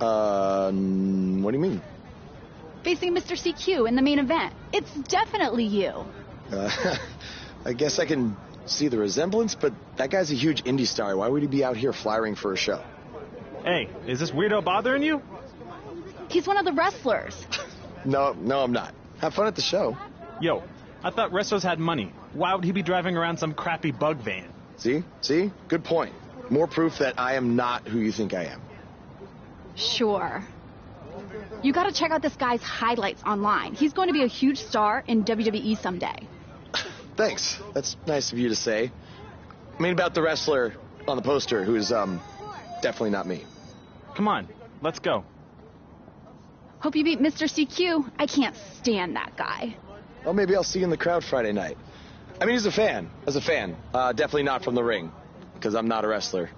What do you mean? Facing Mr. CQ in the main event. It's definitely you. I guess I can see the resemblance, but that guy's a huge indie star. Why would he be out here flyering for a show? Hey, is this weirdo bothering you? He's one of the wrestlers. No, I'm not. Have fun at the show. Yo, I thought wrestlers had money. Why would he be driving around some crappy bug van? See? Good point. More proof that I am not who you think I am. Sure. You gotta check out this guy's highlights online. He's going to be a huge star in WWE someday. Thanks. That's nice of you to say. I mean about the wrestler on the poster who's, definitely not me. Come on, let's go. Hope you beat Mr. CQ. I can't stand that guy. Well, maybe I'll see you in the crowd Friday night. I mean, as a fan. Definitely not from the ring, because I'm not a wrestler.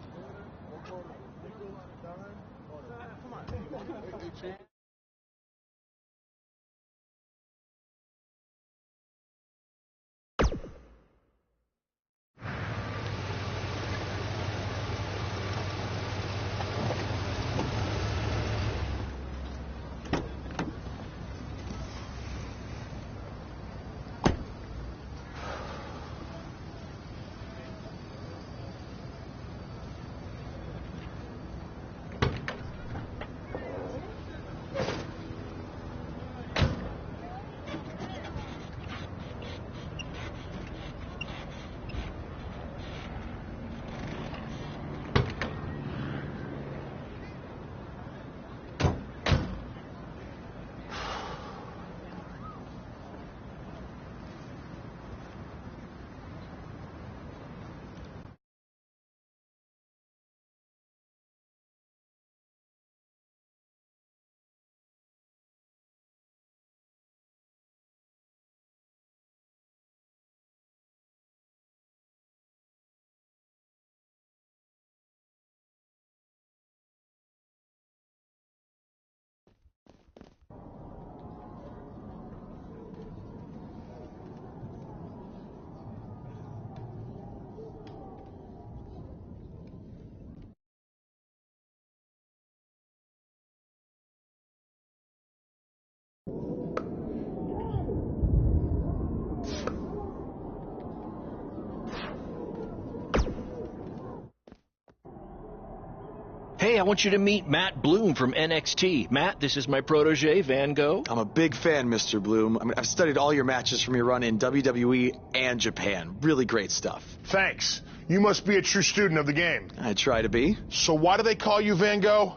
Hey, I want you to meet Matt Bloom from NXT. Matt, this is my protege, Van Gogh. I'm a big fan, Mr. Bloom. I mean, I've studied all your matches from your run in WWE and Japan. Really great stuff. Thanks. You must be a true student of the game. I try to be. So why do they call you Van Gogh?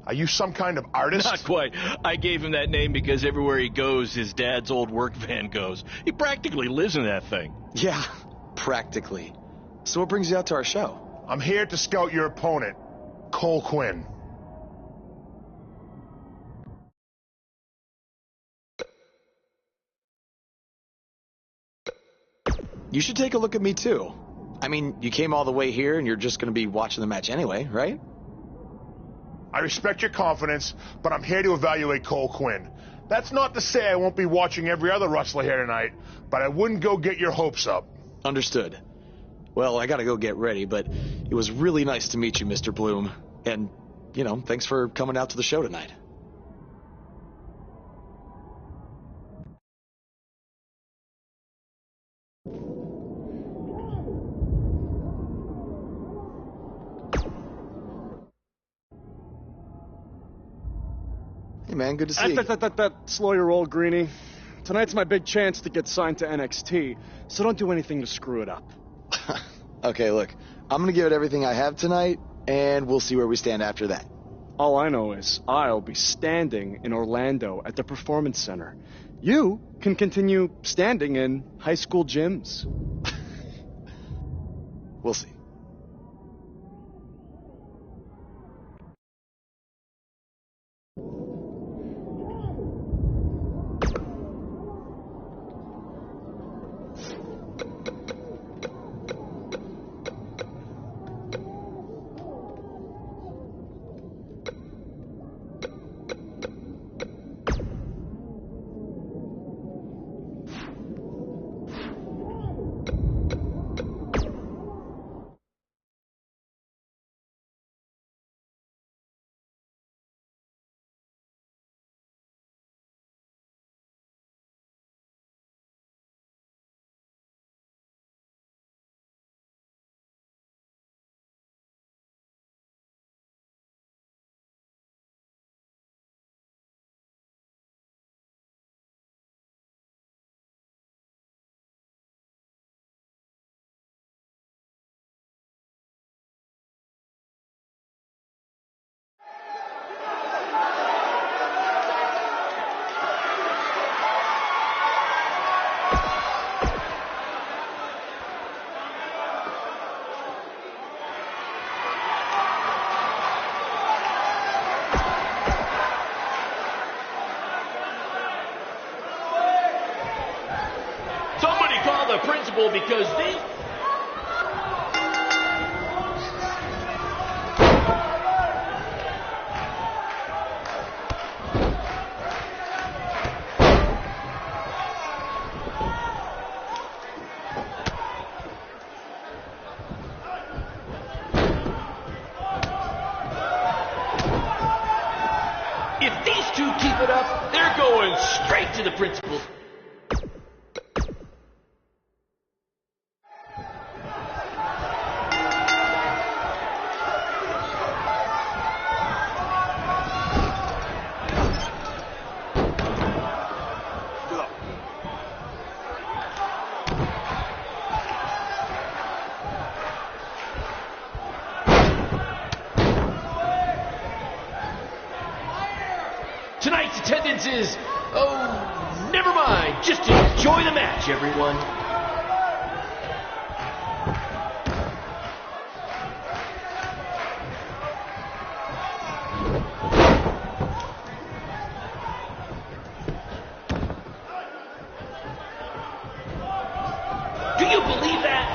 Are you some kind of artist? Not quite. I gave him that name because everywhere he goes, his dad's old work van goes. He practically lives in that thing. Yeah, practically. So what brings you out to our show? I'm here to scout your opponent, Cole Quinn. You should take a look at me, too. I mean, you came all the way here, and you're just going to be watching the match anyway, right? I respect your confidence, but I'm here to evaluate Cole Quinn. That's not to say I won't be watching every other wrestler here tonight, but I wouldn't go get your hopes up. Understood. Well, I gotta go get ready, but it was really nice to meet you, Mr. Bloom. And, you know, thanks for coming out to the show tonight. Hey, man, good to see you. Slow your roll, Greenie. Tonight's my big chance to get signed to NXT, so don't do anything to screw it up. Okay, look, I'm gonna give it everything I have tonight, and we'll see where we stand after that. All I know is I'll be standing in Orlando at the Performance Center. You can continue standing in high school gyms. We'll see. principal because they... If these two keep it up, they're going straight to the principal. Tonight's attendance is, oh, never mind. Just enjoy the match, everyone. Do you believe that?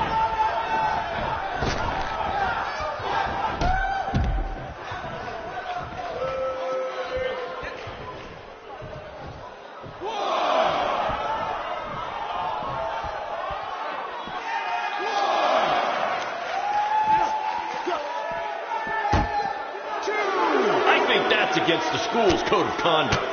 I think that's against the school's code of conduct.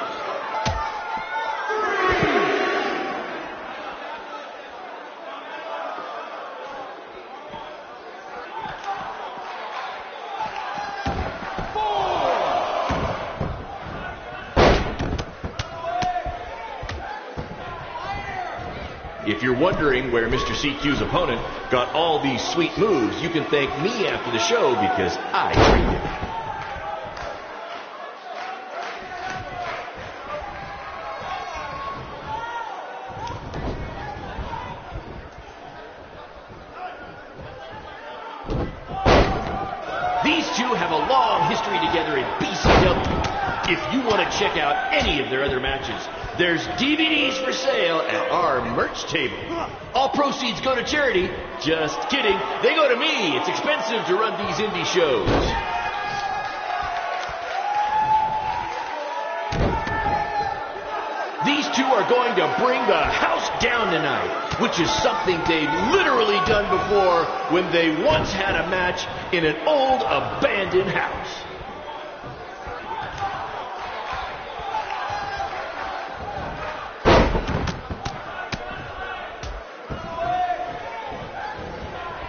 If you're wondering where Mr. CQ's opponent got all these sweet moves, you can thank me after the show because I trained him. These two have a long history together in BCW. If you want to check out any of their other matches, there's DVDs for sale at our merch table. All proceeds go to charity. Just kidding. They go to me. It's expensive to run these indie shows. These two are going to bring the house down tonight, which is something they've literally done before when they once had a match in an old abandoned house.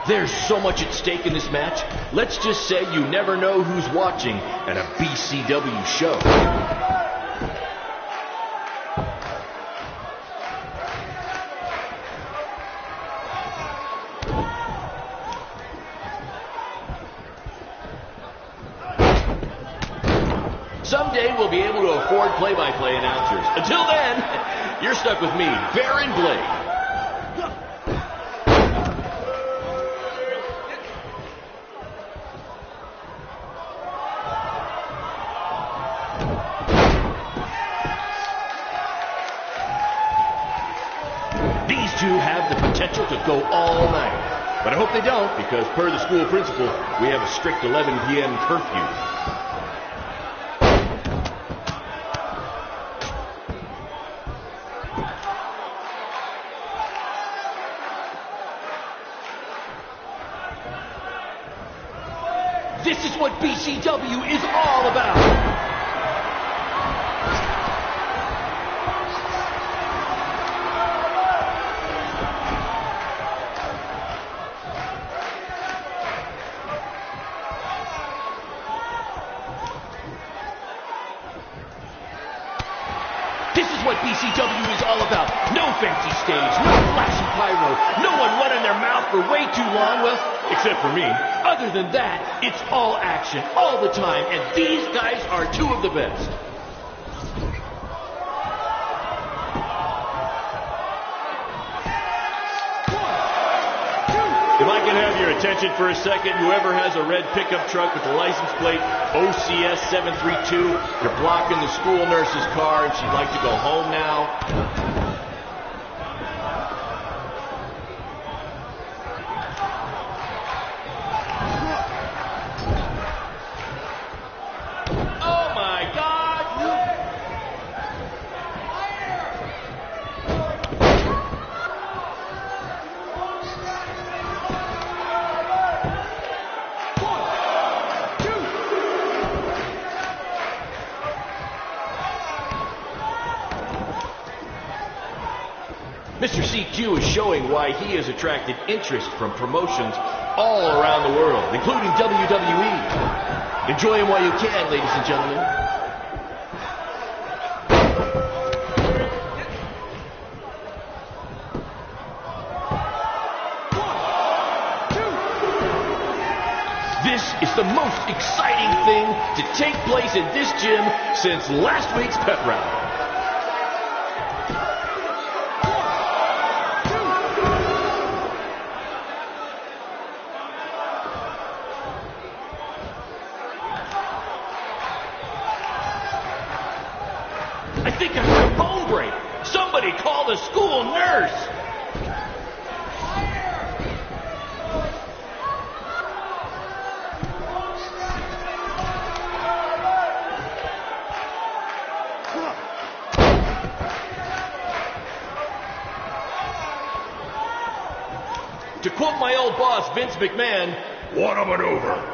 There's so much at stake in this match. Let's just say you never know who's watching at a BCW show. Someday we'll be able to afford play-by-play announcers. Until then, you're stuck with me, Baron Blade. These two have the potential to go all night. But I hope they don't, because per the school principal, we have a strict 11 p.m. curfew. This is what BCW is all about. This is what BCW is all about. No fancy stage, no flashy pyro, no one running their mouth for way too long, well, except for me. Other than that, it's all action, all the time, and these guys are two of the best. If I can have your attention for a second, whoever has a red pickup truck with the license plate OCS 732, you're blocking the school nurse's car and she'd like to go home now. Mr. CQ is showing why he has attracted interest from promotions all around the world, including WWE. Enjoy him while you can, ladies and gentlemen. This is the most exciting thing to take place in this gym since last week's pep rally. I think I heard a bone break. Somebody call the school nurse. To quote my old boss, Vince McMahon, what a maneuver.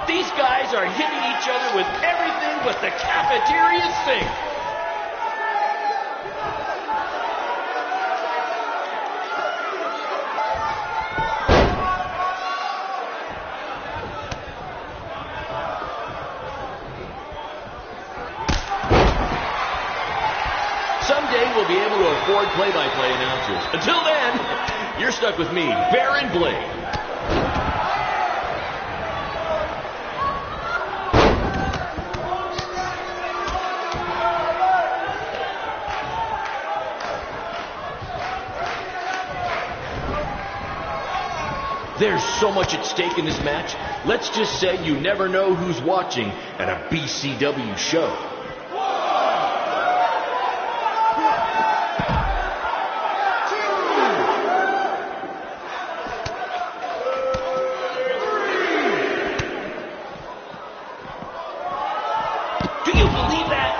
These guys are hitting each other with everything but the cafeteria sink. Someday we'll be able to afford play-by-play announcers. Until then, you're stuck with me, Baron Blade. There's so much at stake in this match. Let's just say you never know who's watching at a BCW show. Do you believe that?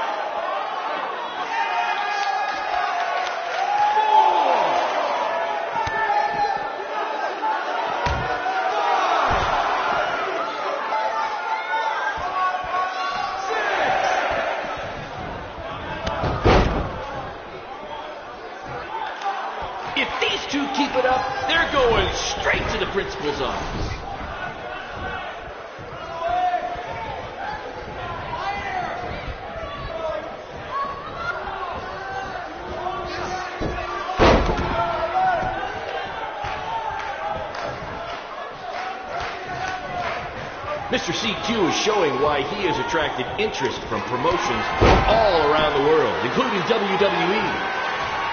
If these two keep it up, they're going straight to the principal's office. Mr. CQ is showing why he has attracted interest from promotions all around the world, including WWE.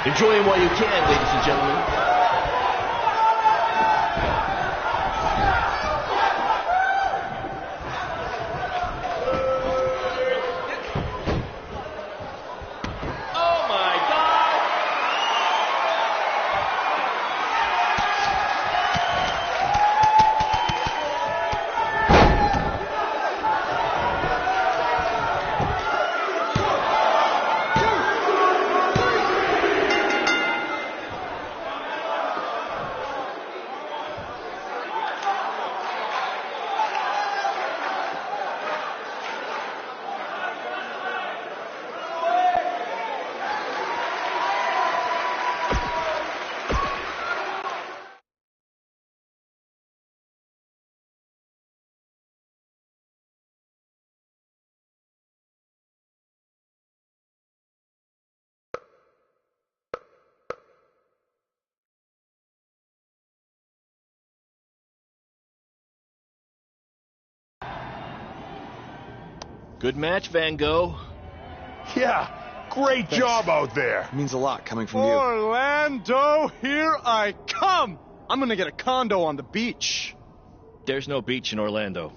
Enjoy him while you can, ladies and gentlemen. Oh my God! Good match, Van Gogh. Yeah, great job out there. It means a lot coming from you. Orlando, here I come! I'm gonna get a condo on the beach. There's no beach in Orlando.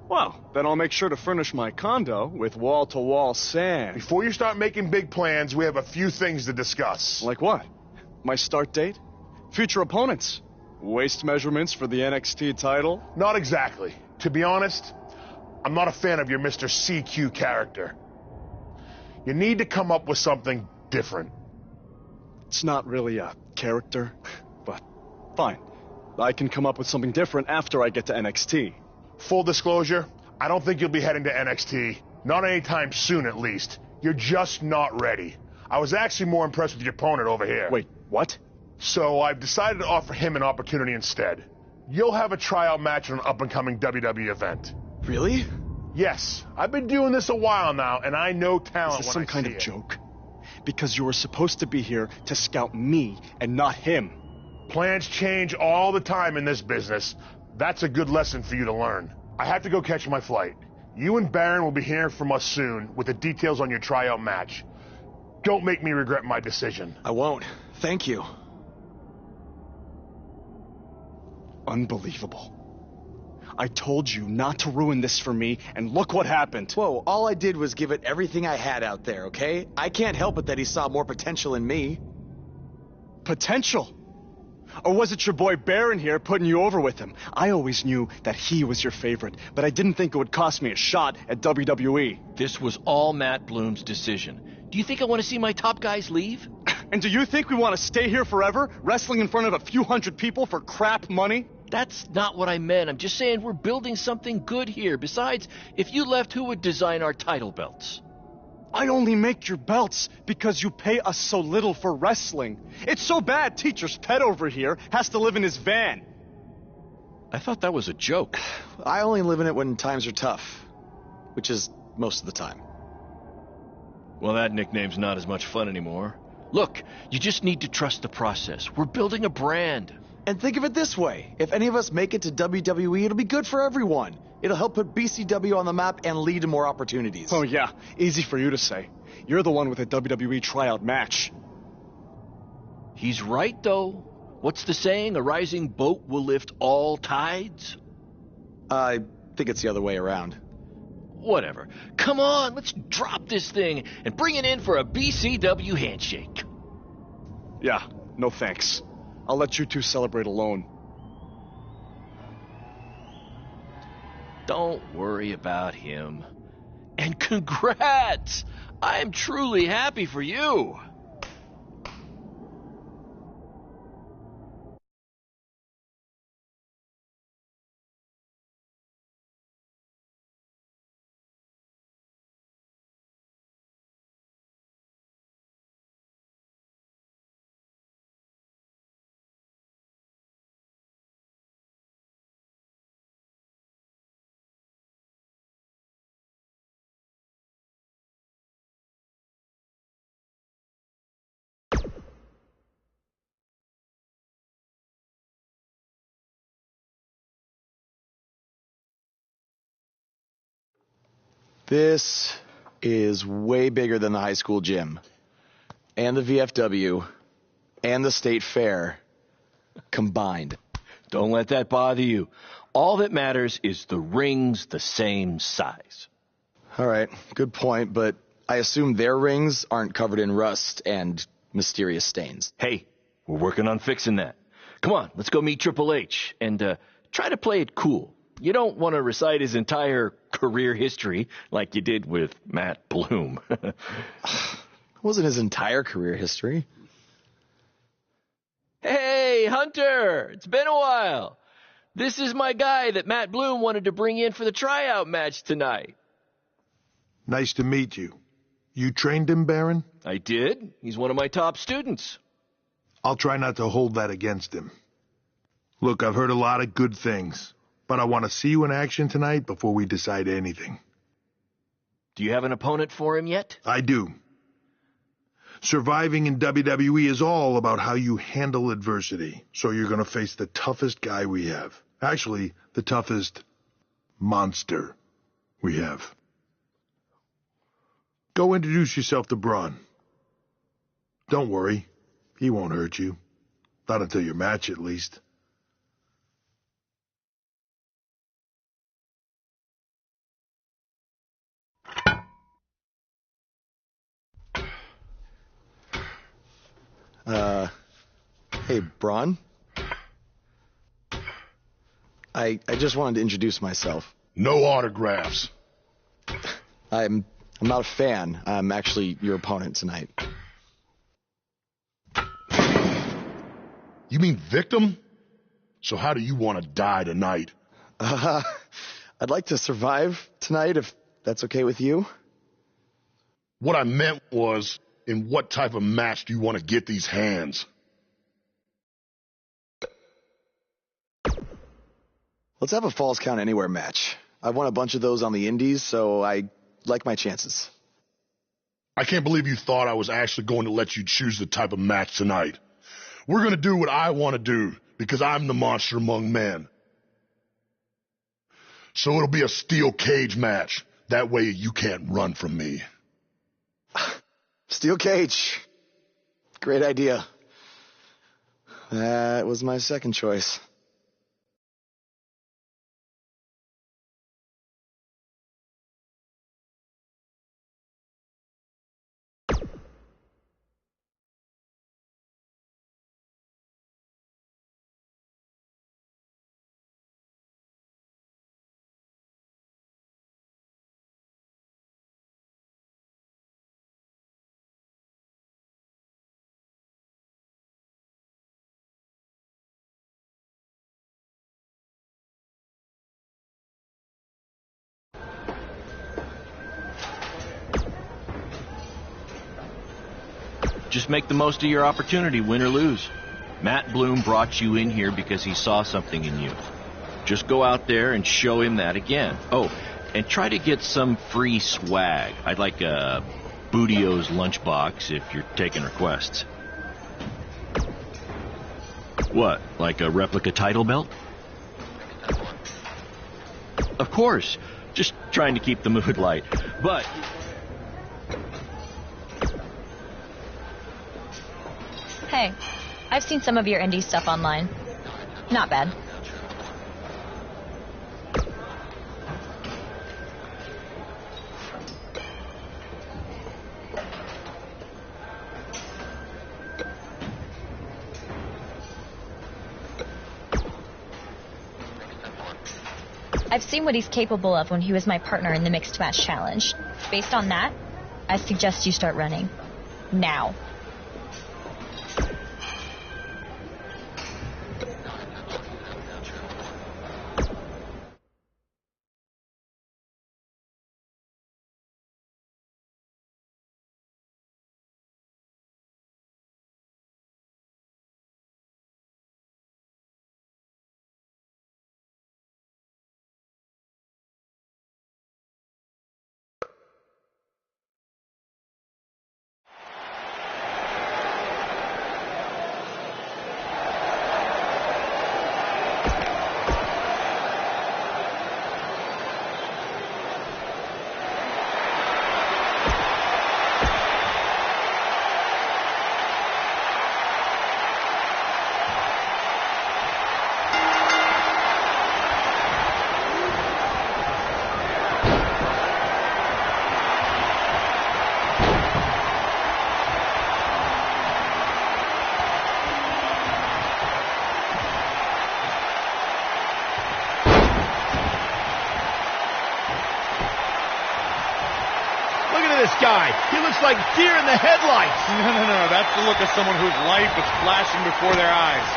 Well, then I'll make sure to furnish my condo with wall-to-wall sand. Before you start making big plans, we have a few things to discuss. Like what? My start date? Future opponents? Waist measurements for the NXT title? Not exactly. To be honest, I'm not a fan of your Mr. CQ character. You need to come up with something different. It's not really a character, but fine. I can come up with something different after I get to NXT. Full disclosure, I don't think you'll be heading to NXT. Not anytime soon, at least. You're just not ready. I was actually more impressed with your opponent over here. Wait, what? So I've decided to offer him an opportunity instead. You'll have a tryout match on an up-and-coming WWE event. Really? Yes, I've been doing this a while now, and I know talent Is this when some kind of it. joke? Because you were supposed to be here to scout me and not him. Plans change all the time in this business. That's a good lesson for you to learn. I have to go catch my flight. You and Baron will be hearing from us soon with the details on your tryout match. Don't make me regret my decision. I won't. Thank you. Unbelievable. I told you not to ruin this for me, and look what happened. Whoa, all I did was give it everything I had out there, okay? I can't help it that he saw more potential in me. Potential? Or was it your boy Baron here putting you over with him? I always knew that he was your favorite, but I didn't think it would cost me a shot at WWE. This was all Matt Bloom's decision. Do you think I want to see my top guys leave? And do you think we want to stay here forever, wrestling in front of a few hundred people for crap money? That's not what I meant. I'm just saying we're building something good here. Besides, if you left, who would design our title belts? I only make your belts because you pay us so little for wrestling. It's so bad Teacher's pet over here has to live in his van. I thought that was a joke. I only live in it when times are tough, which is most of the time. Well, that nickname's not as much fun anymore. Look, you just need to trust the process. We're building a brand. And think of it this way. If any of us make it to WWE, it'll be good for everyone. It'll help put BCW on the map and lead to more opportunities. Oh yeah, easy for you to say. You're the one with a WWE tryout match. He's right, though. What's the saying? A rising boat will lift all tides? I think it's the other way around. Whatever. Come on, let's drop this thing and bring it in for a BCW handshake. Yeah, no thanks. I'll let you two celebrate alone. Don't worry about him. And congrats! I'm truly happy for you. This is way bigger than the high school gym, and the VFW, and the state fair combined. Don't let that bother you. All that matters is the ring's the same size. All right, good point, but I assume their rings aren't covered in rust and mysterious stains. Hey, we're working on fixing that. Come on, let's go meet Triple H and try to play it cool. You don't want to recite his entire career history like you did with Matt Bloom. It wasn't his entire career history. Hey, Hunter! It's been a while. This is my guy that Matt Bloom wanted to bring in for the tryout match tonight. Nice to meet you. You trained him, Baron? I did. He's one of my top students. I'll try not to hold that against him. Look, I've heard a lot of good things, but I want to see you in action tonight before we decide anything. Do you have an opponent for him yet? I do. Surviving in WWE is all about how you handle adversity. So you're going to face the toughest guy we have. Actually, the toughest monster we have. Go introduce yourself to Braun. Don't worry, he won't hurt you. Not until your match, at least. Hey, Braun? I just wanted to introduce myself. No autographs. I'm not a fan. I'm actually your opponent tonight. You mean victim? So how do you want to die tonight? I'd like to survive tonight, if that's okay with you. What I meant was, in what type of match do you want to get these hands? Let's have a Falls Count Anywhere match. I've won a bunch of those on the indies, so I like my chances. I can't believe you thought I was actually going to let you choose the type of match tonight. We're going to do what I want to do, because I'm the monster among men. So it'll be a steel cage match. That way you can't run from me. Steel cage. Great idea. That was my second choice. Just make the most of your opportunity, win or lose. Matt Bloom brought you in here because he saw something in you. Just go out there and show him that again. Oh, and try to get some free swag. I'd like a Bootio's lunchbox if you're taking requests. What, like a replica title belt? Of course, just trying to keep the mood light. But Hey, I've seen some of your indie stuff online. Not bad. I've seen what he's capable of when he was my partner in the Mixed Match Challenge. Based on that, I suggest you start running. Now. this guy. He looks like deer in the headlights. No. That's the look of someone whose life is flashing before their eyes.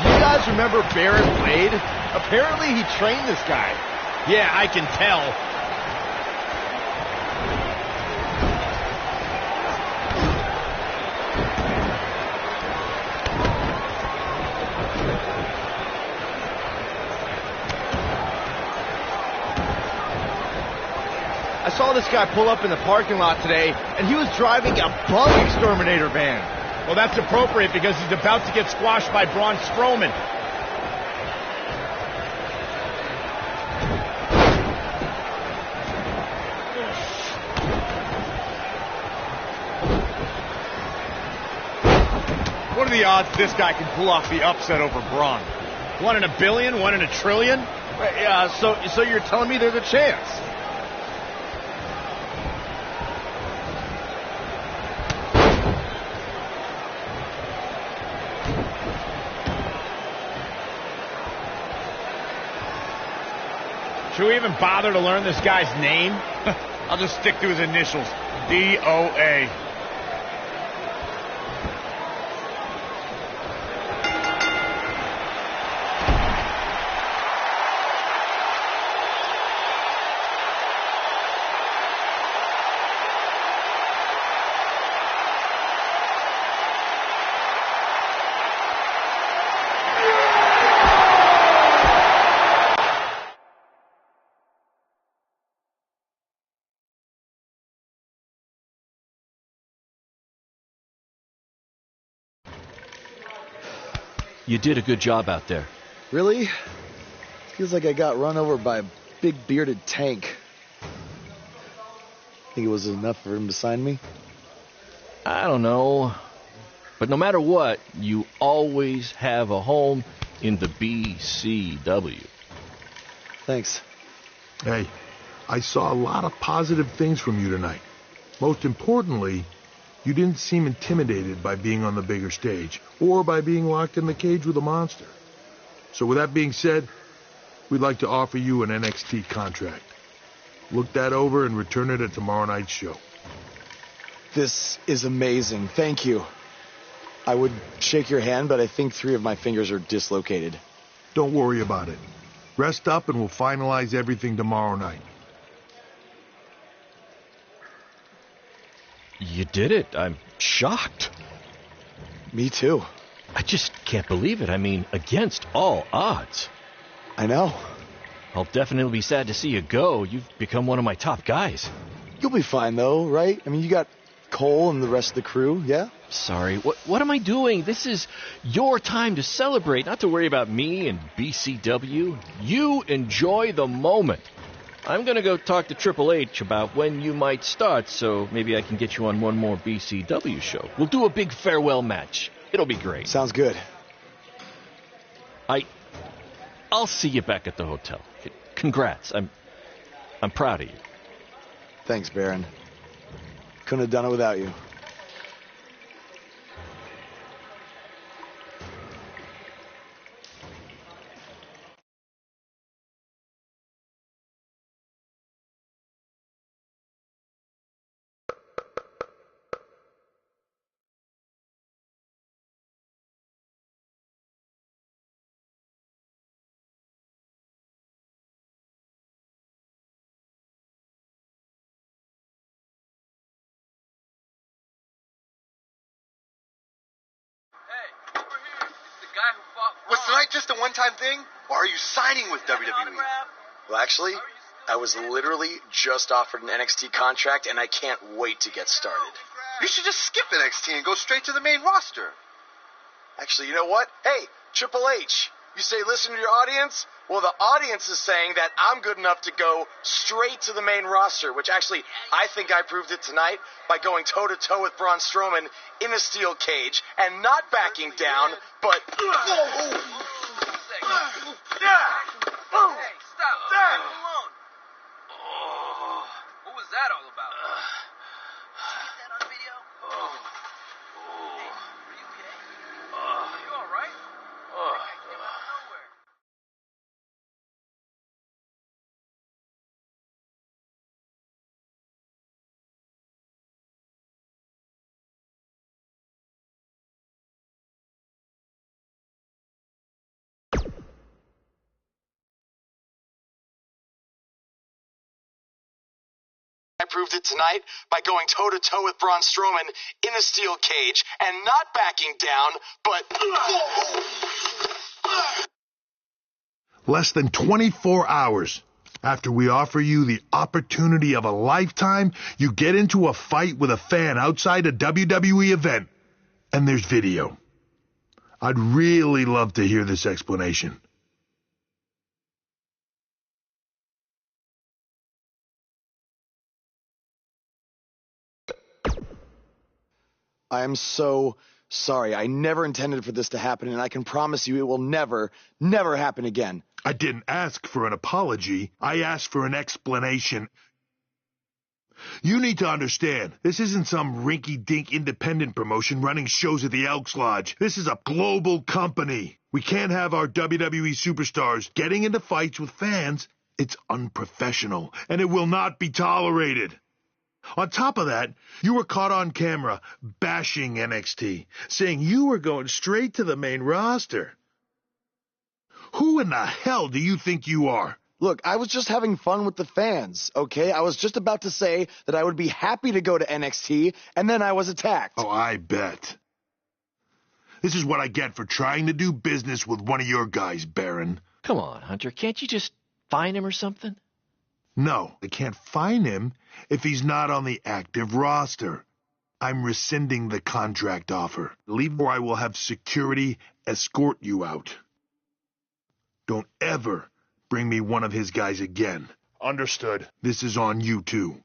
Do you guys remember Baron Wade? Apparently he trained this guy. Yeah, I can tell. I saw this guy pull up in the parking lot today, and he was driving a bug exterminator van. Well, that's appropriate because he's about to get squashed by Braun Strowman. What are the odds this guy can pull off the upset over Braun? 1 in a billion, 1 in a trillion? Yeah, so you're telling me there's a chance? Should we even bother to learn this guy's name? I'll just stick to his initials, DOA. You did a good job out there. Really? Feels like I got run over by a big bearded tank. Think it was enough for him to sign me? I don't know. But no matter what, you always have a home in the BCW. Thanks. Hey, I saw a lot of positive things from you tonight. Most importantly, you didn't seem intimidated by being on the bigger stage or by being locked in the cage with a monster. So with that being said, we'd like to offer you an NXT contract. Look that over and return it at tomorrow night's show. This is amazing. Thank you. I would shake your hand, but I think 3 of my fingers are dislocated. Don't worry about it. Rest up and we'll finalize everything tomorrow night. You did it. I'm shocked. Me too. I just can't believe it. I mean, against all odds. I know. I'll definitely be sad to see you go. You've become one of my top guys. You'll be fine, though, right? I mean, you got Cole and the rest of the crew, yeah? Sorry, what am I doing? This is your time to celebrate, not to worry about me and BCW. You enjoy the moment. I'm going to go talk to Triple H about when you might start, so maybe I can get you on one more BCW show. We'll do a big farewell match. It'll be great. Sounds good. I'll see you back at the hotel. Congrats. I'm proud of you. Thanks, Baron. Couldn't have done it without you. Was tonight just a one-time thing, or are you signing with WWE? Well, actually, I was literally just offered an NXT contract, and I can't wait to get started. You should just skip NXT and go straight to the main roster. Actually, you know what? Hey, Triple H, you say listen to your audience? Well, the audience is saying that I'm good enough to go straight to the main roster, which actually, I think I proved it tonight by going toe-to-toe with Braun Strowman in a steel cage and not backing down, but... Hey, stop. Leave him alone. What was that all about? Did you get that on video? Hey, are you okay? Are you all right? That came out of nowhere. I proved it tonight by going toe-to-toe with Braun Strowman in a steel cage and not backing down, but... Less than 24 hours after we offer you the opportunity of a lifetime, you get into a fight with a fan outside a WWE event, and there's video. I'd really love to hear this explanation. I am so sorry. I never intended for this to happen, and I can promise you it will never, never happen again. I didn't ask for an apology. I asked for an explanation. You need to understand, this isn't some rinky-dink independent promotion running shows at the Elks Lodge. This is a global company. We can't have our WWE superstars getting into fights with fans It's unprofessional, and it will not be tolerated. On top of that, you were caught on camera bashing NXT, saying you were going straight to the main roster. Who in the hell do you think you are? Look, I was just having fun with the fans, okay? I was just about to say that I would be happy to go to NXT, and then I was attacked. Oh, I bet. This is what I get for trying to do business with one of your guys, Baron. Come on, Hunter. Can't you just find him or something? No, I can't find him if he's not on the active roster. I'm rescinding the contract offer. Leave or I will have security escort you out. Don't ever bring me one of his guys again. Understood. This is on you, too.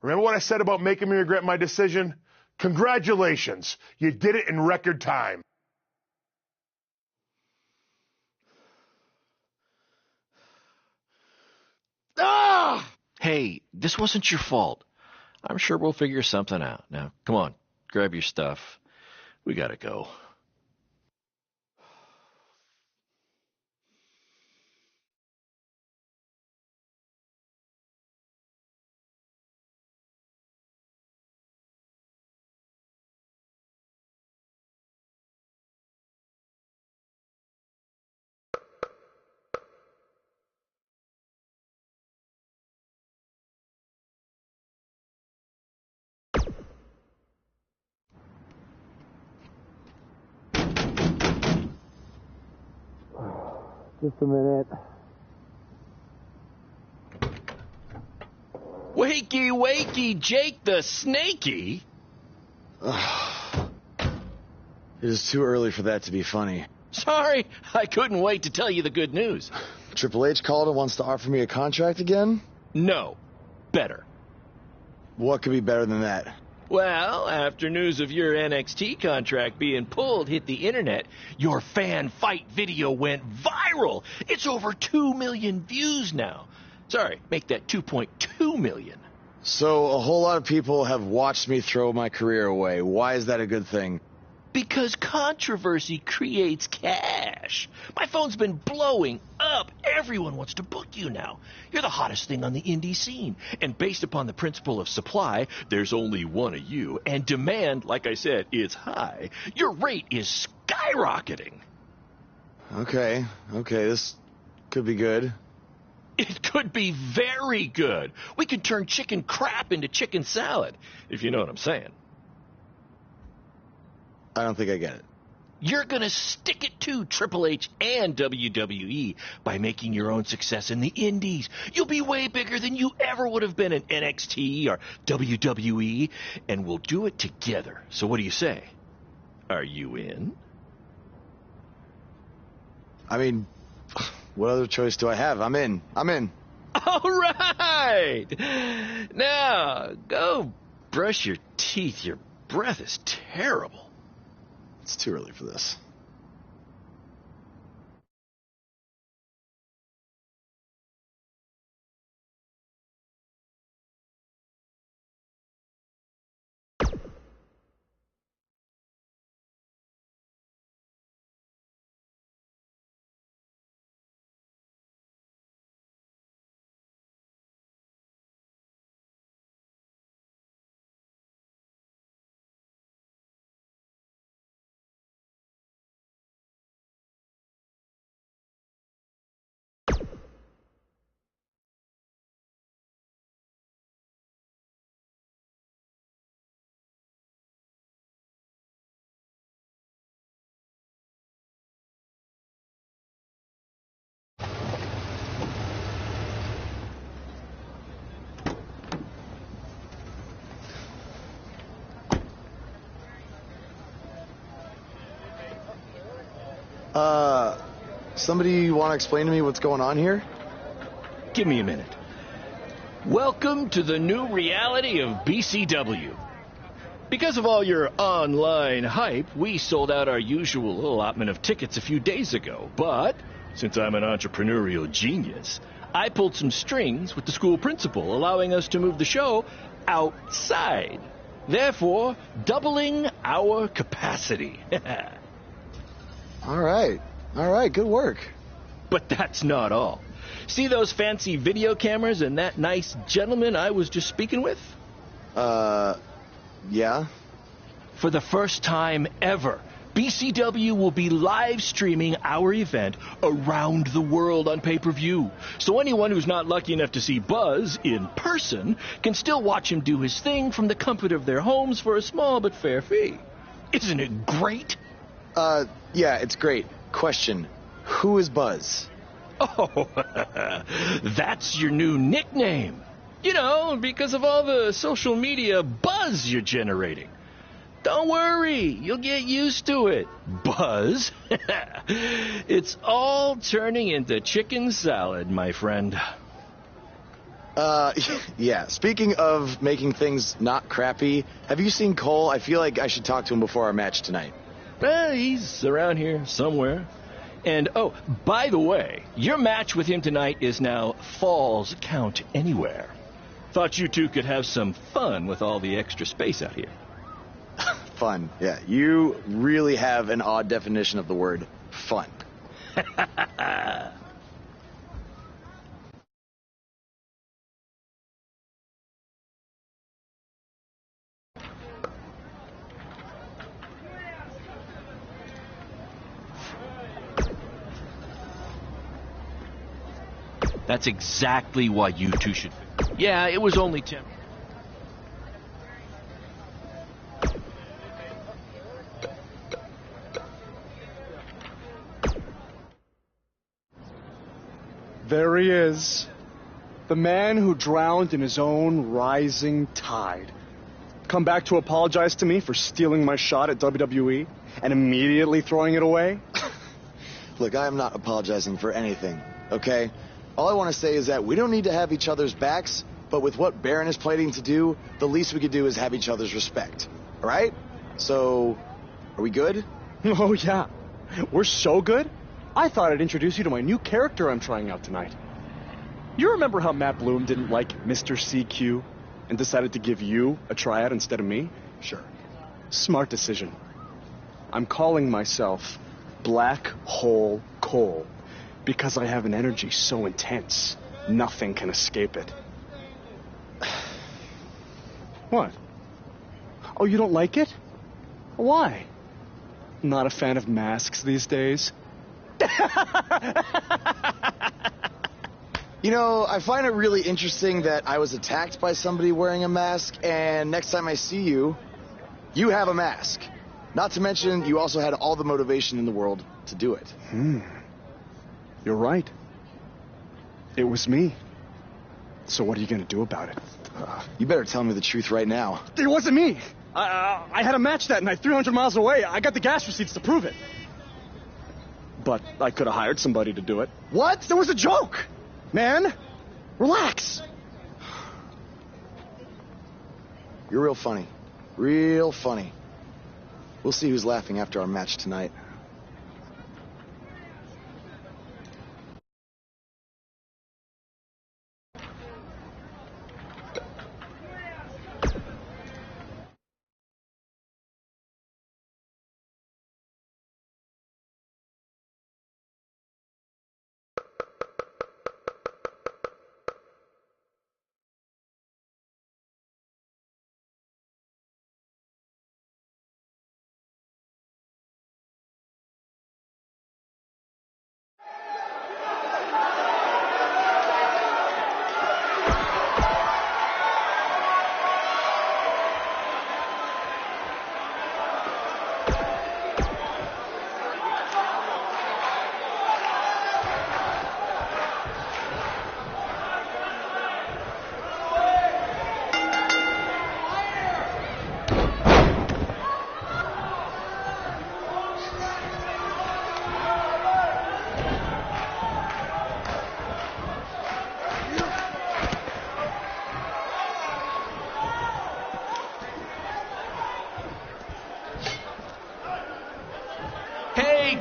Remember what I said about making me regret my decision? Congratulations. You did it in record time. Ah! Hey, this wasn't your fault. I'm sure we'll figure something out. Now, come on, grab your stuff. We gotta go. Just a minute. Wakey, wakey, Jake the Snakey! It is too early for that to be funny. Sorry, I couldn't wait to tell you the good news. Triple H called and wants to offer me a contract again? No. Better. What could be better than that? Well, after news of your NXT contract being pulled hit the internet, your fan fight video went viral. It's over 2 million views now. Sorry, make that 2.2 million. So a whole lot of people have watched me throw my career away. Why is that a good thing? Because controversy creates cash. My phone's been blowing up. Everyone wants to book you now. You're the hottest thing on the indie scene. And based upon the principle of supply, there's only one of you. And demand, like I said, is high. Your rate is skyrocketing. Okay, this could be good. It could be very good. We could turn chicken crap into chicken salad, if you know what I'm saying. I don't think I get it. You're going to stick it to Triple H and WWE by making your own success in the indies. You'll be way bigger than you ever would have been in NXT or WWE, and we'll do it together. So what do you say? Are you in? I mean, what other choice do I have? I'm in. All right! Now, go brush your teeth. Your breath is terrible. It's too early for this. Somebody want to explain to me what's going on here? Give me a minute. Welcome to the new reality of BCW. Because of all your online hype, we sold out our usual allotment of tickets a few days ago. But, since I'm an entrepreneurial genius, I pulled some strings with the school principal, allowing us to move the show outside. Therefore, doubling our capacity. All right, good work. But that's not all. See those fancy video cameras and that nice gentleman I was just speaking with? Yeah? For the first time ever, BCW will be live streaming our event around the world on pay-per-view. So anyone who's not lucky enough to see Buzz in person can still watch him do his thing from the comfort of their homes for a small but fair fee. Isn't it great? Yeah, it's great. Question, who is Buzz? Oh, that's your new nickname. You know, because of all the social media buzz you're generating. Don't worry, you'll get used to it. Buzz? It's all turning into chicken salad, my friend. Yeah, speaking of making things not crappy, have you seen Cole? I feel like I should talk to him before our match tonight. He's around here somewhere. And, oh, by the way, your match with him tonight is now Falls Count Anywhere. Thought you two could have some fun with all the extra space out here. Fun, yeah. You really have an odd definition of the word fun. That's exactly why you two should... Yeah, it was only temporary. There he is. The man who drowned in his own rising tide. Come back to apologize to me for stealing my shot at WWE and immediately throwing it away? Look, I am not apologizing for anything, okay? All I want to say is that we don't need to have each other's backs, but with what Baron is planning to do, the least we could do is have each other's respect. All right? So, are we good? Oh, yeah. We're so good. I thought I'd introduce you to my new character I'm trying out tonight. You remember how Matt Bloom didn't like Mr. CQ and decided to give you a tryout instead of me? Sure. Smart decision. I'm calling myself Black Hole Cole because I have an energy so intense, nothing can escape it. What? Oh, you don't like it? Why? Not a fan of masks these days? You know, I find it really interesting that I was attacked by somebody wearing a mask, and next time I see you, you have a mask. Not to mention, you also had all the motivation in the world to do it. You're right. It was me. So what are you going to do about it? You better tell me the truth right now. It wasn't me. I had a match that night 300 miles away. I got the gas receipts to prove it. But I could have hired somebody to do it. What? It was a joke. Man, relax. You're real funny. Real funny. We'll see who's laughing after our match tonight.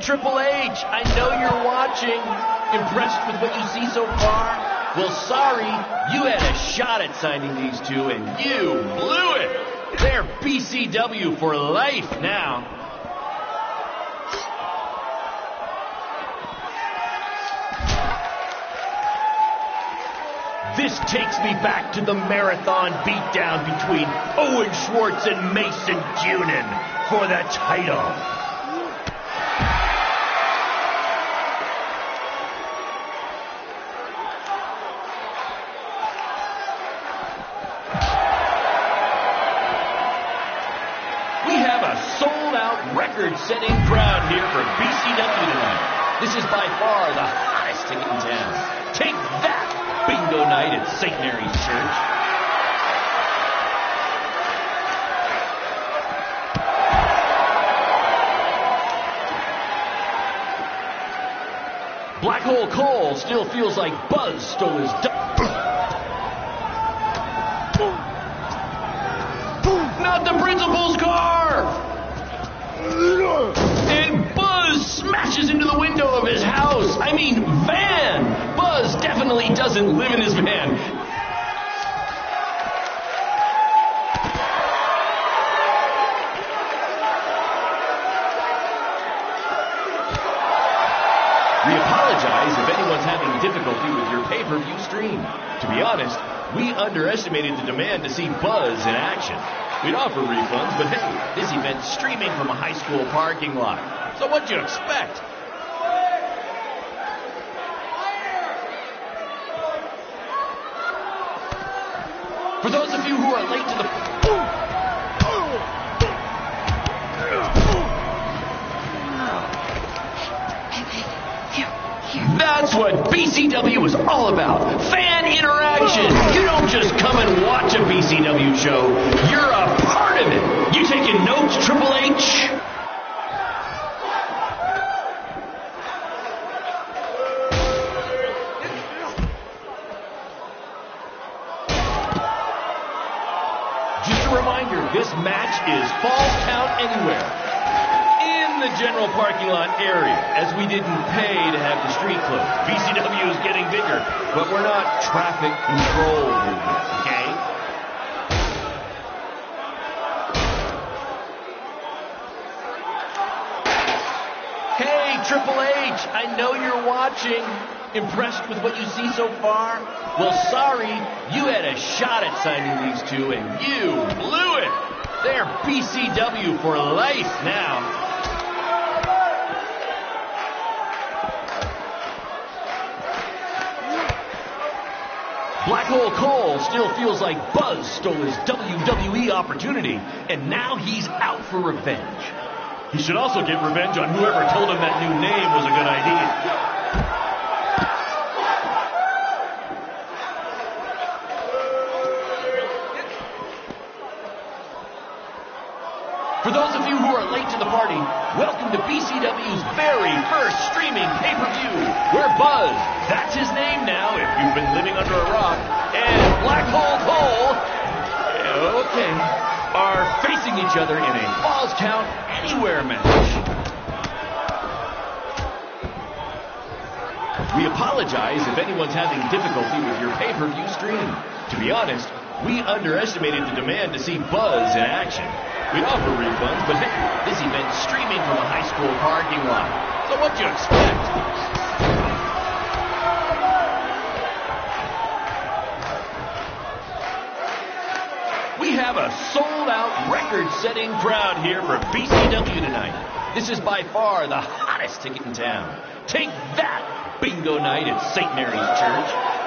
Triple H, I know you're watching. Impressed with what you see so far? Well, sorry, you had a shot at signing these two, and you blew it. They're BCW for life now. This takes me back to the marathon beatdown between Owen Schwartz and Mason Cunin for the title. We have a sold-out, record-setting crowd here for BCW tonight. This is by far the hottest ticket in town. Take that! Bingo night at St. Mary's Church. Black Hole Cole still feels like Buzz stole his Not the principal's car! And Buzz smashes into the window of his house. I mean, van! Buzz definitely doesn't live in his van. We apologize if anyone's having difficulty with your pay-per-view stream. To be honest, we underestimated the demand to see Buzz in action. We'd offer refunds, but hey, this event's streaming from a high school parking lot. So what'd you expect? For those of you who are late to the... That's what BCW is all about. Fan interaction. You don't just come and watch a BCW show. You're a part of it. You taking notes, Triple H? Just a reminder, this match is Falls Count Anywhere. The general parking lot area, as we didn't pay to have the street closed. BCW is getting bigger, but we're not traffic control movement, okay? Hey, Triple H, I know you're watching. Impressed with what you see so far? Well, sorry, you had a shot at signing these two, and you blew it. They're BCW for life now. Black Hole Cole still feels like Buzz stole his WWE opportunity, and now he's out for revenge. He should also get revenge on whoever told him that new name was a good idea. For those of you who are late to the party, welcome to BCW's very first streaming pay-per-view, where Buzz, that's his name now if you've been living under a rock, and Black Hole Cole, okay, are facing each other in a Falls Count Anywhere match. We apologize if anyone's having difficulty with your pay-per-view stream. To be honest, we underestimated the demand to see Buzz in action. We'd offer refunds, but hey, this event's streaming from a high school parking lot. So what'd you expect? We have a sold-out, record-setting crowd here for BCW tonight. This is by far the hottest ticket in town. Take that, bingo night at St. Mary's Church.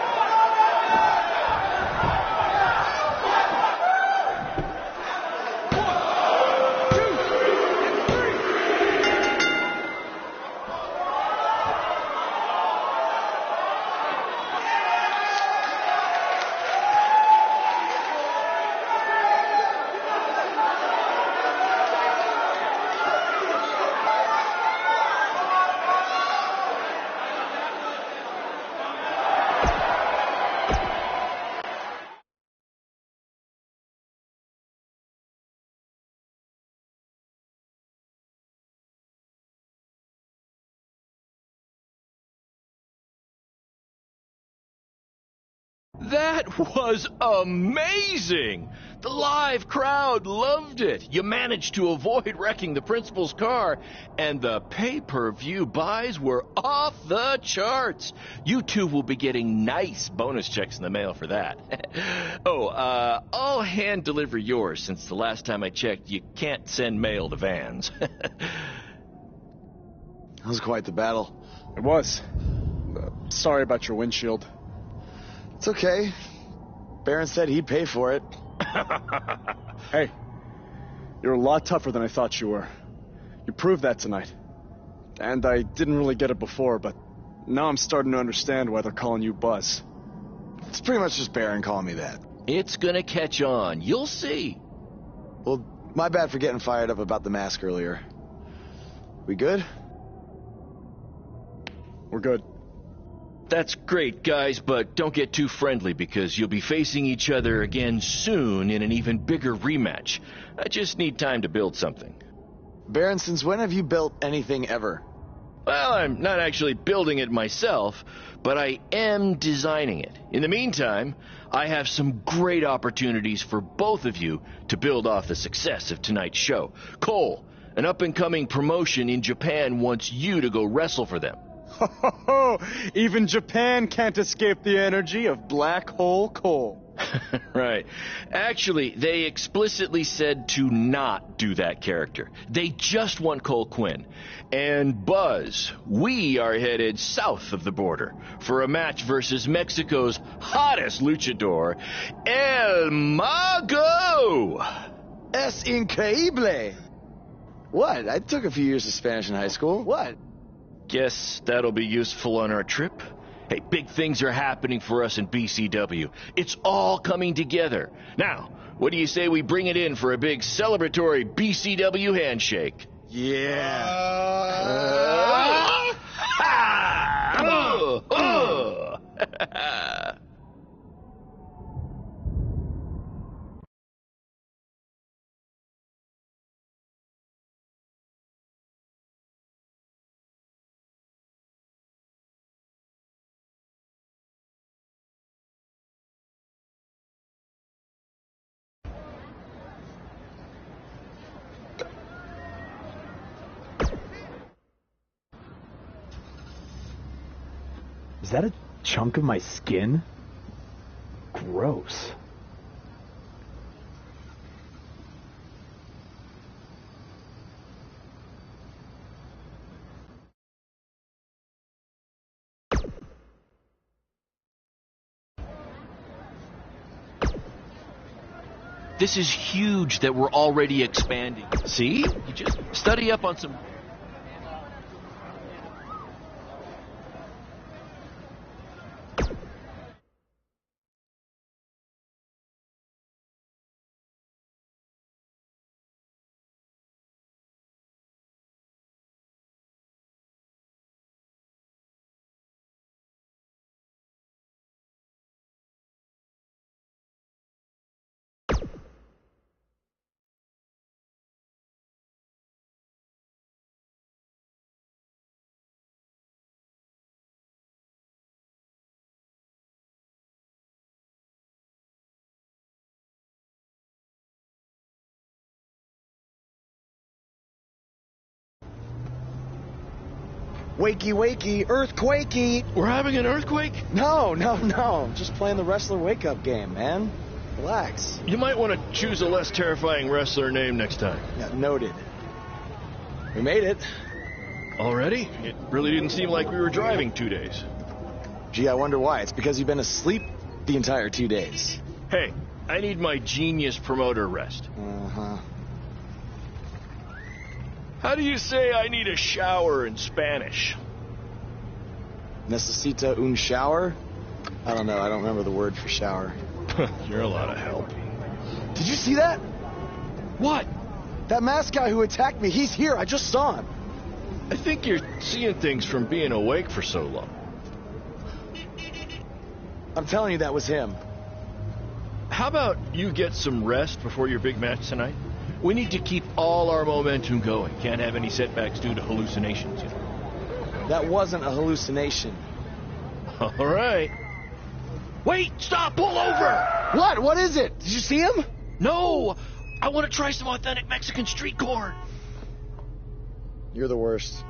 That was amazing! The live crowd loved it. You managed to avoid wrecking the principal's car, and the pay-per-view buys were off the charts. You two will be getting nice bonus checks in the mail for that. I'll hand deliver yours, since the last time I checked, you can't send mail to vans. That was quite the battle. It was. Sorry about your windshield. It's okay. Baron said he'd pay for it. Hey, you're a lot tougher than I thought you were. You proved that tonight. And I didn't really get it before, but now I'm starting to understand why they're calling you Buzz. It's pretty much just Baron calling me that. It's gonna catch on. You'll see. Well, my bad for getting fired up about the mask earlier. We good? We're good. That's great, guys, but don't get too friendly because you'll be facing each other again soon in an even bigger rematch. I just need time to build something. Baron, since when have you built anything ever? Well, I'm not actually building it myself, but I am designing it. In the meantime, I have some great opportunities for both of you to build off the success of tonight's show. Cole, an up-and-coming promotion in Japan wants you to go wrestle for them. Even Japan can't escape the energy of Black Hole Cole. Right. Actually, they explicitly said to not do that character. They just want Cole Quinn. And Buzz, we are headed south of the border for a match versus Mexico's hottest luchador, El Mago! Es increíble! What? I took a few years of Spanish in high school. What? Guess that'll be useful on our trip. Hey, big things are happening for us in BCW. It's all coming together. Now, what do you say we bring it in for a big celebratory BCW handshake? Is that a chunk of my skin? Gross. This is huge that we're already expanding. See? You just study up on some... Wakey, wakey, earthquakey. We're having an earthquake? No. Just playing the wrestler wake-up game, man. Relax. You might want to choose a less terrifying wrestler name next time. Yeah, noted. We made it. Already? It really didn't seem like we were driving 2 days. Gee, I wonder why. It's because you've been asleep the entire 2 days. Hey, I need my genius promoter rest. Uh-huh. How do you say I need a shower in Spanish? Necesita un shower? I don't know. I don't remember the word for shower. You're a lot of help. Did you see that? What? That masked guy who attacked me. He's here. I just saw him. I think you're seeing things from being awake for so long. I'm telling you, that was him. How about you get some rest before your big match tonight? We need to keep all our momentum going. Can't have any setbacks due to hallucinations, you know. That wasn't a hallucination. All right. Wait, stop, pull over! What? What is it? Did you see him? No, I want to try some authentic Mexican street corn. You're the worst.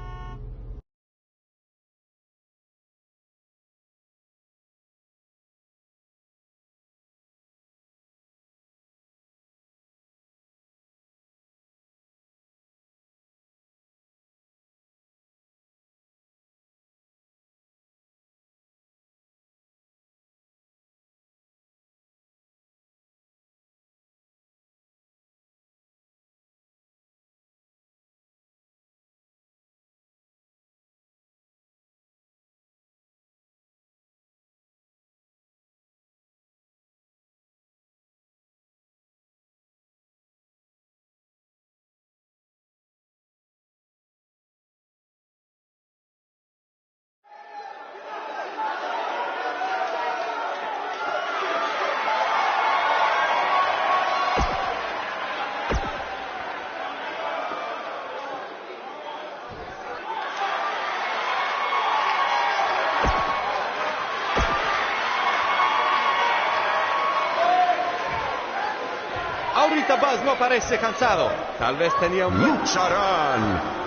Ahorita Buzz no parece cansado. Tal vez tenía un... Lucharán.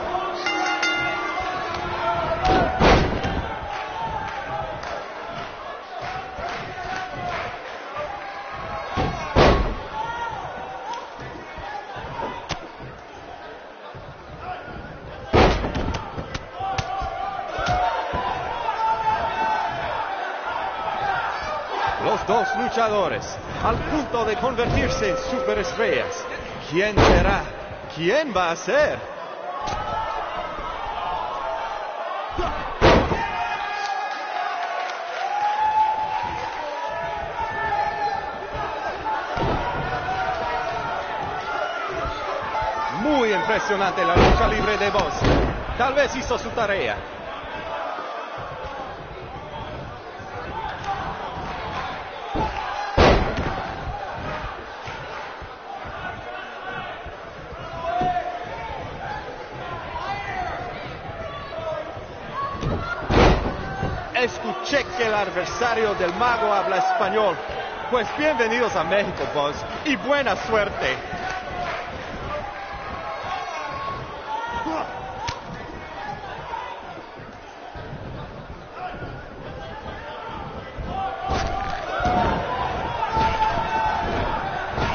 Los dos luchadores, al punto de convertirse en superestrellas. ¿Quién será? ¿Quién va a ser? Muy impresionante la lucha libre de Buzz. Tal vez hizo su tarea. Escuché que el adversario del mago habla español. Pues bienvenidos a México, Buzz, y buena suerte.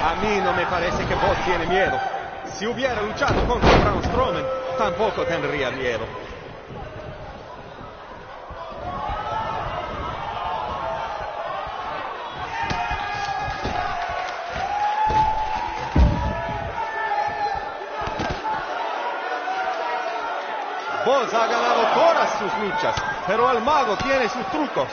A mí no me parece que Buzz tiene miedo. Si hubiera luchado contra Braun Strowman, tampoco tendría miedo. Buzz ha ganado todas sus luchas, pero el mago tiene sus trucos.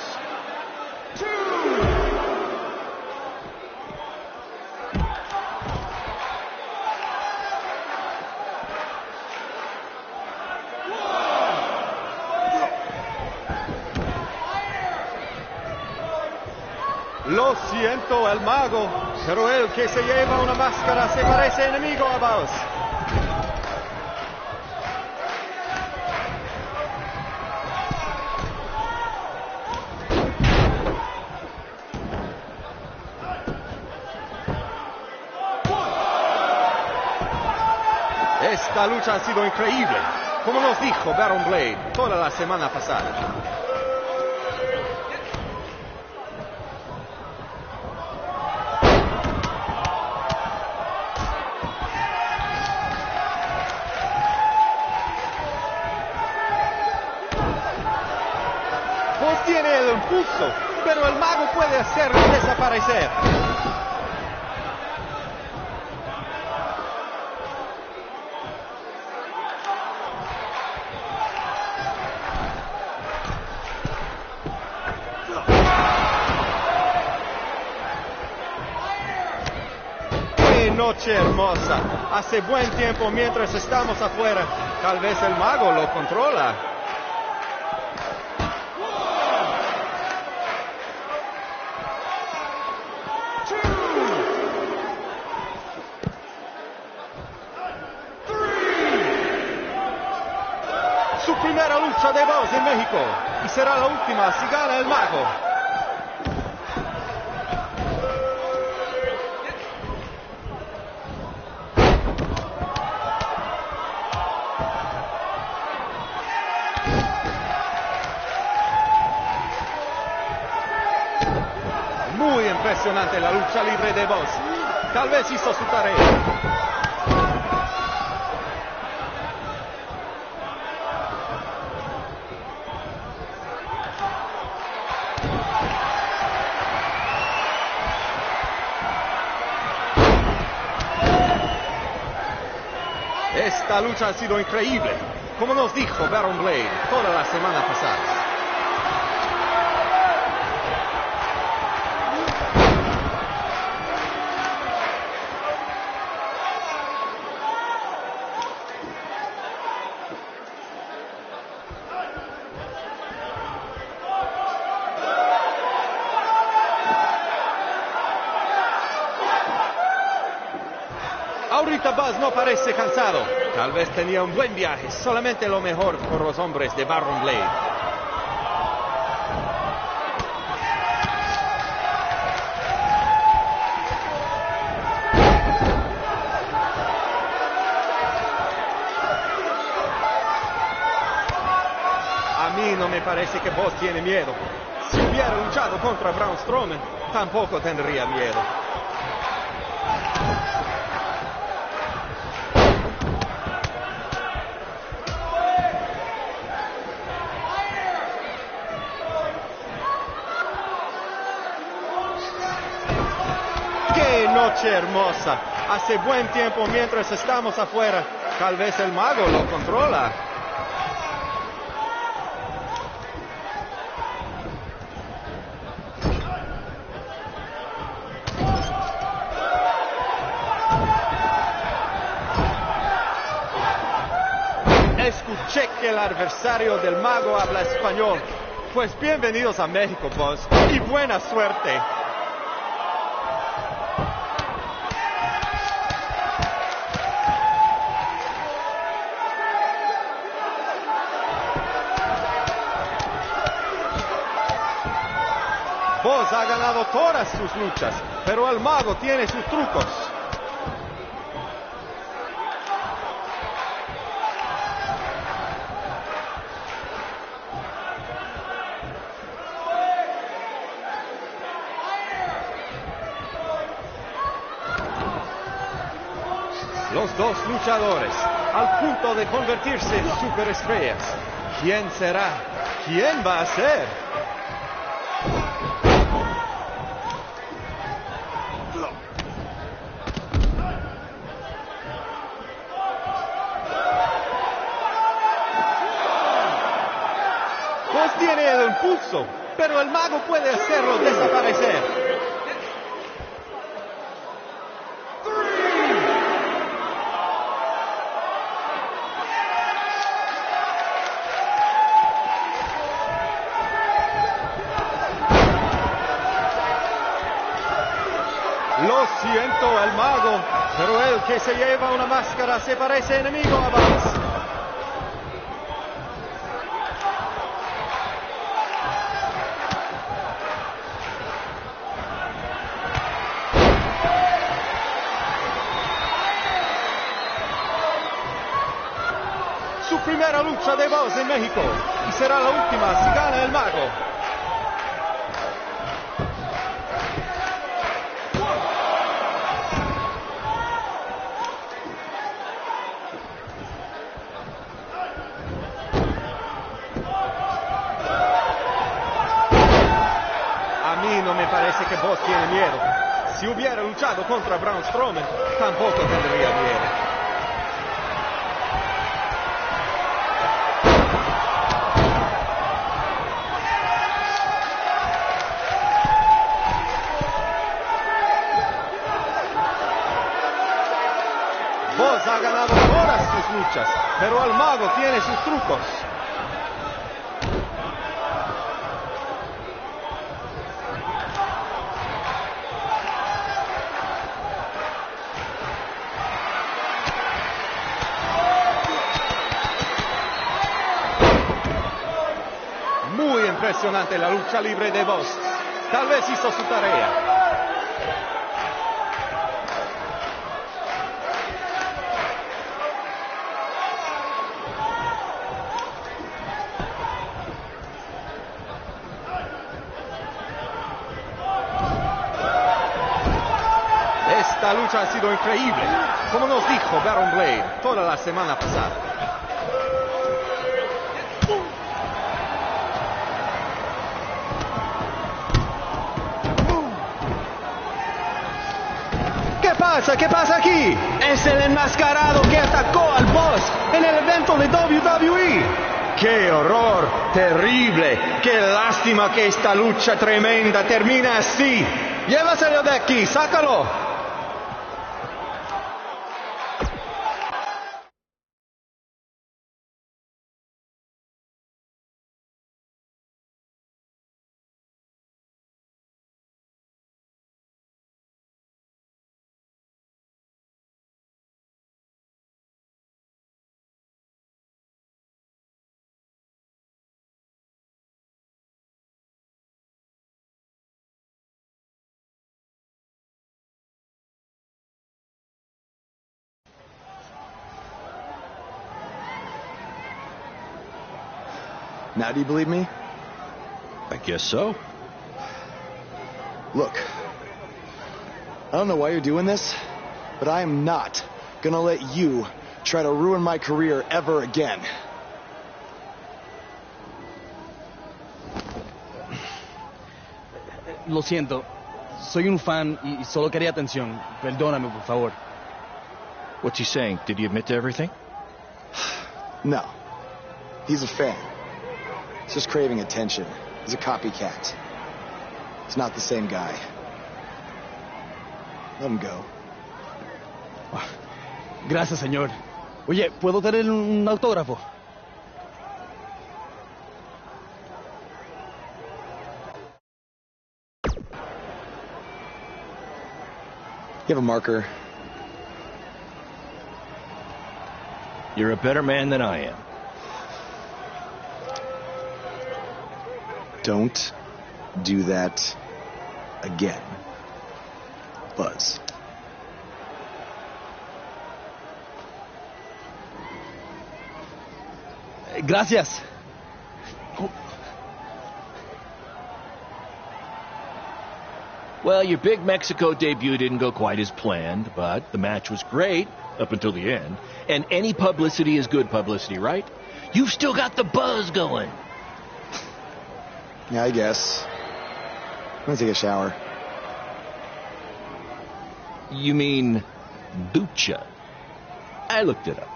Lo siento, el mago, pero el que se lleva una máscara se parece enemigo a Buzz. Esta lucha ha sido increíble, como nos dijo Baron Blade toda la semana pasada. Pues tiene el impulso, pero el mago puede hacerlo desaparecer. Noche hermosa. Hace buen tiempo mientras estamos afuera. Tal vez el mago lo controla. Su primera lucha de Buzz en México. Y será la última si gana el mago. impresionante la lucha libre de Boss. Tal vez hizo su tarea. Esta lucha ha sido increíble, como nos dijo Baron Blade toda la semana pasada. Ahorita Buzz no parece cansado. Tal vez tenía un buen viaje. Solamente lo mejor por los hombres de Baron Blade. A mí no me parece que Buzz tiene miedo. Si hubiera luchado contra Braun Strowman, tampoco tendría miedo. Noche hermosa. Hace buen tiempo mientras estamos afuera. Tal vez el mago lo controla. Escuché que el adversario del mago habla español. Pues bienvenidos a México, Buzz. Y buena suerte. Buzz ha ganado todas sus luchas, pero el mago tiene sus trucos. Los dos luchadores, al punto de convertirse en superestrellas. ¿Quién será? ¿Quién va a ser? Buzz tiene el impulso, pero el mago puede hacerlo desaparecer. Lo siento, el mago, pero el que se lleva una máscara se parece enemigo a Buzz. Su primera lucha de Buzz en México, y será la última si gana el mago. A mí no me parece que Buzz tiene miedo. Si hubiera luchado contra Braun Strowman, tampoco tendría miedo. Buzz ha ganado todas sus luchas, pero el mago tiene sus trucos. Muy impresionante la lucha libre de Buzz. Tal vez hizo su tarea. esta lucha ha sido increíble. Como nos dijo Baron Blade toda la semana pasada. ¿Qué pasa? ¿Qué pasa aquí? Es el enmascarado que atacó al boss en el evento de WWE. ¡Qué horror! ¡Terrible! ¡Qué lástima que esta lucha tremenda termine así! ¡Llévaselo de aquí! ¡Sácalo! Now do you believe me? I guess so. Look, I don't know why you're doing this, but I am not gonna let you try to ruin my career ever again. Lo siento, soy un fan y solo quería atención. Perdóname, por favor. What's he saying? Did he admit to everything? No. He's a fan. He's just craving attention. He's a copycat. He's not the same guy. Let him go. Gracias, señor. Oye, ¿puedo tener un autógrafo? You have a marker? You're a better man than I am. Don't do that again, Buzz. Gracias. Well, your big Mexico debut didn't go quite as planned, but the match was great up until the end. And any publicity is good publicity, right? You've still got the buzz going. Yeah, I guess. I'm gonna take a shower. You mean ducha? I looked it up.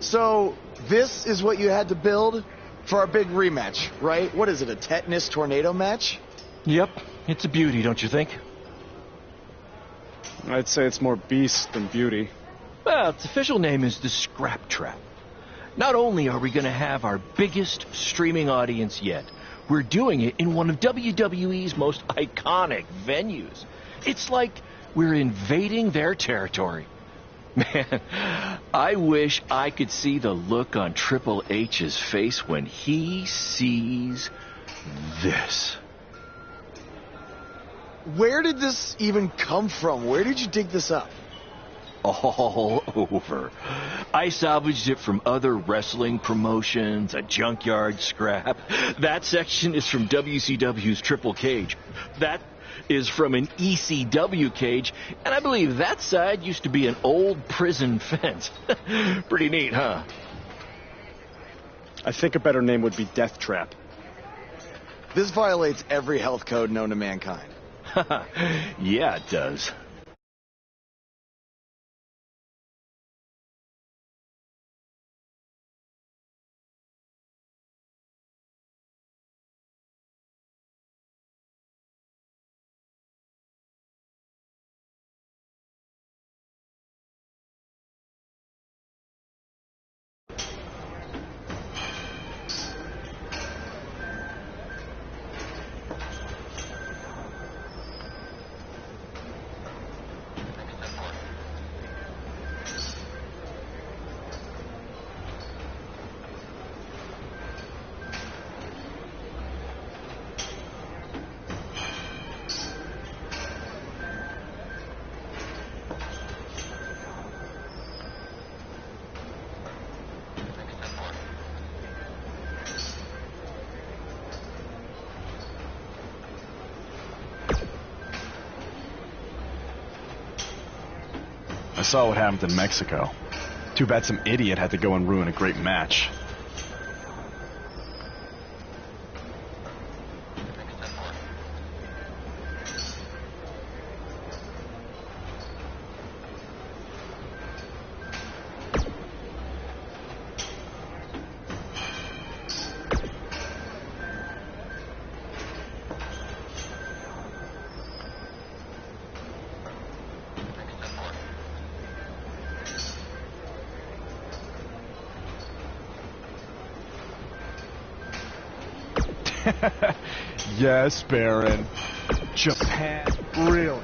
So, this is what you had to build for our big rematch, right? What is it, a tetanus tornado match? Yep, it's a beauty, don't you think? I'd say it's more beast than beauty. Well, its official name is the Scrap Trap. Not only are we going to have our biggest streaming audience yet, we're doing it in one of WWE's most iconic venues. It's like we're invading their territory. Man, I wish I could see the look on Triple H's face when he sees this. Where did this even come from? Where did you dig this up? All over. I salvaged it from other wrestling promotions, a junkyard scrap. That section is from WCW's Triple Cage. That is from an ECW cage, and I believe that side used to be an old prison fence. Pretty neat, huh? I think a better name would be Death Trap. This violates every health code known to mankind. Yeah, it does. saw what happened in Mexico. Too bad some idiot had to go and ruin a great match. Yes, Baron. Japan. Really?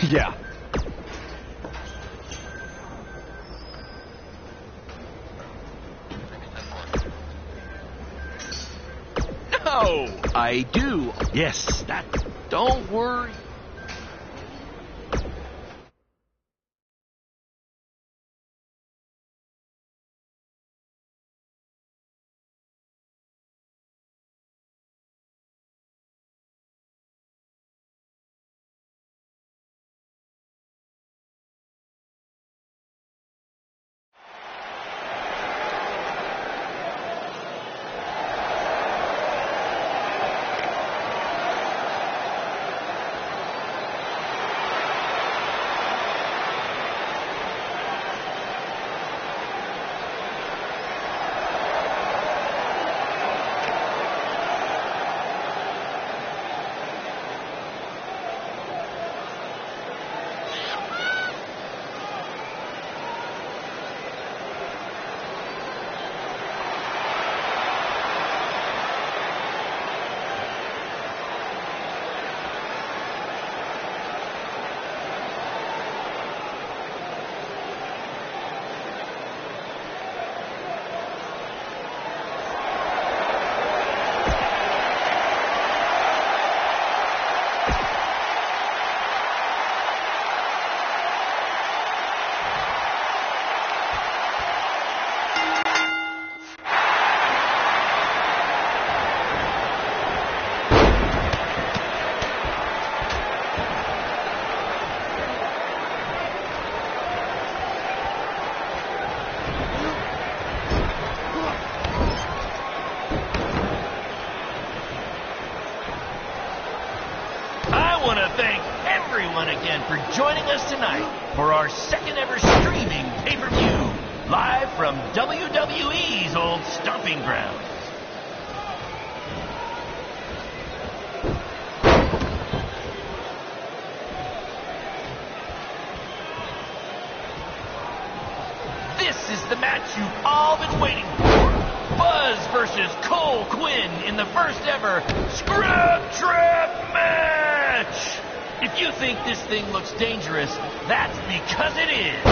Yeah. No, I do. Yes, that. Don't worry. Again for joining us tonight for our second ever streaming pay-per-view live from WWE's old stomping grounds. This is the match you've all been waiting for. Buzz versus Cole Quinn in the first ever Scrub Trap match. If you think this thing looks dangerous, that's because it is.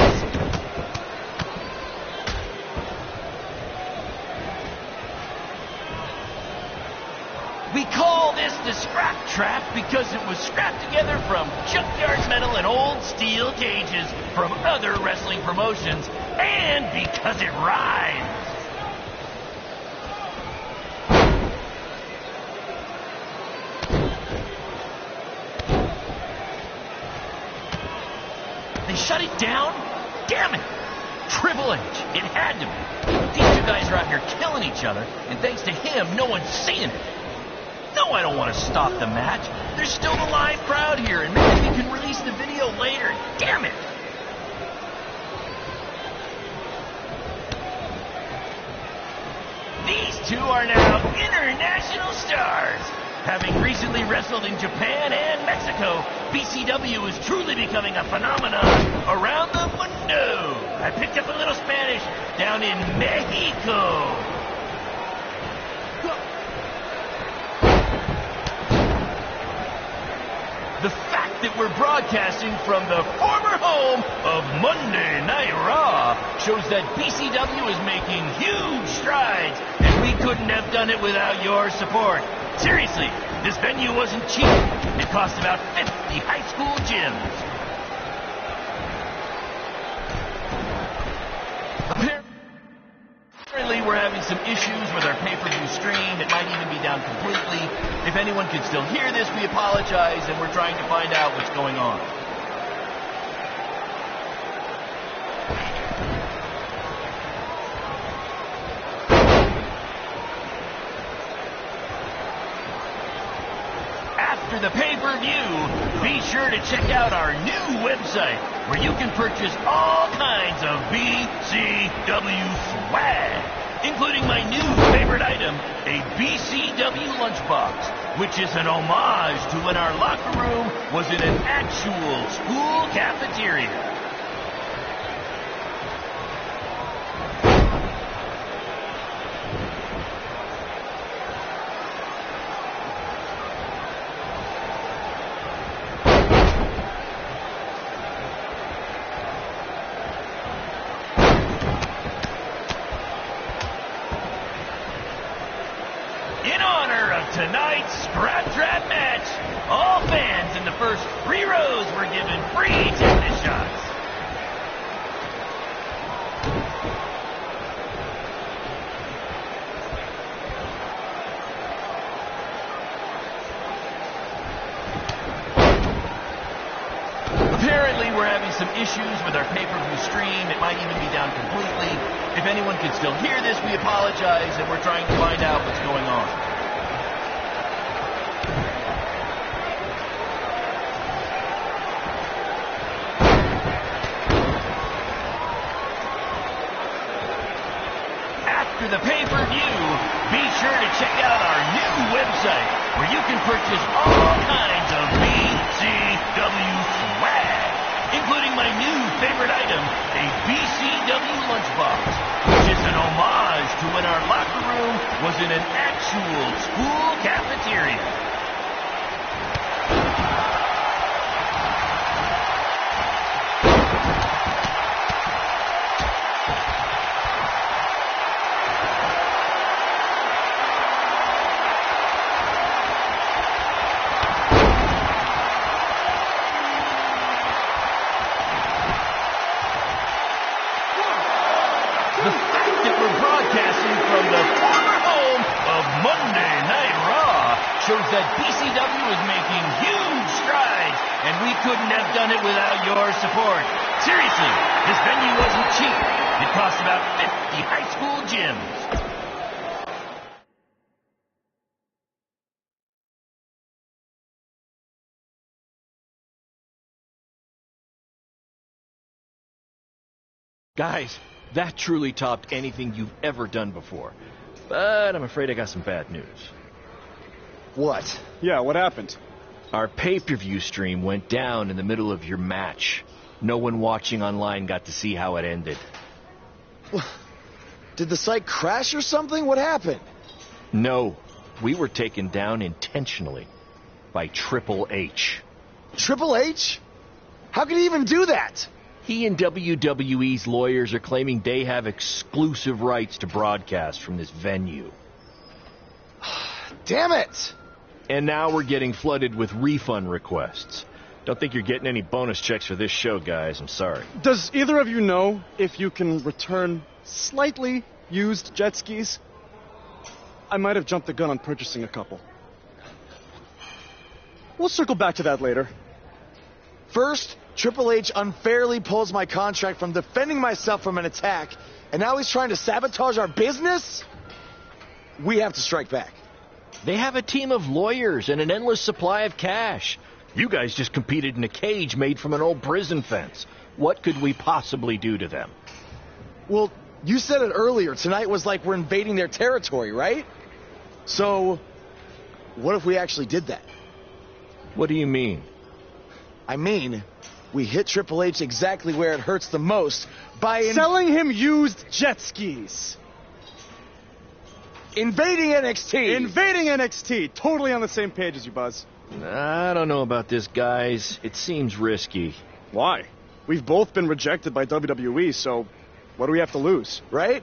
We call this the Scrap Trap because it was scrapped together from junkyard metal and old steel cages from other wrestling promotions, and because it rhymes. Shut it down? Damn it! Triple H. It had to be. These two guys are out here killing each other, and thanks to him, no one's seeing it. No, I don't want to stop the match. There's still the live crowd here, and maybe we can release the video later. Damn it! These two are now international stars. Having recently wrestled in Japan and Mexico, BCW is truly becoming a phenomenon around the mundo. I picked up a little Spanish down in Mexico. The fact that we're broadcasting from the former home of Monday Night Raw shows that BCW is making huge strides, and we couldn't have done it without your support. Seriously, this venue wasn't cheap. It cost about 50 high school gyms. Apparently, we're having some issues with our pay-per-view stream. It might even be down completely. If anyone can still hear this, we apologize, and we're trying to find out what's going on. the pay-per-view, be sure to check out our new website where you can purchase all kinds of BCW swag, including my new favorite item, a BCW lunchbox, which is an homage to when our locker room was in an actual school cafeteria. Tonight's Scrap Trap match, all fans in the first 3 rows were given free tetanus shots. Apparently we're having some issues with our pay-per-view stream. It might even be down completely. If anyone can still hear this, we apologize, and we're trying to find out what's going on. After the pay-per-view, be sure to check out our new website where you can purchase all kinds of BCW swag, including my new favorite item, a BCW lunchbox, which is an homage to when our locker room was in an actual school cafeteria. Shows that BCW is making huge strides, and we couldn't have done it without your support. Seriously, this venue wasn't cheap. It cost about 50 high school gyms. Guys, that truly topped anything you've ever done before. But I'm afraid I got some bad news. What? Yeah, what happened? Our pay-per-view stream went down in the middle of your match. No one watching online got to see how it ended. Did the site crash or something? What happened? No, we were taken down intentionally by Triple H. Triple H? How could he even do that? He and WWE's lawyers are claiming they have exclusive rights to broadcast from this venue. Damn it! And now we're getting flooded with refund requests. Don't think you're getting any bonus checks for this show, guys. I'm sorry. Does either of you know if you can return slightly used jet skis? I might have jumped the gun on purchasing a couple. We'll circle back to that later. First, Triple H unfairly pulls my contract from defending myself from an attack, and now he's trying to sabotage our business? We have to strike back. They have a team of lawyers and an endless supply of cash. You guys just competed in a cage made from an old prison fence. What could we possibly do to them? Well, you said it earlier. Tonight was like we're invading their territory, right? So, what if we actually did that? What do you mean? I mean, we hit Triple H exactly where it hurts the most by selling him used jet skis. Invading NXT! Invading NXT! Totally on the same page as you, Buzz. I don't know about this, guys. It seems risky. Why? We've both been rejected by WWE, so what do we have to lose? Right?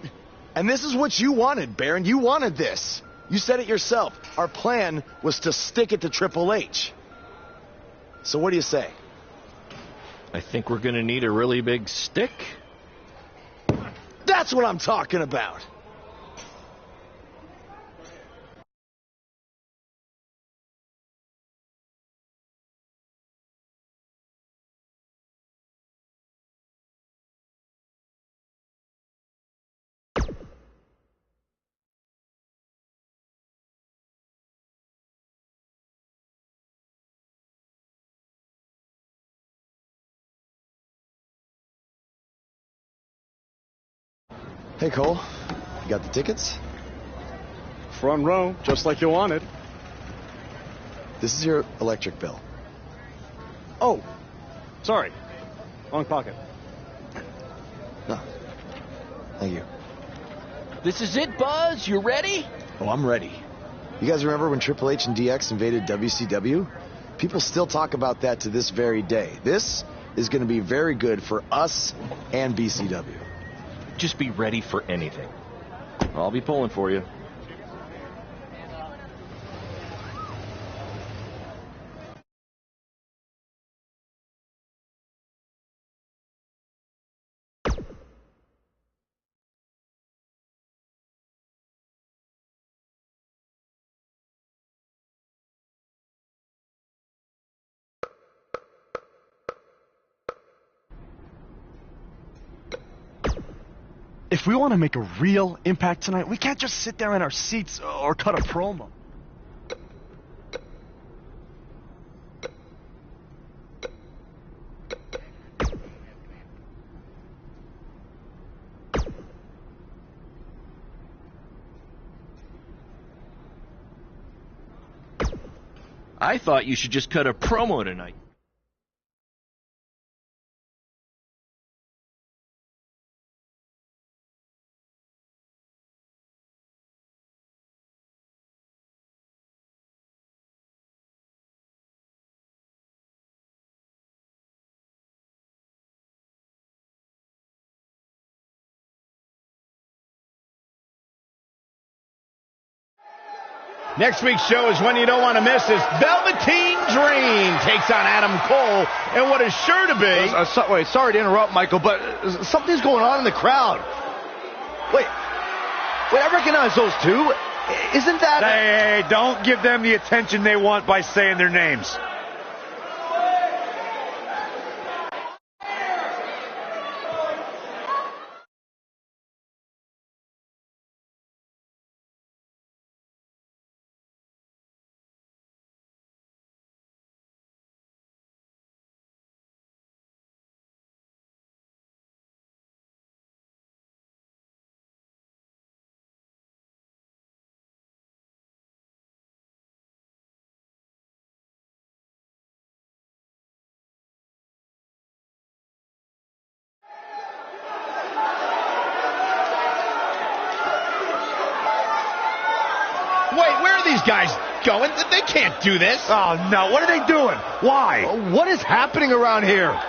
And this is what you wanted, Baron. You wanted this. You said it yourself. Our plan was to stick it to Triple H. So what do you say? I think we're gonna need a really big stick. That's what I'm talking about. Hey, Cole. You got the tickets? Front row, just like you wanted. This is your electric bill. Oh, sorry. Wrong pocket. No. Thank you. This is it, Buzz. You ready? Oh, I'm ready. You guys remember when Triple H and DX invaded WCW? People still talk about that to this very day. This is going to be very good for us and BCW. Just be ready for anything. I'll be pulling for you. If we want to make a real impact tonight, we can't just sit there in our seats or cut a promo. I thought you should just cut a promo tonight. Next week's show is one you don't want to miss. Is Velveteen Dream takes on Adam Cole, and what is sure to be... Wait, sorry to interrupt, Michael, but something's going on in the crowd. Wait, I recognize those two. Isn't that... Hey, don't give them the attention they want by saying their names. Wait, where are these guys going? They can't do this. Oh, no. What are they doing? Why? What is happening around here?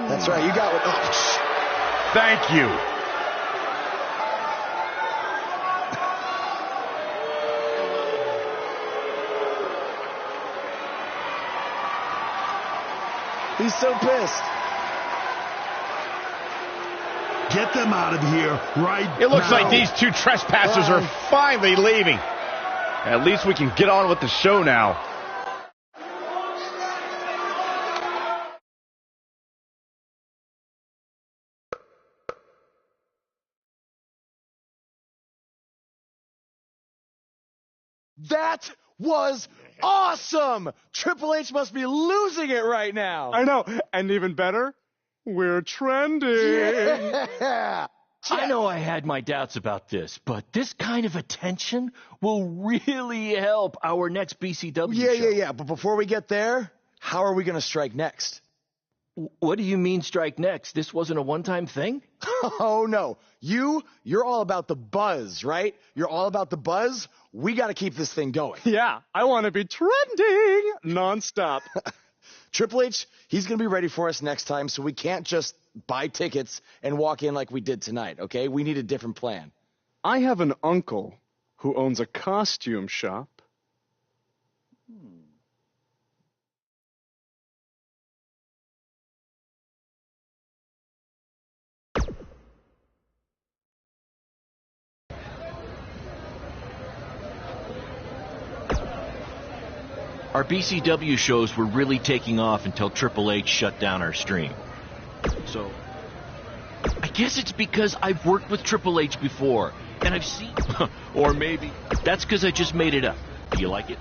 That's right. You got what? Oh, thank you. He's so pissed. Get them out of here right It looks now. like these two trespassers are finally leaving. At least we can get on with the show now. That was awesome! Triple H must be losing it right now. I know. And even better, we're trending. Yeah. I know I had my doubts about this, but this kind of attention will really help our next BCW show. Yeah. But before we get there, how are we going to strike next? What do you mean strike next? This wasn't a one-time thing? Oh, no. You're all about the buzz, right? You're all about the buzz. We got to keep this thing going. Yeah, I want to be trending nonstop. Triple H, he's going to be ready for us next time, so we can't just buy tickets and walk in like we did tonight, okay? We need a different plan. I have an uncle who owns a costume shop. Our BCW shows were really taking off until Triple H shut down our stream. So, I guess it's because I've worked with Triple H before, and I've seen... or maybe that's because I just made it up. Do you like it?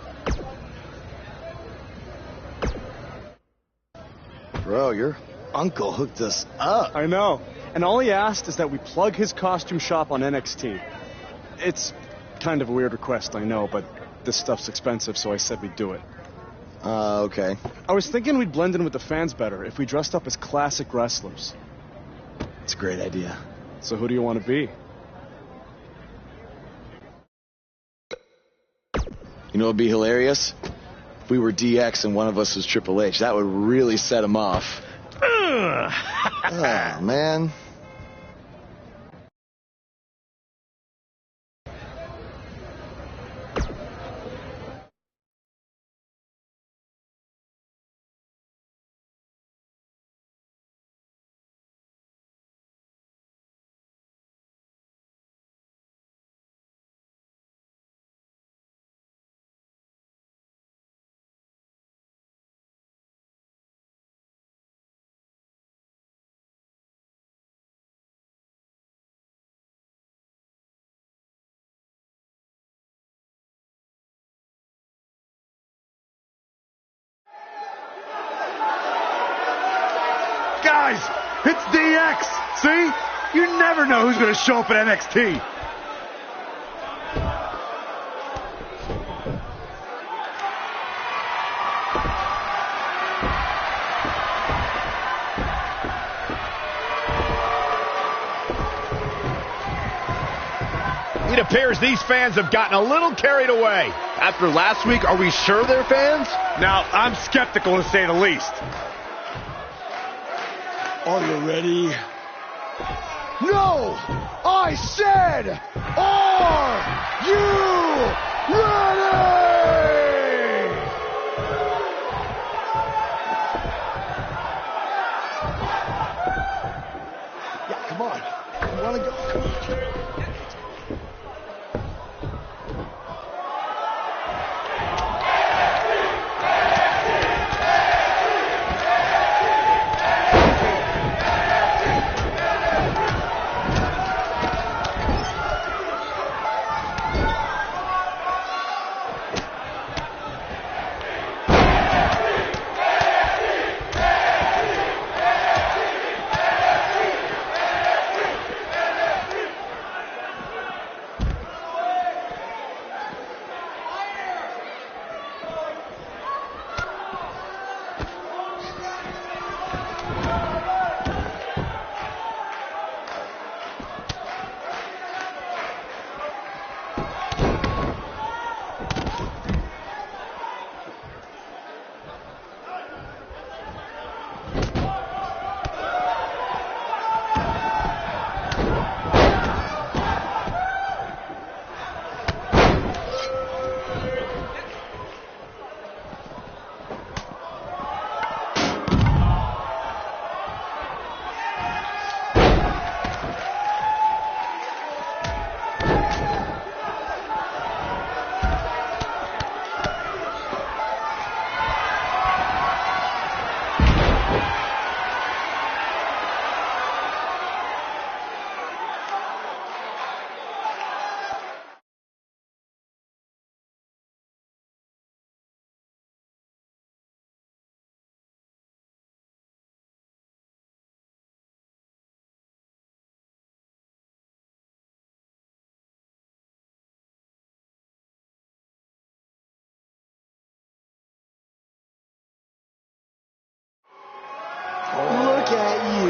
Bro, your uncle hooked us up. I know. And all he asked is that we plug his costume shop on NXT. It's kind of a weird request, I know, but this stuff's expensive, so I said we'd do it. Okay. I was thinking we'd blend in with the fans better if we dressed up as classic wrestlers. It's a great idea. So who do you want to be? You know what would be hilarious? If we were DX and one of us was Triple H. That would really set him off. Oh, man. Guys, it's DX. See? You never know who's going to show up at NXT. It appears these fans have gotten a little carried away. After last week, are we sure they're fans? Now, I'm skeptical to say the least. Are you ready? No! I said, are you ready? Yeah, come on. You want to go? Come on.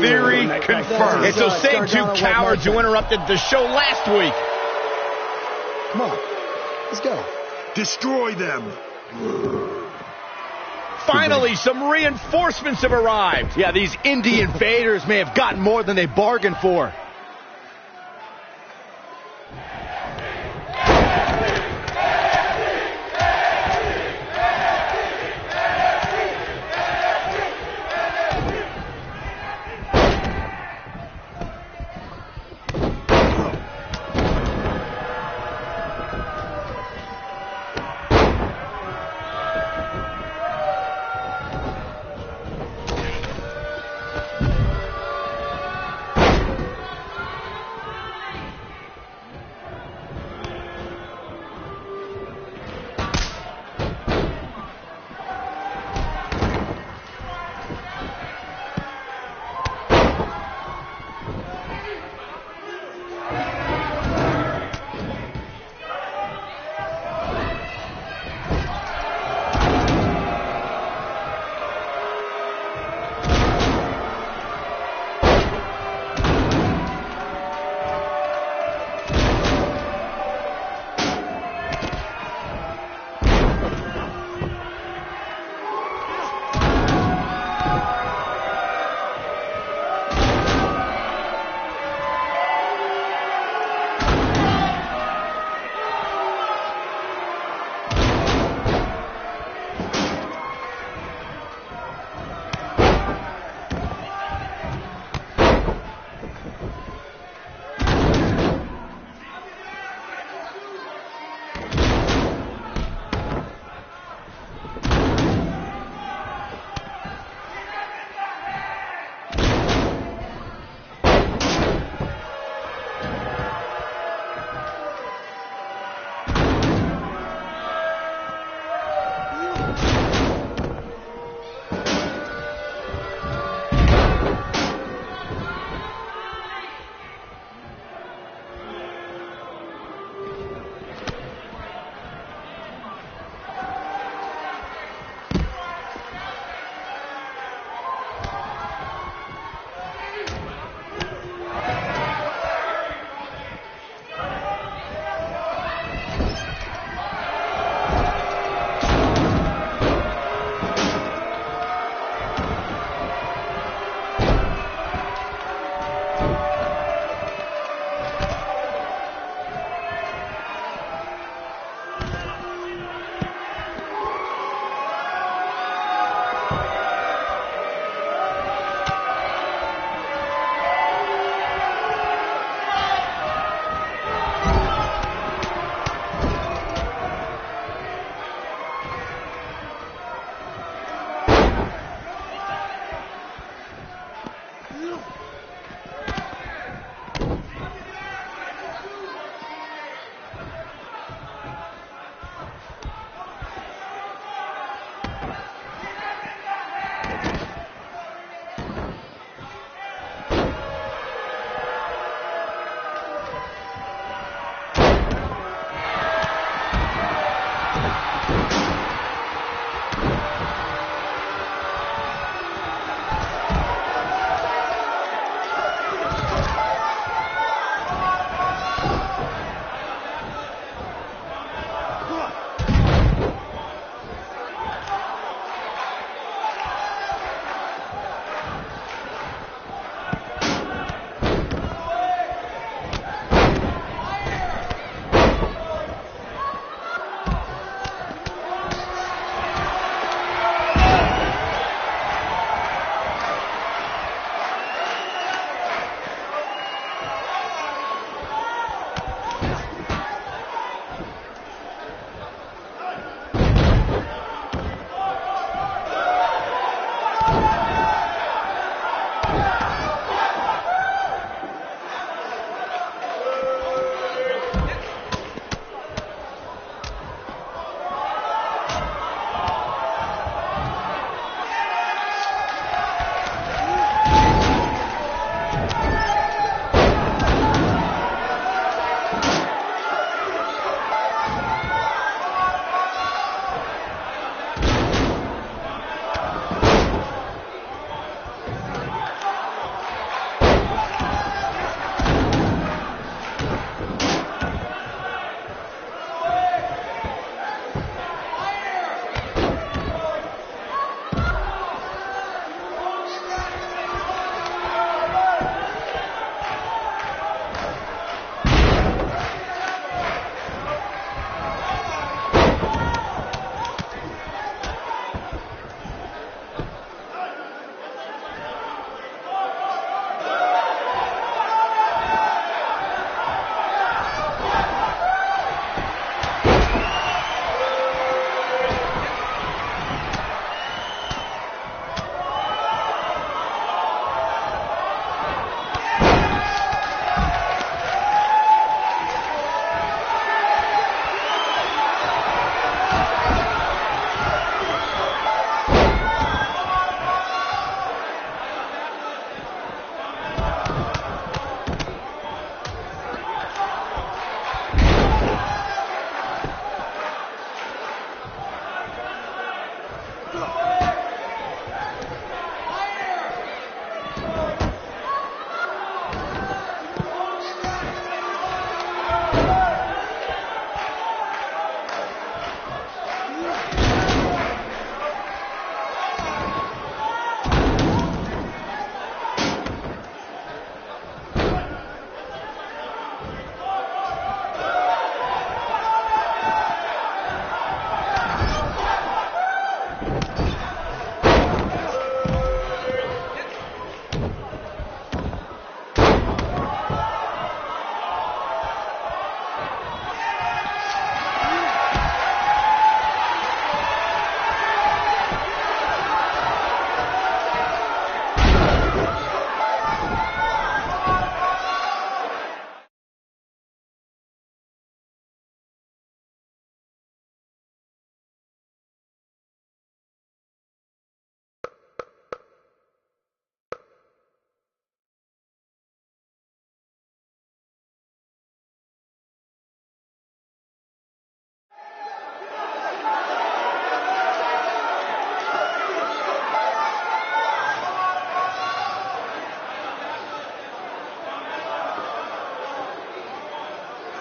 theory confirmed. It's those same two cowards who interrupted the show last week. Come on, let's go. Destroy them. Finally, some reinforcements have arrived. Yeah, these indie invaders may have gotten more than they bargained for.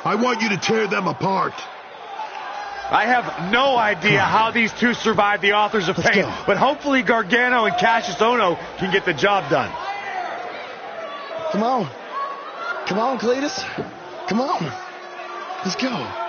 I want you to tear them apart. I have no idea how these two survived the Authors of Pain, but hopefully Gargano and Cassius Ohno can get the job done. Come on. Come on, Cletus. Come on. Let's go.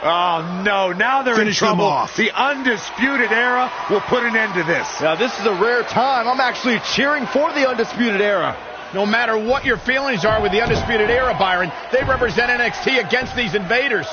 Oh, no. Now they're Finish in them trouble. off. The Undisputed Era will put an end to this. Now, this is a rare time. I'm actually cheering for the Undisputed Era. No matter what your feelings are with the Undisputed Era, Byron, they represent NXT against these invaders.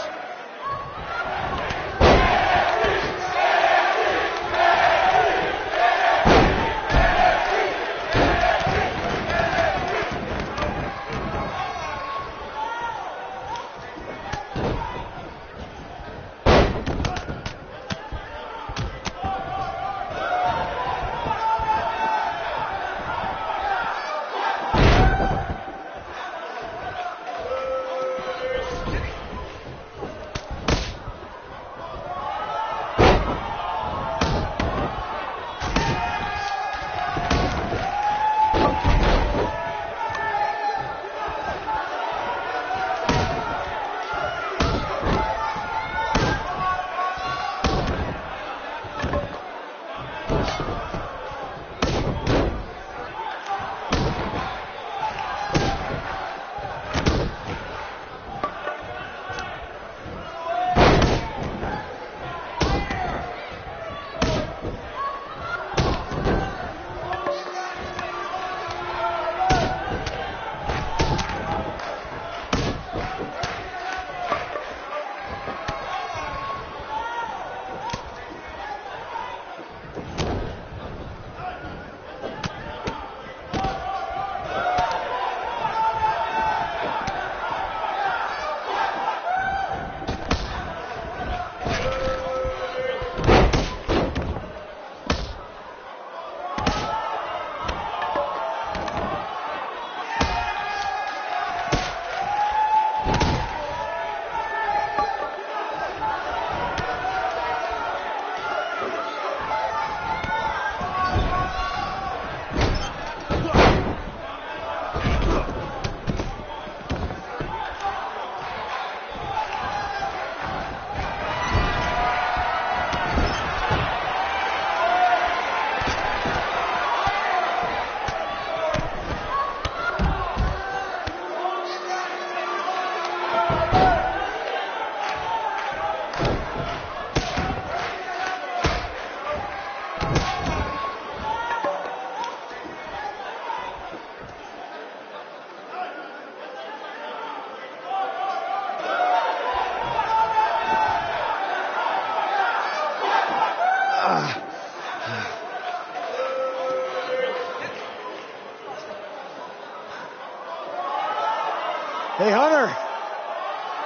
Hey, Hunter.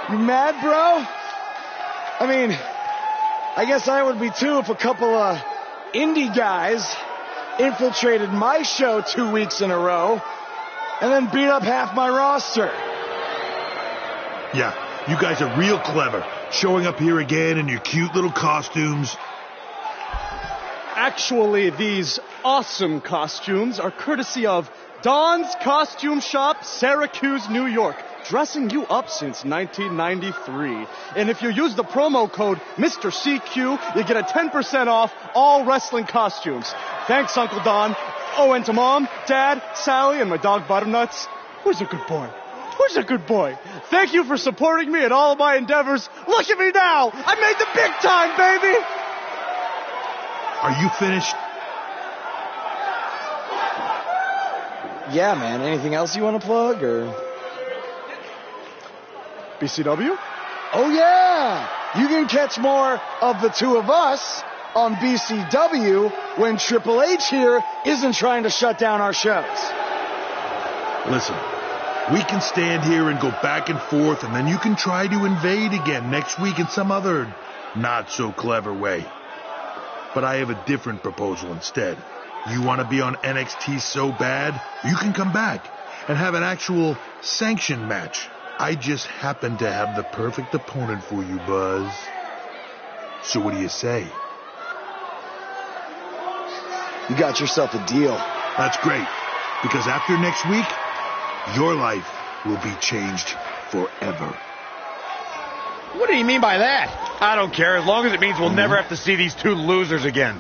You mad, bro? I mean, I guess I would be too if a couple of indie guys infiltrated my show 2 weeks in a row and then beat up half my roster. Yeah, you guys are real clever, showing up here again in your cute little costumes. Actually, these awesome costumes are courtesy of Don's Costume Shop, Syracuse, New York. Dressing you up since 1993. And if you use the promo code Mr. CQ, you get a 10% off all wrestling costumes. Thanks, Uncle Don. Oh, and to Mom, Dad, Sally, and my dog Butternuts. Who's a good boy? Who's a good boy? Thank you for supporting me in all of my endeavors. Look at me now! I made the big time, baby! Are you finished? Yeah, man. Anything else you want to plug, or... BCW? Oh, yeah! You can catch more of the two of us on BCW when Triple H here isn't trying to shut down our shows. Listen, we can stand here and go back and forth, and then you can try to invade again next week in some other not-so-clever way. But I have a different proposal instead. You want to be on NXT so bad, you can come back and have an actual sanctioned match. I just happen to have the perfect opponent for you, Buzz. So what do you say? You got yourself a deal. That's great, because after next week, your life will be changed forever. What do you mean by that? I don't care, as long as it means we'll never have to see these two losers again.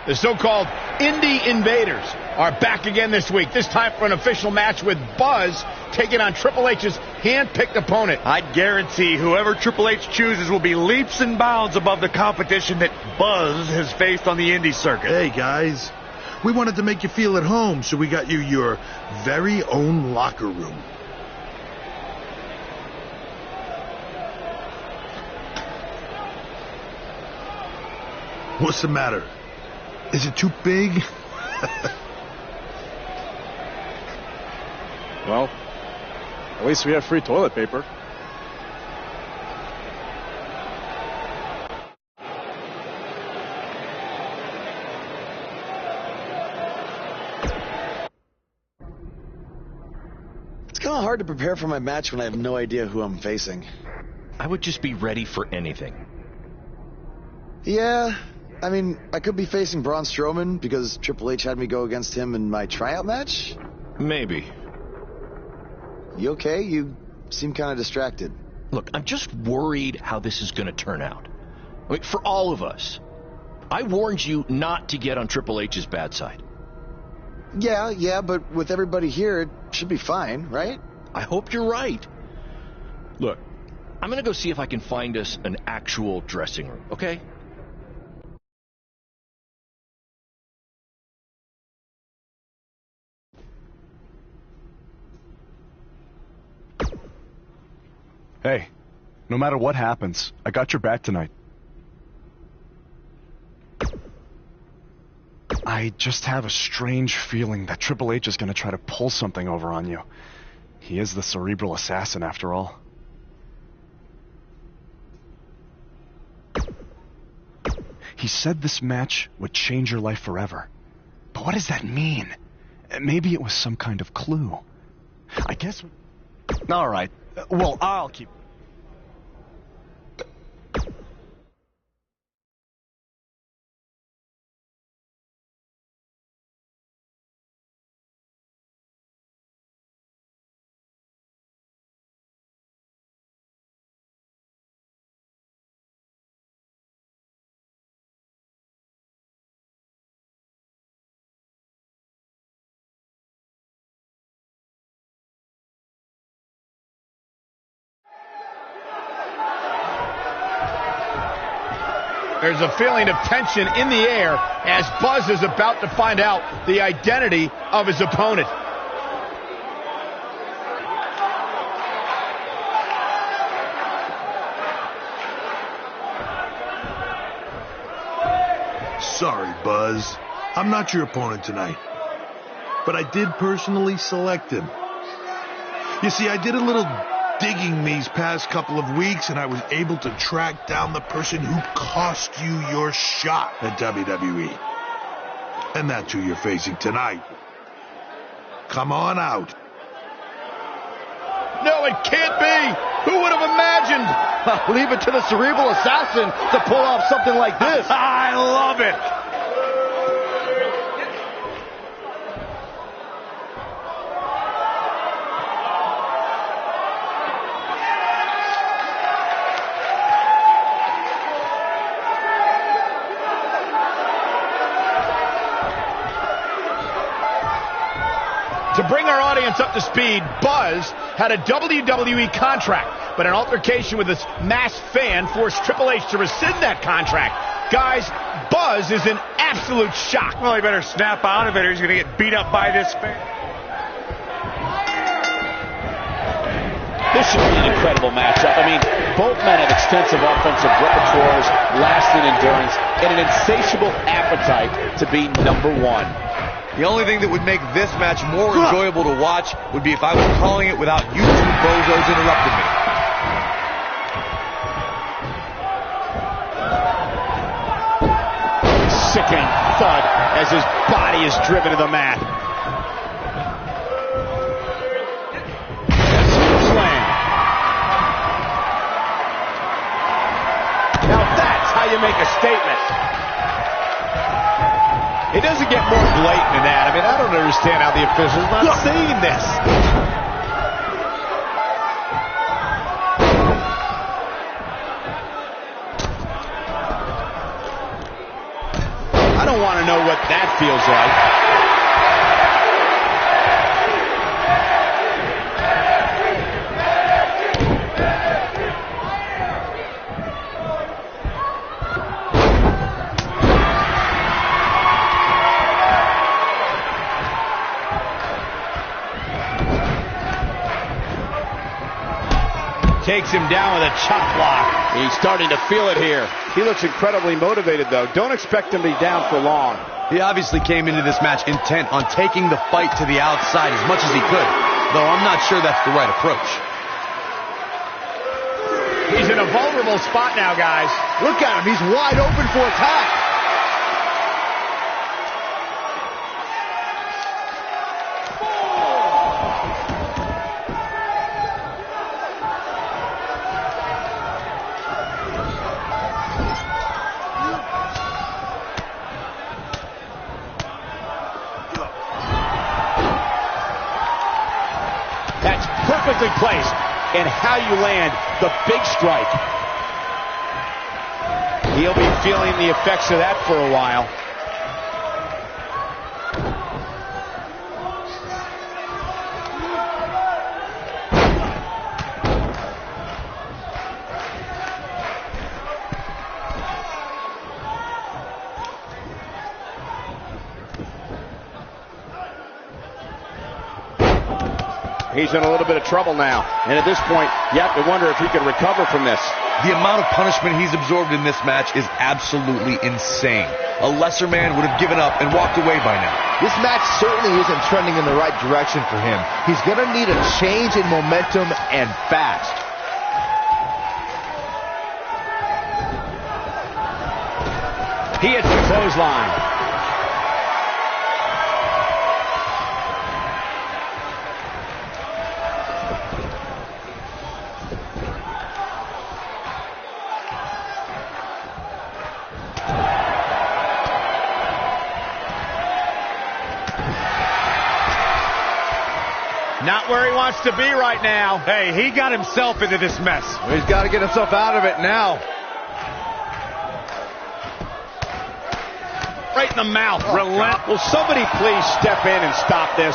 The so-called Indie Invaders are back again this week, this time for an official match with Buzz taking on Triple H's hand-picked opponent. I'd guarantee whoever Triple H chooses will be leaps and bounds above the competition that Buzz has faced on the indie circuit. Hey, guys. We wanted to make you feel at home, so we got you your very own locker room. What's the matter? Is it too big? Well, at least we have free toilet paper. It's kind of hard to prepare for my match when I have no idea who I'm facing. I would just be ready for anything. Yeah, I mean, I could be facing Braun Strowman because Triple H had me go against him in my tryout match. Maybe. You okay? You seem kind of distracted. Look, I'm just worried how this is going to turn out. I mean, for all of us. I warned you not to get on Triple H's bad side. Yeah, but with everybody here, it should be fine, right? I hope you're right. Look, I'm going to go see if I can find us an actual dressing room, okay? Hey, no matter what happens, I got your back tonight. I just have a strange feeling that Triple H is going to try to pull something over on you. He is the cerebral assassin, after all. He said this match would change your life forever. But what does that mean? Maybe it was some kind of clue. I guess... All right. Well, I'll keep... There's a feeling of tension in the air as Buzz is about to find out the identity of his opponent. Sorry, Buzz. I'm not your opponent tonight. But I did personally select him. You see, I did a little digging these past couple of weeks, and I was able to track down the person who cost you your shot at WWE. And that's who you're facing tonight. Come on out. No, it can't be! Who would have imagined? Leave it to the cerebral assassin to pull off something like this. I love it! To bring our audience up to speed, Buzz had a WWE contract, but an altercation with this masked fan forced Triple H to rescind that contract. Guys, Buzz is in absolute shock. Well, he better snap out of it or he's going to get beat up by this fan. This should be an incredible matchup. I mean, both men have extensive offensive repertoires, lasting endurance, and an insatiable appetite to be number one. The only thing that would make this match more enjoyable to watch would be if I was calling it without you two bozos interrupting me. Sickening thud as his body is driven to the mat. Slam. Now that's how you make a statement. It doesn't get more blatant than that. I mean, I don't understand how the official's not seeing this. I don't want to know what that feels like. Takes him down with a chop block. He's starting to feel it here. He looks incredibly motivated, though. Don't expect him to be down for long. He obviously came into this match intent on taking the fight to the outside as much as he could, though I'm not sure that's the right approach. He's in a vulnerable spot now, guys. Look at him. He's wide open for attack. Perfectly placed, and how you land the big strike. He'll be feeling the effects of that for a while. He's in a little bit of trouble now. And at this point, you have to wonder if he can recover from this. The amount of punishment he's absorbed in this match is absolutely insane. A lesser man would have given up and walked away by now. This match certainly isn't trending in the right direction for him. He's going to need a change in momentum and fast. He hits the clothesline. Not where he wants to be right now. Hey, he got himself into this mess. Well, he's got to get himself out of it now. Right in the mouth. Relent. Will somebody please step in and stop this?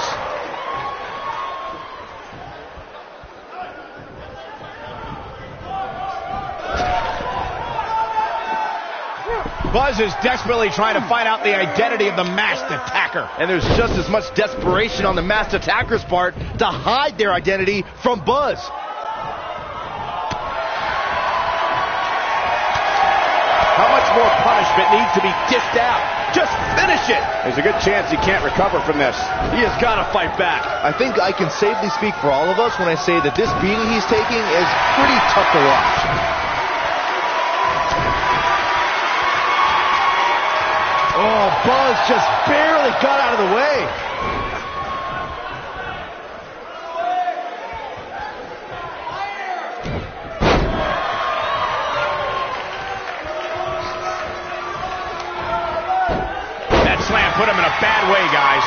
Buzz is desperately trying to find out the identity of the masked attacker. And there's just as much desperation on the masked attacker's part to hide their identity from Buzz. How much more punishment needs to be dished out? Just finish it! There's a good chance he can't recover from this. He has got to fight back. I think I can safely speak for all of us when I say that this beating he's taking is pretty tough to watch. Oh, Buzz just barely got out of the way. That slam put him in a bad way, guys.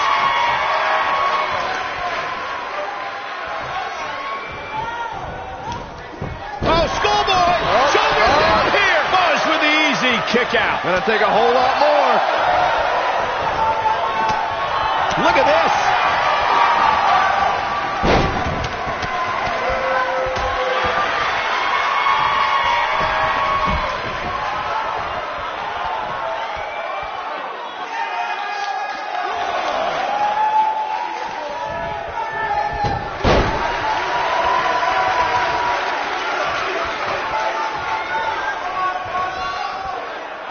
Oh, schoolboy! Shoulder down here! Buzz with the easy kick out. Gonna take a whole lot more. Look at this.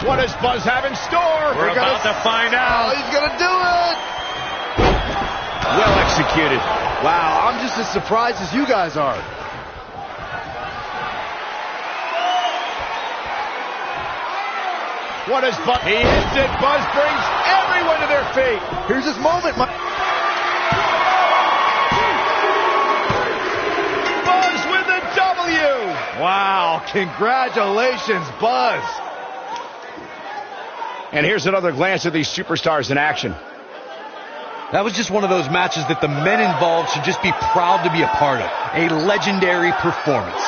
What does Buzz have in store? We're about to find out. Oh, he's gonna do it. Well executed. Wow, I'm just as surprised as you guys are. What is Buzz? He hits it. Buzz brings everyone to their feet. Here's his moment. Buzz with the W. Wow, congratulations, Buzz. And here's another glance at these superstars in action. That was just one of those matches that the men involved should just be proud to be a part of. A legendary performance.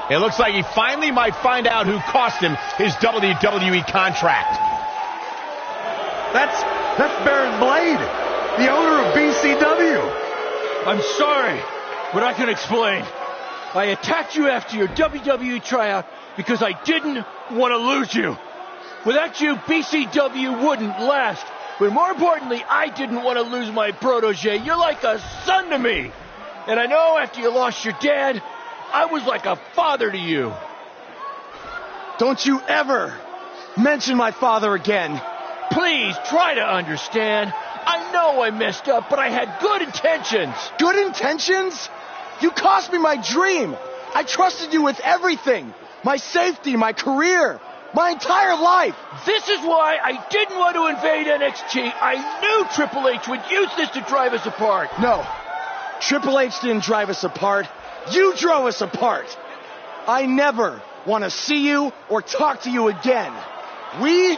It looks like he finally might find out who cost him his WWE contract. That's Baron Blade, the owner of BCW. I'm sorry, but I can explain. I attacked you after your WWE tryout because I didn't want to lose you. Without you, BCW wouldn't last. But more importantly, I didn't want to lose my protege. You're like a son to me. And I know after you lost your dad, I was like a father to you. Don't you ever mention my father again. Please try to understand. I know I messed up, but I had good intentions. Good intentions? You cost me my dream. I trusted you with everything. My safety, my career, my entire life. This is why I didn't want to invade NXT. I knew Triple H would use this to drive us apart. No, Triple H didn't drive us apart. You drove us apart. I never want to see you or talk to you again. We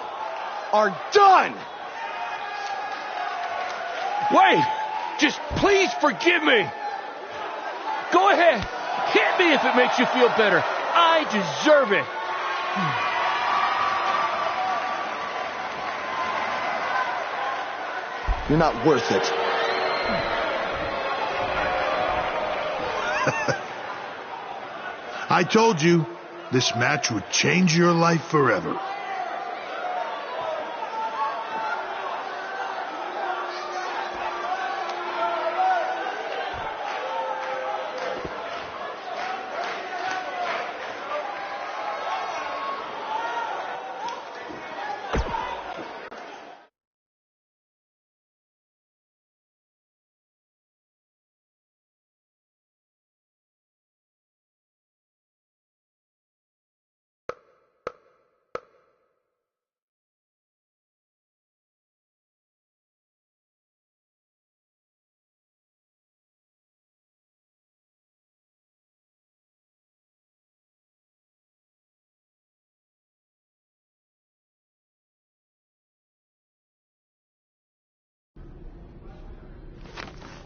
are done. Wait, just please forgive me. Go ahead, hit me if it makes you feel better. I deserve it. You're not worth it. I told you, this match would change your life forever.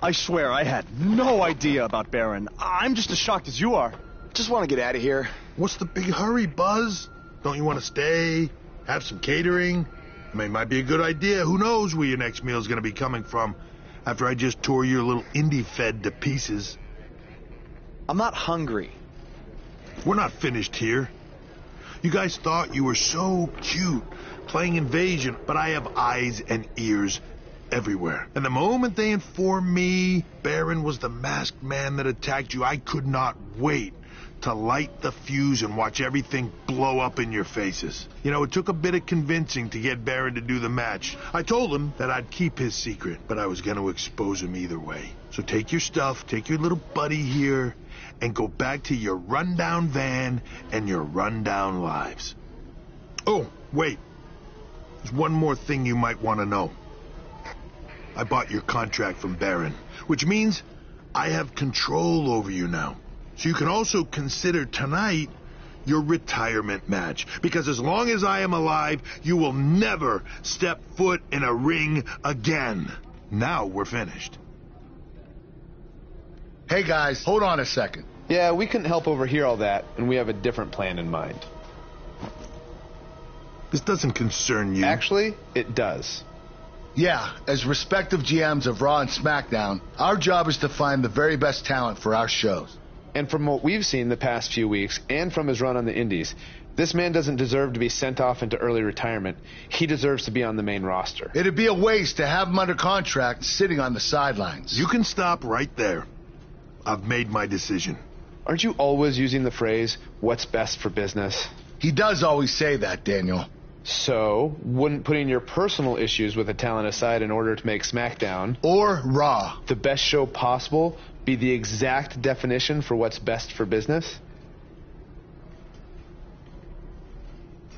I swear I had no idea about Baron. I'm just as shocked as you are. Just want to get out of here. What's the big hurry, Buzz? Don't you want to stay? Have some catering? I mean, it might be a good idea. Who knows where your next meal's going to be coming from after I just tore your little indie fed to pieces. I'm not hungry. We're not finished here. You guys thought you were so cute playing invasion, but I have eyes and ears everywhere. And the moment they informed me Baron was the masked man that attacked you, I could not wait to light the fuse and watch everything blow up in your faces. You know, it took a bit of convincing to get Baron to do the match. I told him that I'd keep his secret, but I was going to expose him either way. So take your stuff, take your little buddy here, and go back to your rundown van and your rundown lives. Oh, wait. There's one more thing you might want to know. I bought your contract from Baron, which means I have control over you now. So you can also consider tonight your retirement match. Because as long as I am alive, you will never step foot in a ring again. Now we're finished. Hey guys, hold on a second. Yeah, we couldn't help overhear all that, and we have a different plan in mind. This doesn't concern you. Actually, it does. Yeah, as respective GMs of Raw and SmackDown, our job is to find the very best talent for our shows. And from what we've seen the past few weeks, and from his run on the Indies, this man doesn't deserve to be sent off into early retirement. He deserves to be on the main roster. It'd be a waste to have him under contract sitting on the sidelines. You can stop right there. I've made my decision. Aren't you always using the phrase, what's best for business? He does always say that, Daniel. So, wouldn't putting your personal issues with a talent aside in order to make SmackDown or Raw the best show possible be the exact definition for what's best for business?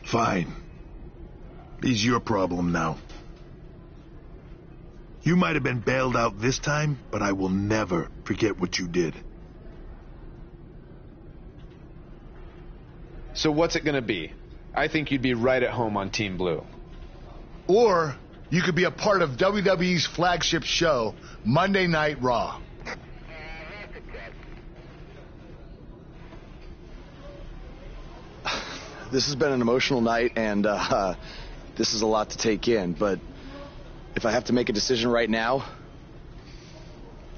Fine. It's your problem now. You might have been bailed out this time, but I will never forget what you did. So what's it going to be? I think you'd be right at home on Team Blue. Or you could be a part of WWE's flagship show, Monday Night Raw. this has been an emotional night, and this is a lot to take in, but if I have to make a decision right now,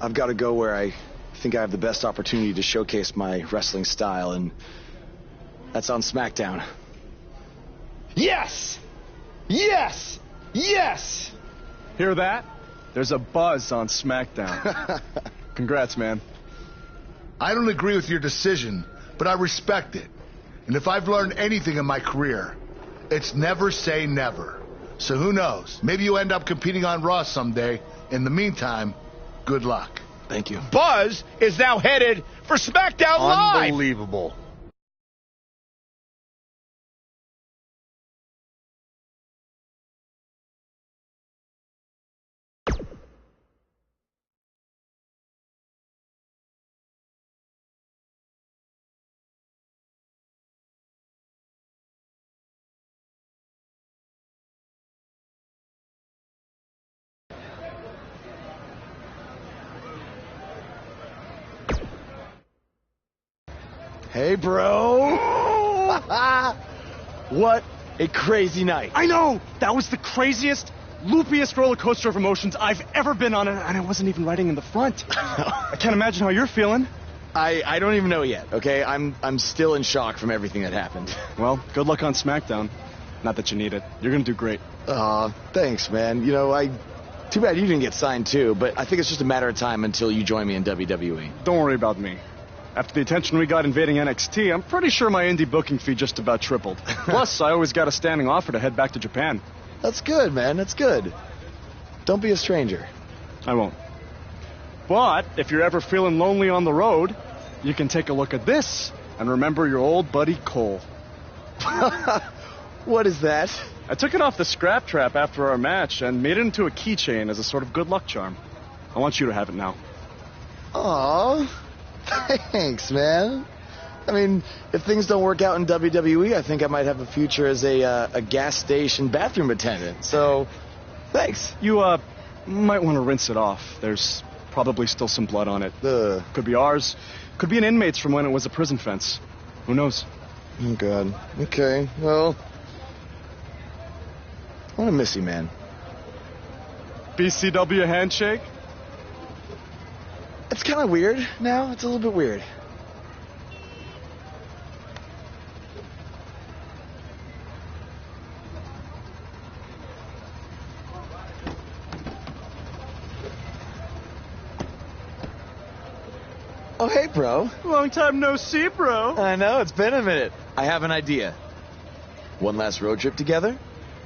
I've got to go where I think I have the best opportunity to showcase my wrestling style, and that's on SmackDown. Yes! Yes! Yes! Hear that? There's a buzz on SmackDown. Congrats, man. I don't agree with your decision, but I respect it. And if I've learned anything in my career, it's never say never. So who knows? Maybe you end up competing on Raw someday. In the meantime, good luck. Thank you. Buzz is now headed for SmackDown Live. Unbelievable. Hey, bro. What a crazy night. I know! That was the craziest, loopiest roller coaster of emotions I've ever been on, and I wasn't even riding in the front. I can't imagine how you're feeling. I don't even know yet, okay? I'm still in shock from everything that happened. Well, good luck on SmackDown. Not that you need it. You're gonna do great. Thanks, man. You know, too bad you didn't get signed too, but I think it's just a matter of time until you join me in WWE. Don't worry about me. After the attention we got invading NXT, I'm pretty sure my indie booking fee just about tripled. Plus, I always got a standing offer to head back to Japan. That's good, man. That's good. Don't be a stranger. I won't. But if you're ever feeling lonely on the road, you can take a look at this and remember your old buddy Cole. What is that? I took it off the scrap trap after our match and made it into a keychain as a sort of good luck charm. I want you to have it now. Aww. Thanks, man. I mean, if things don't work out in WWE, I think I might have a future as a gas station bathroom attendant. So, thanks. You, might want to rinse it off. There's probably still some blood on it. Could be ours. Could be an inmate's from when it was a prison fence. Who knows? Oh, God. Okay, well, I want to miss you, man. BCW handshake? It's kind of weird now. It's a little bit weird. Oh, hey, bro. Long time no see, bro. I know, it's been a minute. I have an idea. One last road trip together?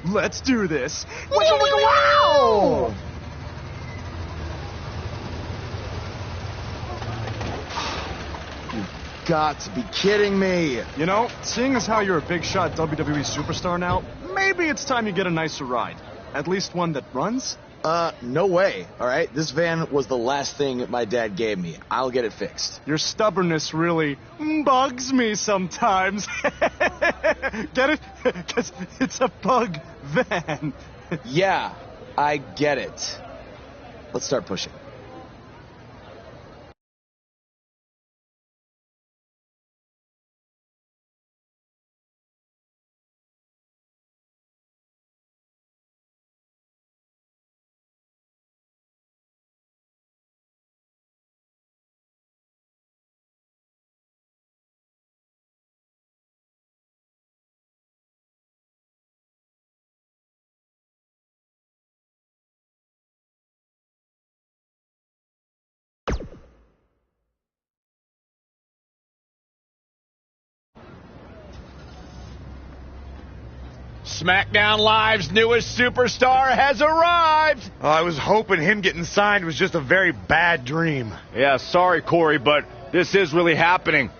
Let's do this. Wow! You've got to be kidding me. You know, seeing as how you're a big shot WWE superstar now, maybe it's time you get a nicer ride. At least one that runs? No way, all right? This van was the last thing my dad gave me. I'll get it fixed. Your stubbornness really bugs me sometimes. Get it? Because it's a bug van. Yeah, I get it. Let's start pushing. SmackDown Live's newest superstar has arrived. I was hoping him getting signed was just a very bad dream. Yeah, sorry, Corey, but this is really happening.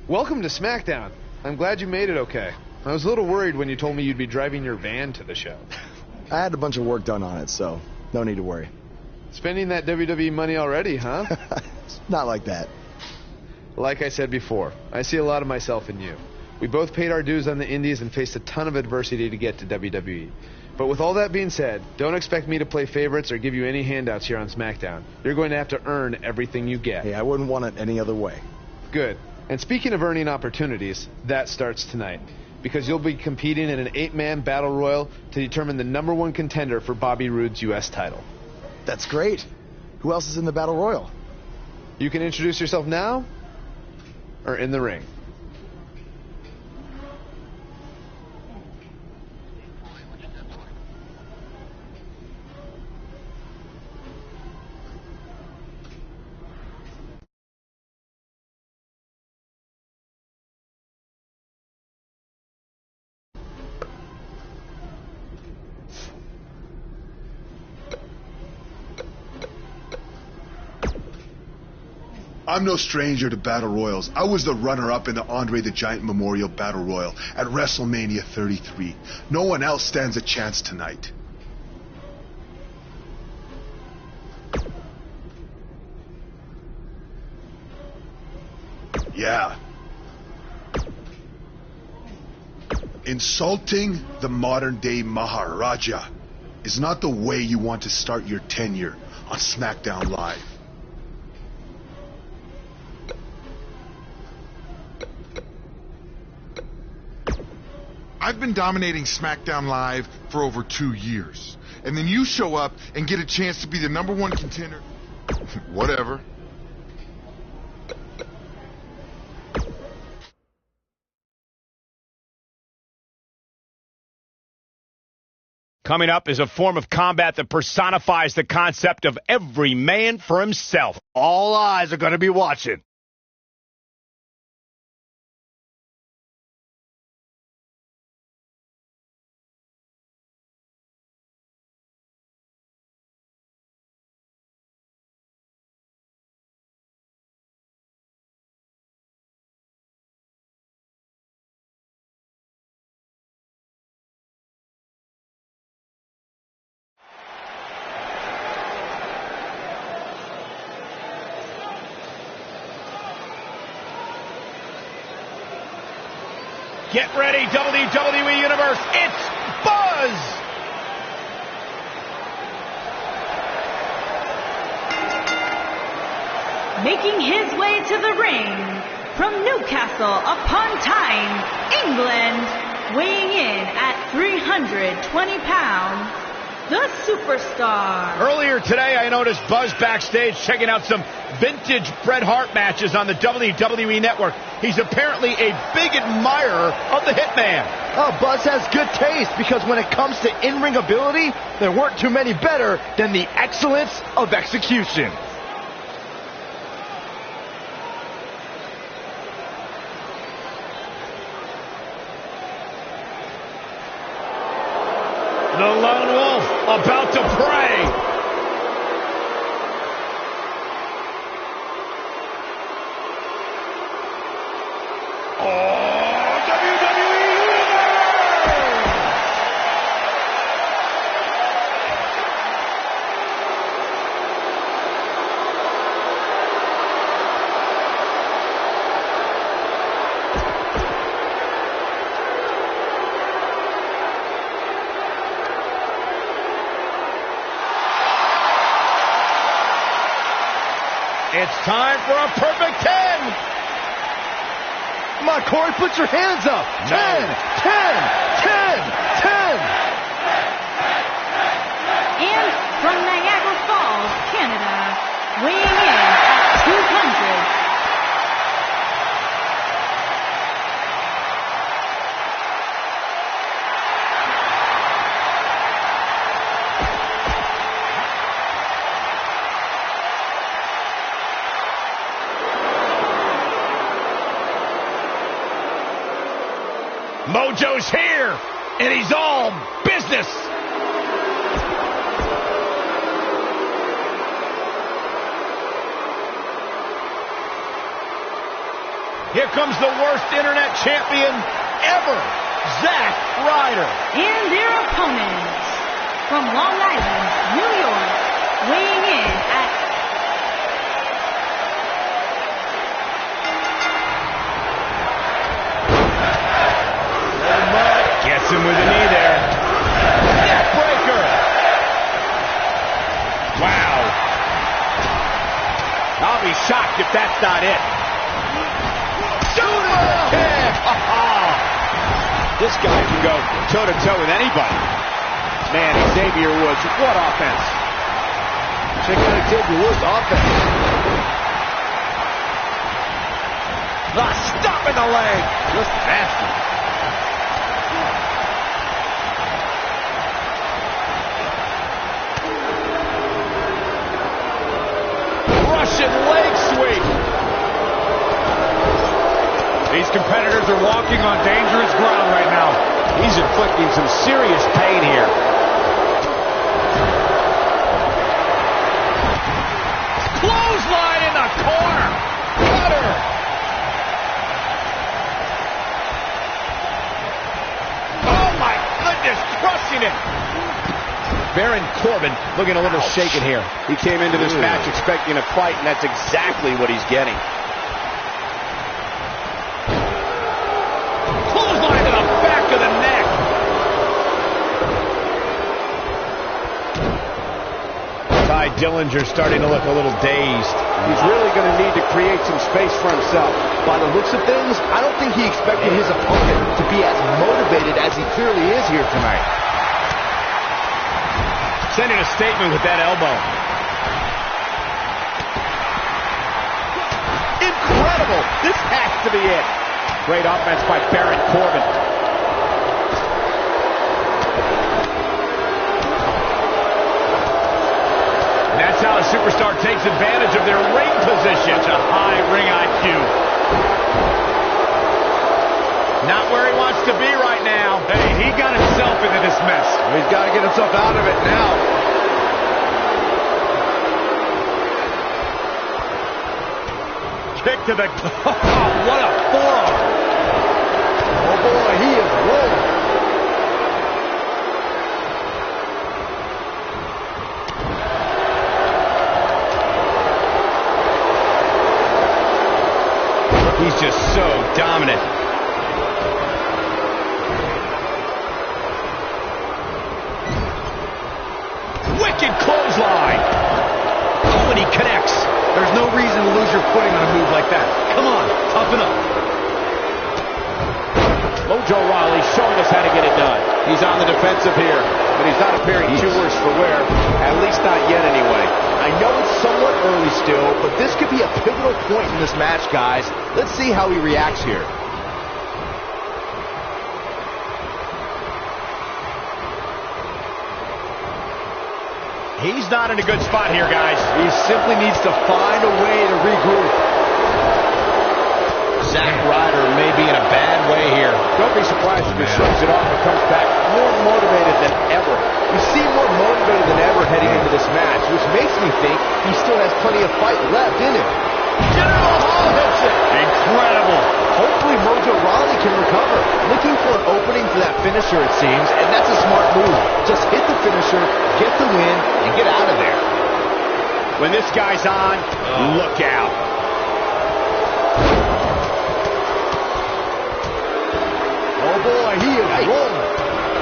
Welcome to SmackDown. I'm glad you made it okay. I was a little worried when you told me you'd be driving your van to the show. I had a bunch of work done on it, so no need to worry. Spending that WWE money already, huh? Not like that. Like I said before, I see a lot of myself in you. We both paid our dues on the indies and faced a ton of adversity to get to WWE. But with all that being said, don't expect me to play favorites or give you any handouts here on SmackDown. You're going to have to earn everything you get. Hey, I wouldn't want it any other way. Good. And speaking of earning opportunities, that starts tonight. Because you'll be competing in an 8-man battle royal to determine the #1 contender for Bobby Roode's U.S. title. That's great. Who else is in the battle royal? You can introduce yourself now or in the ring. I'm no stranger to Battle Royals. I was the runner-up in the Andre the Giant Memorial Battle Royal at WrestleMania 33. No one else stands a chance tonight. Yeah. Insulting the modern-day Maharaja is not the way you want to start your tenure on SmackDown Live. I've been dominating SmackDown Live for over 2 years. And then you show up and get a chance to be the #1 contender. Whatever. Coming up is a form of combat that personifies the concept of every man for himself. All eyes are going to be watching. Get ready, WWE Universe. It's Buzz! Making his way to the ring from Newcastle upon Tyne, England, weighing in at 320 pounds, the superstar. Earlier today, I noticed Buzz backstage checking out some vintage Bret Hart matches on the WWE Network. He's apparently a big admirer of the Hitman. Oh, Buzz has good taste because when it comes to in-ring ability, there weren't too many better than the excellence of execution. The Lone Wolf about to pray. It's time for a perfect 10. Come on, Corey, put your hands up. 10, 10, 10, 10. And from Niagara Falls, Canada, weighing in at 200. Mojo's here, and he's all business. Here comes the worst internet champion ever, Zack Ryder. And their opponents, from Long Island, New York, weighing in at Gets him with a knee there. shocked if that's not it. Super kick! This guy can go toe-to-toe with anybody. Man, Xavier Woods, what offense. Check out Xavier Woods' offense. Stop in the leg. Just nasty. Russian leg sweep. These competitors are walking on dangerous ground right now. He's inflicting some serious pain here. Clothesline in the corner. Cutter. Oh my goodness, crushing it. Baron Corbin looking a little shaken here. He came into this match expecting a fight, and that's exactly what he's getting. Clothesline to the back of the neck. Ty Dillinger's starting to look a little dazed. He's really going to need to create some space for himself. By the looks of things, I don't think he expected his opponent to be as motivated as he clearly is here tonight. Sending a statement with that elbow. Incredible! This has to be it. Great offense by Baron Corbin. And that's how a superstar takes advantage of their ring position. Such a high ring IQ. Not where he wants to be right now. Hey, he got himself into this mess. He's got to get himself out of it now. Kick to the... Oh, what a forearm. Oh, boy, he is rolling. He's just so dominant. Wicked clothesline. Oh, and he connects. There's no reason to lose your footing on a move like that. Come on, toughen up. Mojo Rawley showing us how to get it done. He's on the defensive here, but he's not appearing too worse for wear. At least not yet anyway. I know it's somewhat early still, but this could be a pivotal point in this match, guys. Let's see how he reacts here. He's not in a good spot here, guys. He simply needs to find a way to regroup. Zack Ryder may be in a bad way here. Don't be surprised if he shrugs it off and comes back more motivated than ever. You seem more motivated than ever heading into this match, which makes me think he still has plenty of fight left in him. General Hall hits it. Incredible. Hopefully Mojo Rawley can recover. Looking for an opening for that finisher, it seems, and that's a smart move. Just hit the finisher, get the win, and get out of there. When this guy's on, look out. Oh boy, he is rolling.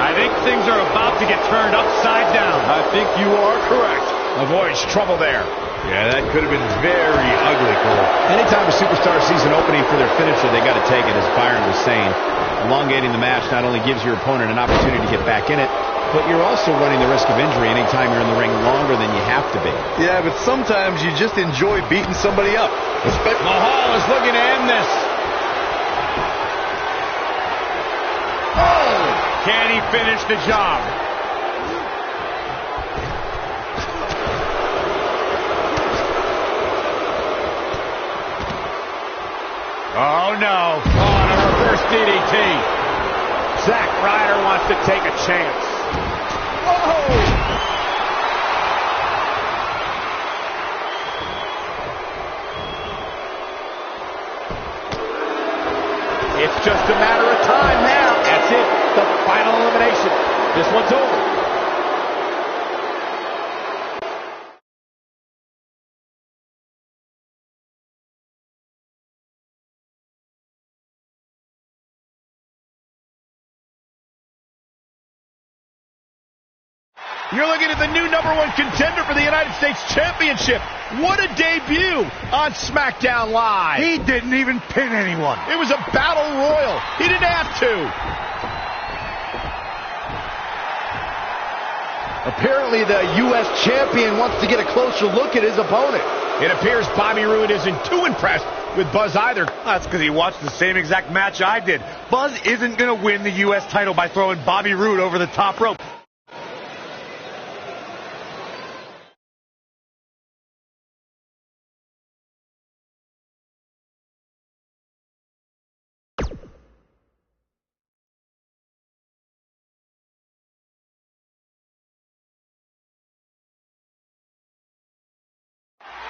I think things are about to get turned upside down. I think you are correct. Avoids trouble there. Yeah, that could have been very ugly, Cole. Anytime a superstar sees an opening for their finisher, they got to take it, as Byron was saying. Elongating the match not only gives your opponent an opportunity to get back in it, but you're also running the risk of injury anytime you're in the ring longer than you have to be. Yeah, but sometimes you just enjoy beating somebody up. Mahal is looking to end this. Oh! Can he finish the job? Oh, no. On a reverse DDT. Zack Ryder wants to take a chance. Whoa! It's just a matter of time now. That's it. The final elimination. This one's over. You're looking at the new #1 contender for the United States Championship. What a debut on SmackDown Live. He didn't even pin anyone. It was a battle royal. He didn't have to. Apparently the U.S. champion wants to get a closer look at his opponent. It appears Bobby Roode isn't too impressed with Buzz either. That's because he watched the same exact match I did. Buzz isn't going to win the U.S. title by throwing Bobby Roode over the top rope.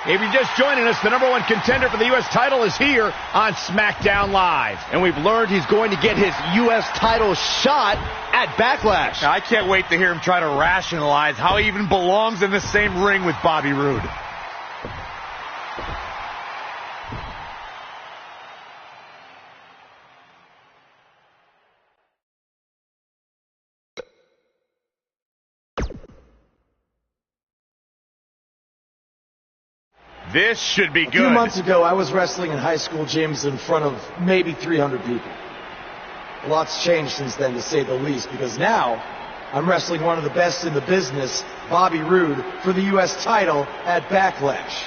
If you're just joining us, the #1 contender for the U.S. title is here on SmackDown Live. And we've learned he's going to get his U.S. title shot at Backlash. Now, I can't wait to hear him try to rationalize how he even belongs in the same ring with Bobby Roode. This should be good. A few months ago, I was wrestling in high school gyms in front of maybe 300 people. A lot's changed since then, to say the least, because now I'm wrestling one of the best in the business, Bobby Roode, for the U.S. title at Backlash.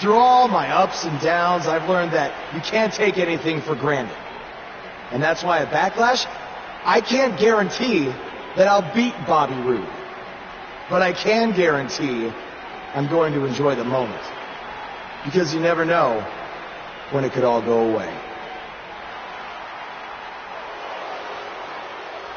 Through all my ups and downs, I've learned that you can't take anything for granted. And that's why at Backlash, I can't guarantee that I'll beat Bobby Roode. But I can guarantee I'm going to enjoy the moment. Because you never know when it could all go away.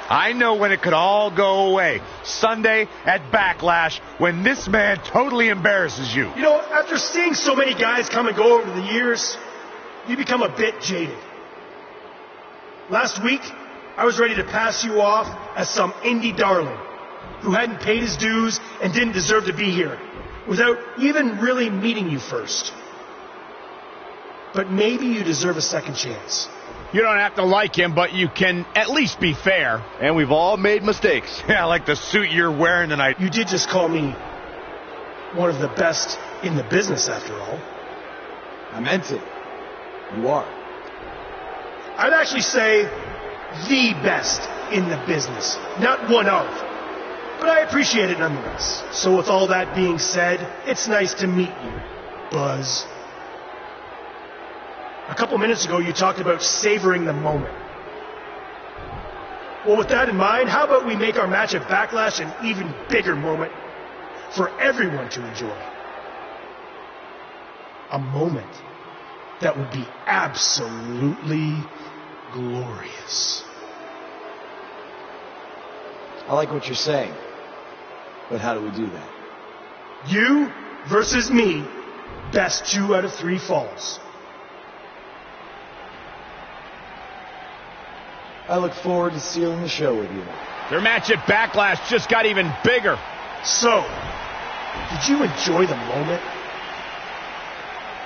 I know when it could all go away. Sunday at Backlash, when this man totally embarrasses you. You know, after seeing so many guys come and go over the years, you become a bit jaded. Last week, I was ready to pass you off as some indie darling who hadn't paid his dues and didn't deserve to be here, without even really meeting you first. But maybe you deserve a second chance. You don't have to like him, but you can at least be fair. And we've all made mistakes. Yeah, like the suit you're wearing tonight. You did just call me one of the best in the business, after all. I meant it. You are. I'd actually say the best in the business, not one of. But I appreciate it nonetheless. So with all that being said, it's nice to meet you, Buzz. A couple minutes ago, you talked about savoring the moment. Well, with that in mind, how about we make our match at Backlash an even bigger moment for everyone to enjoy? A moment that would be absolutely glorious. I like what you're saying. But how do we do that? You versus me, best 2 out of 3 falls. I look forward to sealing the show with you. Their match at Backlash just got even bigger. So, did you enjoy the moment?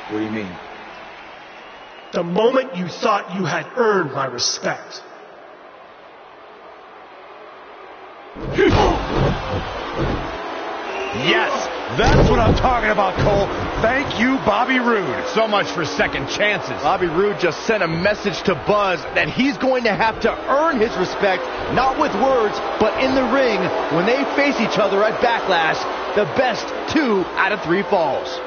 What do you mean? The moment you thought you had earned my respect. Yes, that's what I'm talking about, Cole. Thank you, Bobby Roode. So much for second chances. Bobby Roode just sent a message to Buzz that he's going to have to earn his respect, not with words, but in the ring when they face each other at Backlash. The best 2 out of 3 falls.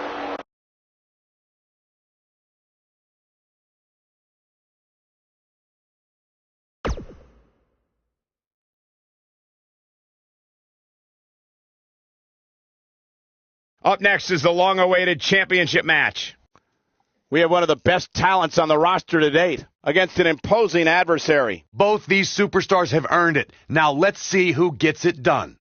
Up next is the long-awaited championship match. We have one of the best talents on the roster to date against an imposing adversary. Both these superstars have earned it. Now let's see who gets it done.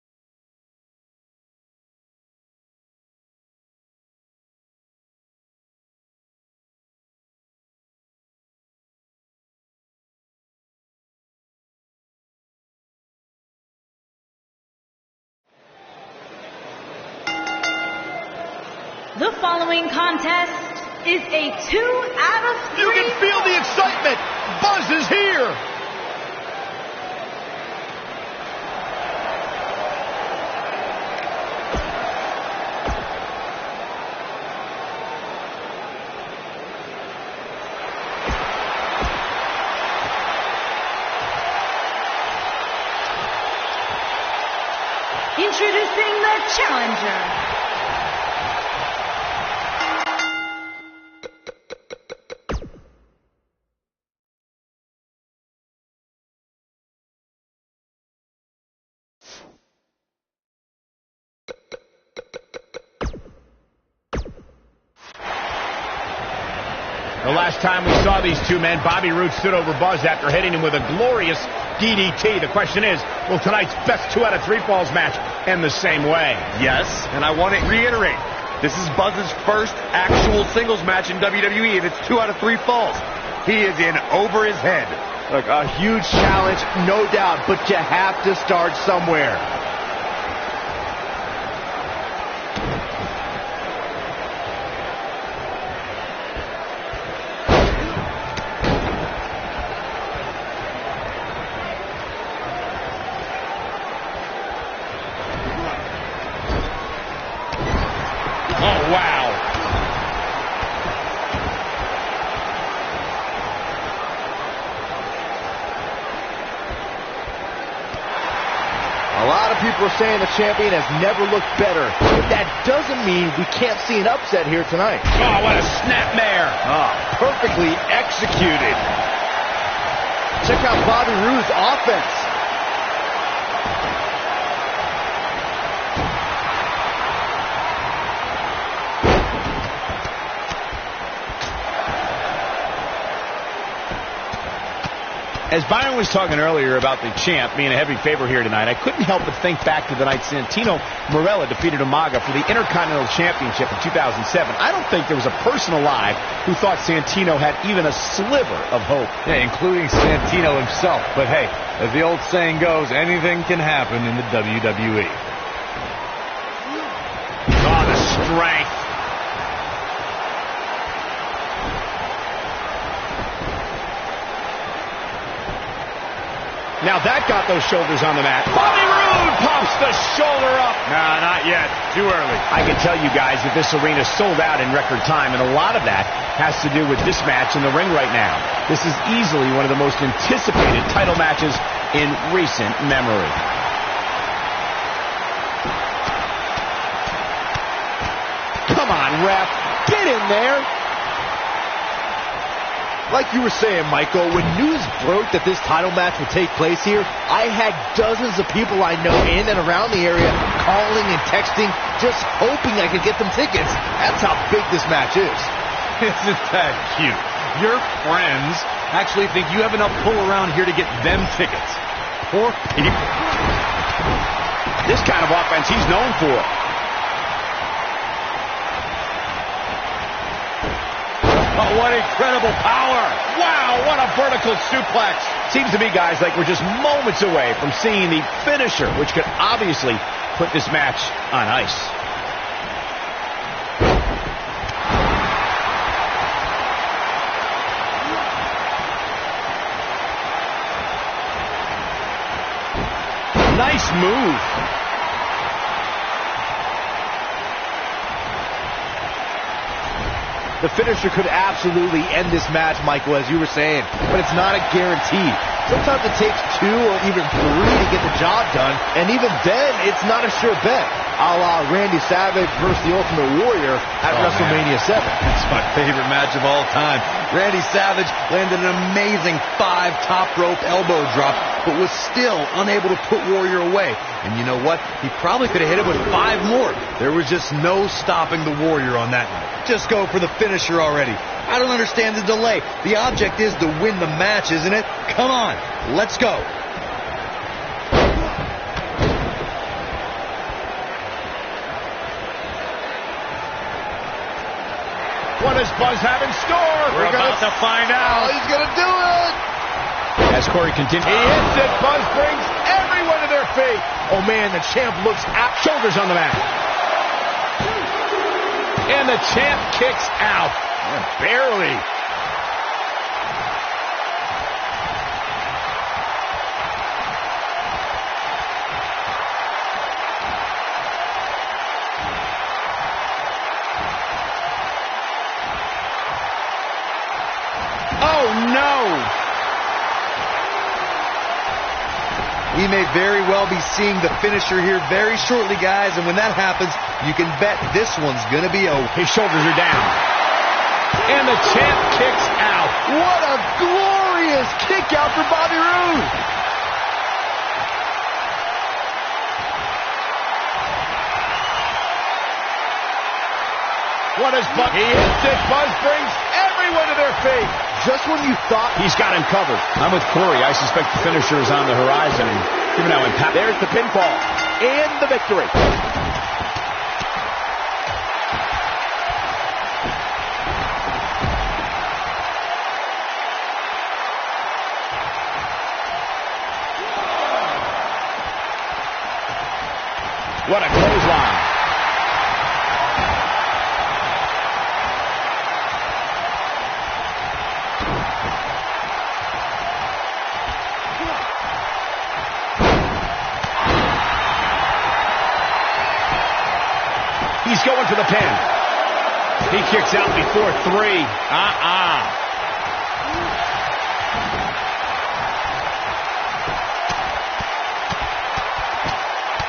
The following contest is a 2 out of 3. You can feel the excitement. Buzz is here. Introducing the challenger. The last time we saw these two men, Bobby Roode stood over Buzz after hitting him with a glorious DDT. The question is, will tonight's best 2 out of 3 falls match end the same way? Yes, and I want to reiterate, this is Buzz's first actual singles match in WWE, and it's 2 out of 3 falls. He is in over his head. Look, a huge challenge, no doubt, but you have to start somewhere. People are saying the champion has never looked better, but that doesn't mean we can't see an upset here tonight. Oh, what a snapmare! Oh, perfectly executed. Check out Bobby Roode's offense. As Byron was talking earlier about the champ being a heavy favorite here tonight, I couldn't help but think back to the night Santino Marella defeated Umaga for the Intercontinental Championship in 2007. I don't think there was a person alive who thought Santino had even a sliver of hope. Yeah, including Santino himself. But hey, as the old saying goes, anything can happen in the WWE. Oh, the strength. Now that got those shoulders on the mat. Bobby Roode pops the shoulder up. Nah, not yet. Too early. I can tell you guys that this arena sold out in record time, and a lot of that has to do with this match in the ring right now. This is easily one of the most anticipated title matches in recent memory. Come on, ref. Get in there. Like you were saying, Michael, when news broke that this title match would take place here, I had dozens of people I know in and around the area calling and texting, just hoping I could get them tickets. That's how big this match is. Isn't that cute? Your friends actually think you have enough pull around here to get them tickets. Poor people. This kind of offense he's known for. Oh, what incredible power. Wow, what a vertical suplex. Seems to me, guys, like we're just moments away from seeing the finisher, which could obviously put this match on ice. Nice move. The finisher could absolutely end this match, Michael, as you were saying, but it's not a guarantee. Sometimes it takes 2 or even 3 to get the job done, and even then, it's not a sure bet. A la Randy Savage versus the Ultimate Warrior at WrestleMania 7. It's my favorite match of all time. Randy Savage landed an amazing 5 top rope elbow drop, but was still unable to put Warrior away. And you know what? He probably could have hit it with 5 more. There was just no stopping the Warrior on that night. Just go for the finisher already. I don't understand the delay. The object is to win the match, isn't it? Come on, let's go. What does Buzz have in store? We're about to find out. Oh, he's going to do it. As Corey continues. He hits it. Buzz brings everyone to their feet. Oh, man, the champ looks out. Shoulders on the mat. And the champ kicks out. Barely. Oh, no. We may very well be seeing the finisher here very shortly, guys, and when that happens, you can bet this one's going to be over. His shoulders are down. And the champ kicks out. What a glorious kick out for Bobby Roode. What is Buzz? He hits it. Buzz brings everyone to their feet. Just when you thought he's got him covered. I'm with Corey. I suspect the finisher is on the horizon. And given how impactful. There's the pinfall and the victory. What a clothesline. He's going for the pin. He kicks out before 3.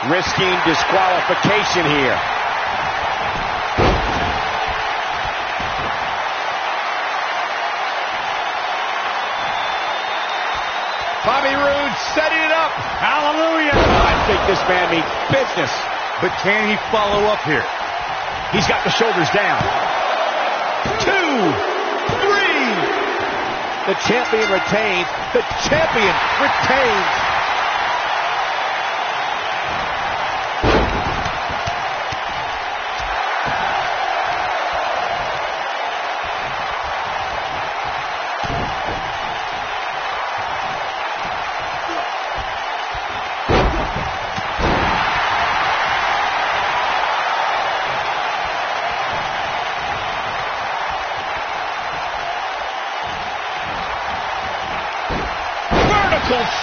Risking disqualification here. Bobby Roode setting it up. Hallelujah. I think this man means business. But can he follow up here? He's got the shoulders down. 2, 3. The champion retains. The champion retains.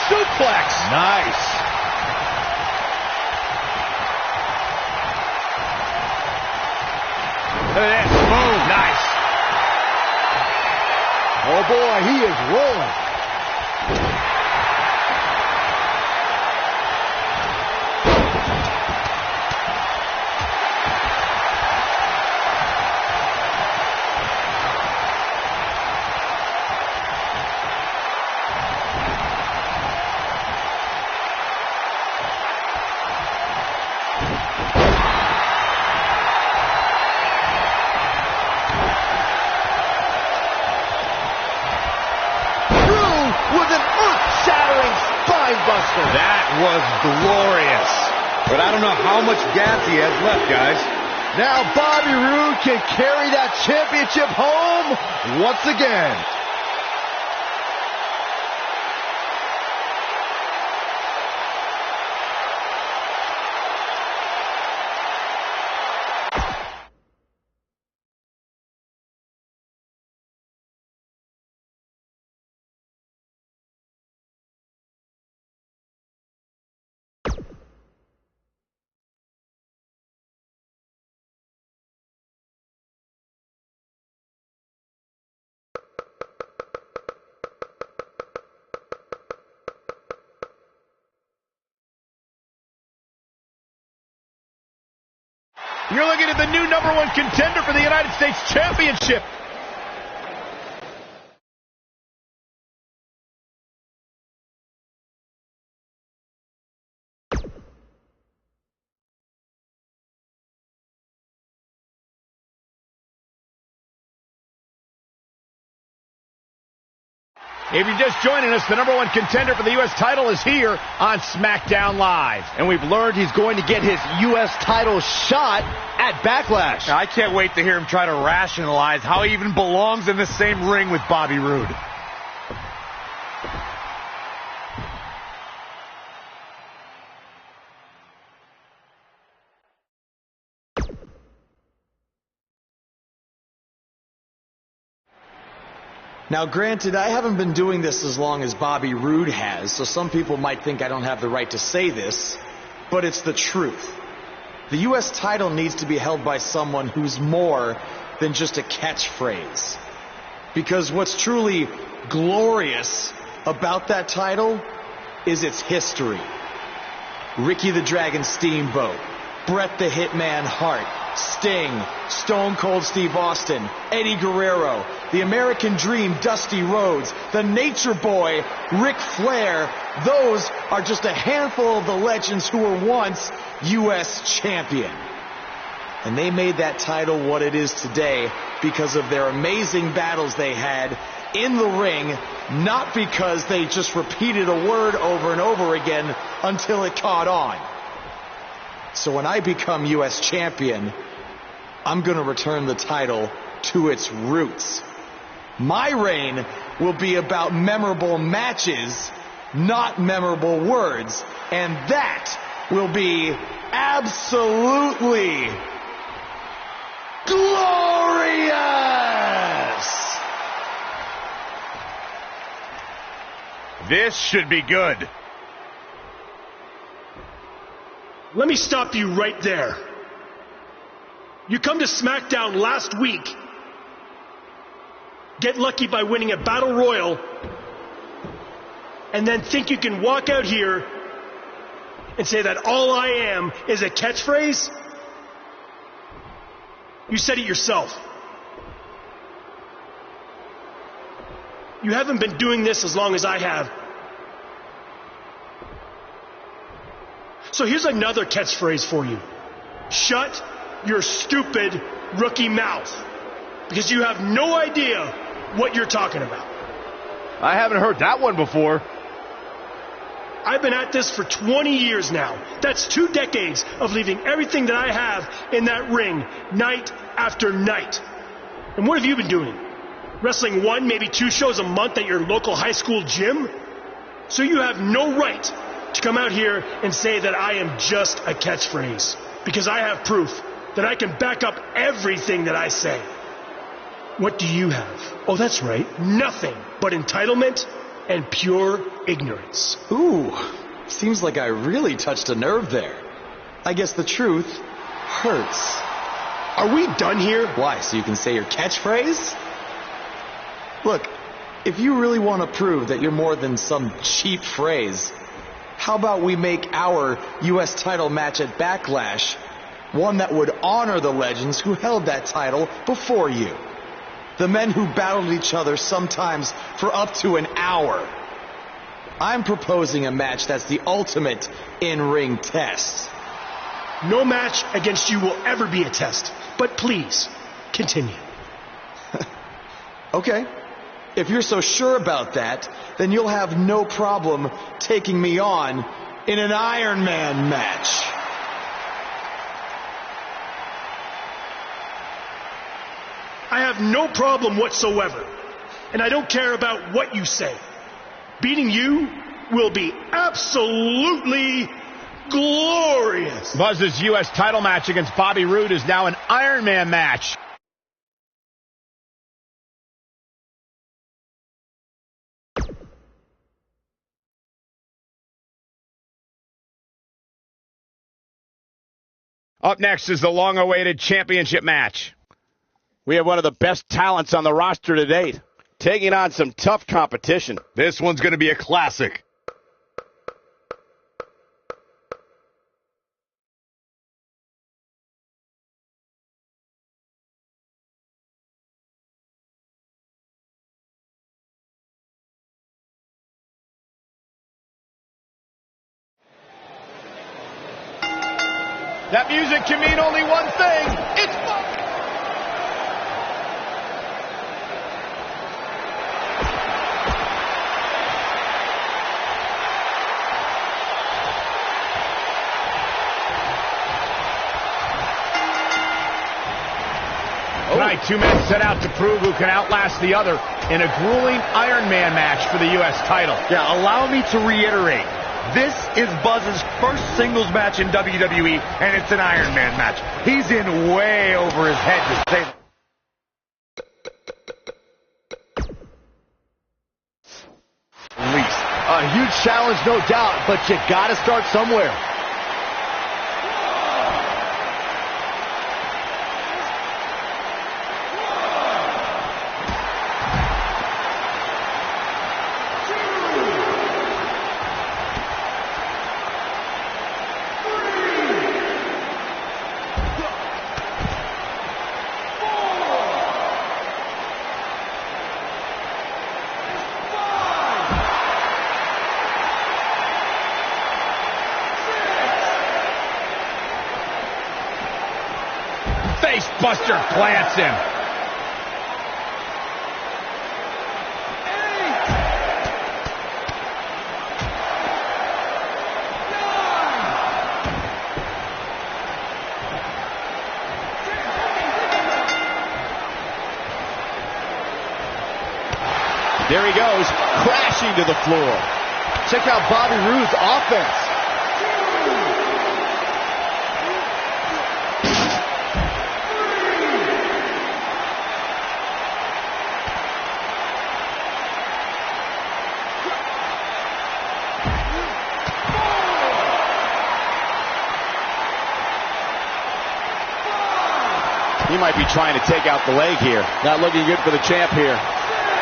Suplex. Nice. Look at this. Boom. Nice. Oh, boy, he is rolling. That was glorious. But I don't know how much gas he has left, guys. Now Bobby Roode can carry that championship home once again. You're looking at the new #1 contender for the United States Championship. If you're just joining us, the #1 contender for the U.S. title is here on SmackDown Live. And we've learned he's going to get his U.S. title shot at Backlash. I can't wait to hear him try to rationalize how he even belongs in the same ring with Bobby Roode. Now, granted, I haven't been doing this as long as Bobby Roode has, so some people might think I don't have the right to say this, but it's the truth. The U.S. title needs to be held by someone who's more than just a catchphrase. Because what's truly glorious about that title is its history. Ricky the Dragon Steamboat, Bret the Hitman Hart, Sting, Stone Cold Steve Austin, Eddie Guerrero, the American Dream Dusty Rhodes, the Nature Boy Ric Flair. Those are just a handful of the legends who were once U.S. champion. And they made that title what it is today because of their amazing battles they had in the ring, not because they just repeated a word over and over again until it caught on. So when I become U.S. champion, I'm going to return the title to its roots. My reign will be about memorable matches, not memorable words, and that will be absolutely glorious! This should be good. Let me stop you right there. You come to SmackDown last week, get lucky by winning a Battle Royal, and then think you can walk out here and say that all I am is a catchphrase? You said it yourself. You haven't been doing this as long as I have. So here's another catchphrase for you. Shut your stupid rookie mouth. Because you have no idea what you're talking about. I haven't heard that one before. I've been at this for 20 years now. That's 2 decades of leaving everything that I have in that ring night after night. And what have you been doing? Wrestling 1, maybe 2 shows a month at your local high school gym? So you have no right to come out here and say that I am just a catchphrase. Because I have proof that I can back up everything that I say. What do you have? Oh, that's right. Nothing but entitlement and pure ignorance. Ooh, seems like I really touched a nerve there. I guess the truth hurts. Are we done here? Why, so you can say your catchphrase? Look, if you really want to prove that you're more than some cheap phrase, how about we make our U.S. title match at Backlash one that would honor the legends who held that title before you? The men who battled each other sometimes for up to an hour. I'm proposing a match that's the ultimate in-ring test. No match against you will ever be a test. But please, continue. Okay. If you're so sure about that, then you'll have no problem taking me on in an Iron Man match. I have no problem whatsoever, and I don't care about what you say. Beating you will be absolutely glorious. Buzz's U.S. title match against Bobby Roode is now an Iron Man match. Up next is the long-awaited championship match. We have one of the best talents on the roster to date, taking on some tough competition. This one's going to be a classic. That music can mean only one thing. It's fun. Tonight, 2 men set out to prove who can outlast the other in a grueling Iron Man match for the U.S. title. Yeah, allow me to reiterate. This is Buzz's first singles match in WWE, and it's an Iron Man match. He's in way over his head to say that. A huge challenge, no doubt, but you gotta start somewhere. Buster plants him. There he goes, crashing to the floor. Check out Bobby Roode's offense. He might be trying to take out the leg here. Not looking good for the champ here.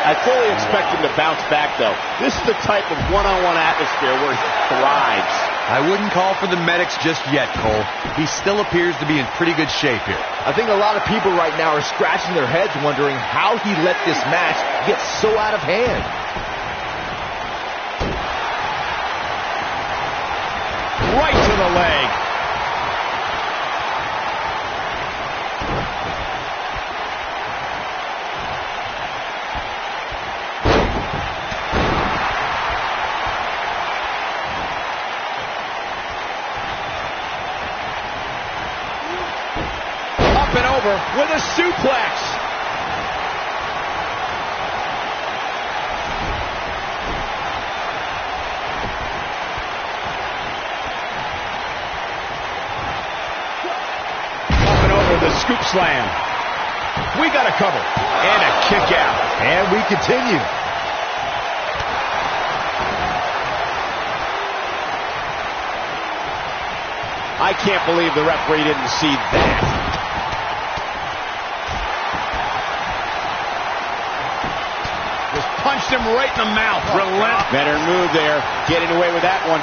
I fully expect him to bounce back, though. This is the type of one-on-one atmosphere where he thrives. I wouldn't call for the medics just yet, Cole. He still appears to be in pretty good shape here. I think a lot of people right now are scratching their heads wondering how he let this match get so out of hand. Right to the leg. With a suplex. Up and over the scoop slam. We got a cover. And a kick out. And we continue. I can't believe the referee didn't see that. Punched him right in the mouth. Relentless. Better move there. Getting away with that one.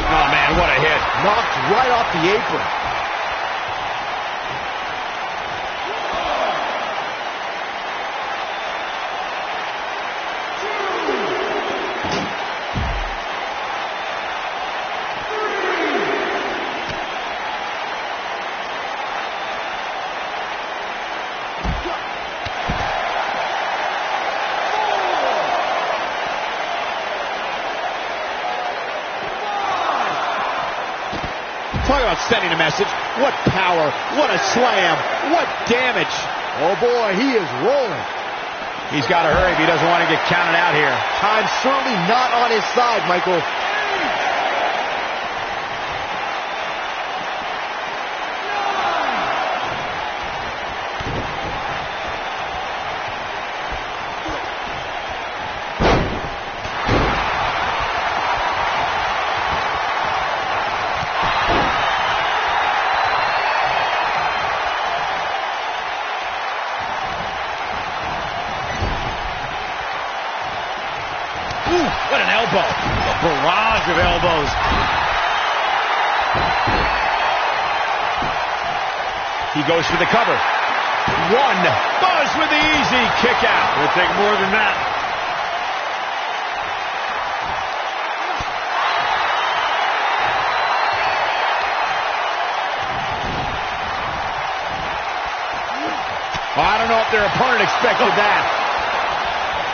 Oh, man, what a hit. Knocked right off the apron. Talk about sending a message. What power. What a slam. What damage. Oh, boy, he is rolling. He's got to hurry if he doesn't want to get counted out here. Time's certainly not on his side, Michael. What an elbow. A barrage of elbows. He goes for the cover. One. Buzz with the easy kick out. It'll take more than that. Well, I don't know if their opponent expected that.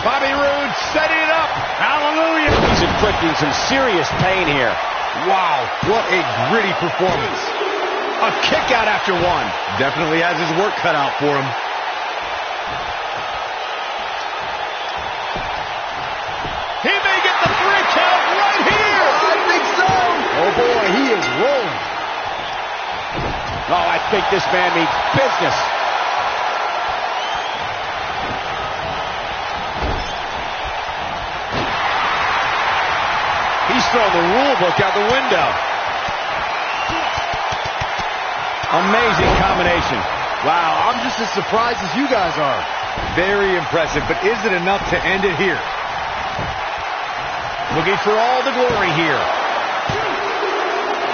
Bobby Roode setting it up. Hallelujah. He's inflicting some serious pain here. Wow, what a gritty performance. A kick out after one. Definitely has his work cut out for him. He may get the 3 count right here. I think so. Oh, boy, he is rolling. Oh, I think this man means business. He's thrown the rule book out the window. Amazing combination. Wow, I'm just as surprised as you guys are. Very impressive, but is it enough to end it here? Looking for all the glory here.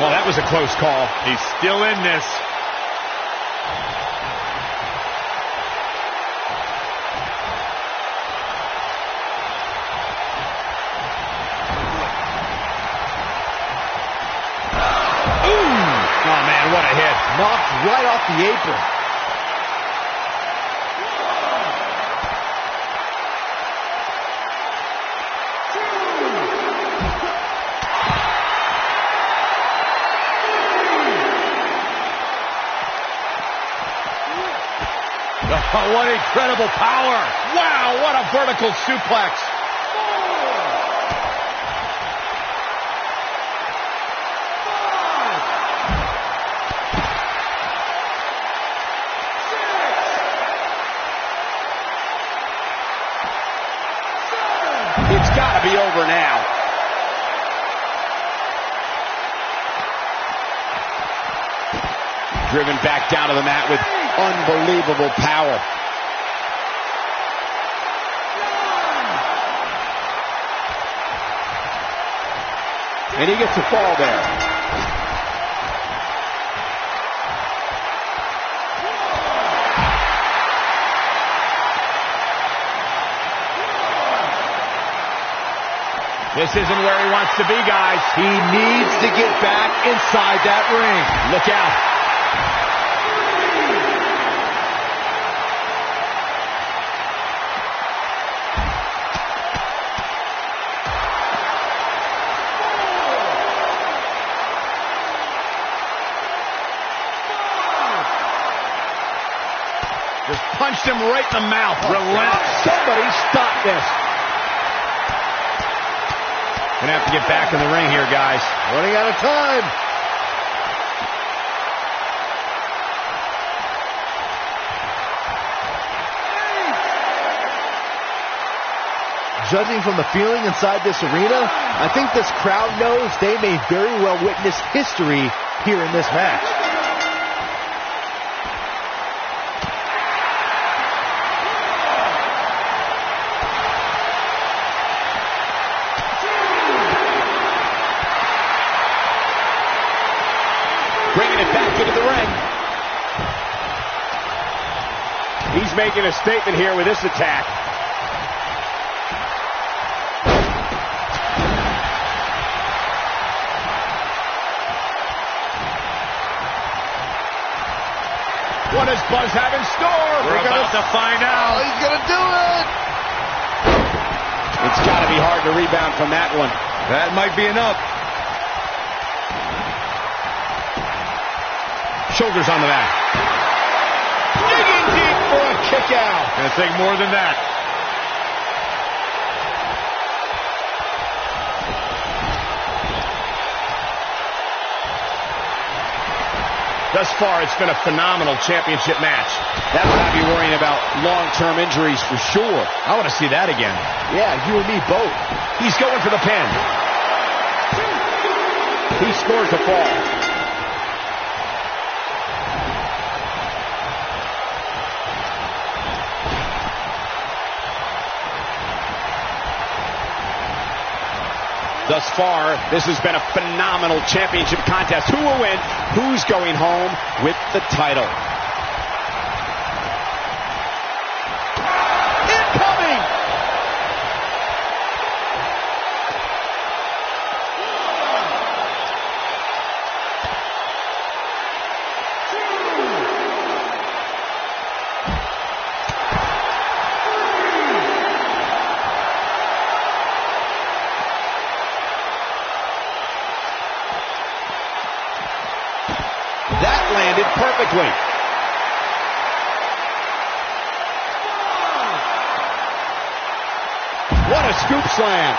Well, that was a close call. He's still in this. Oh, man, what a hit. Knocked right off the apron. Oh, what incredible power. Wow, what a vertical suplex. It's got to be over now. Driven back down to the mat with unbelievable power. And he gets a fall there. This isn't where he wants to be, guys. He needs to get back inside that ring. Look out. Just punched him right in the mouth. Relentless. Somebody stop this. Gonna have to get back in the ring here, guys. Running out of time. Judging from the feeling inside this arena, I think this crowd knows they may very well witness history here in this match. Bringing it back into the ring. He's making a statement here with this attack. What does Buzz have in store? We're about to find out. Oh, he's going to do it. It's got to be hard to rebound from that one. That might be enough. Shoulders on the mat. Digging deep for a kick out. Gonna take more than that. Thus far, it's been a phenomenal championship match. That would have you worrying about long-term injuries for sure. I want to see that again. Yeah, you and me both. He's going for the pin. He scores the fall. Thus far, this has been a phenomenal championship contest. Who will win? Who's going home with the title? Incoming! That landed perfectly. What a scoop slam.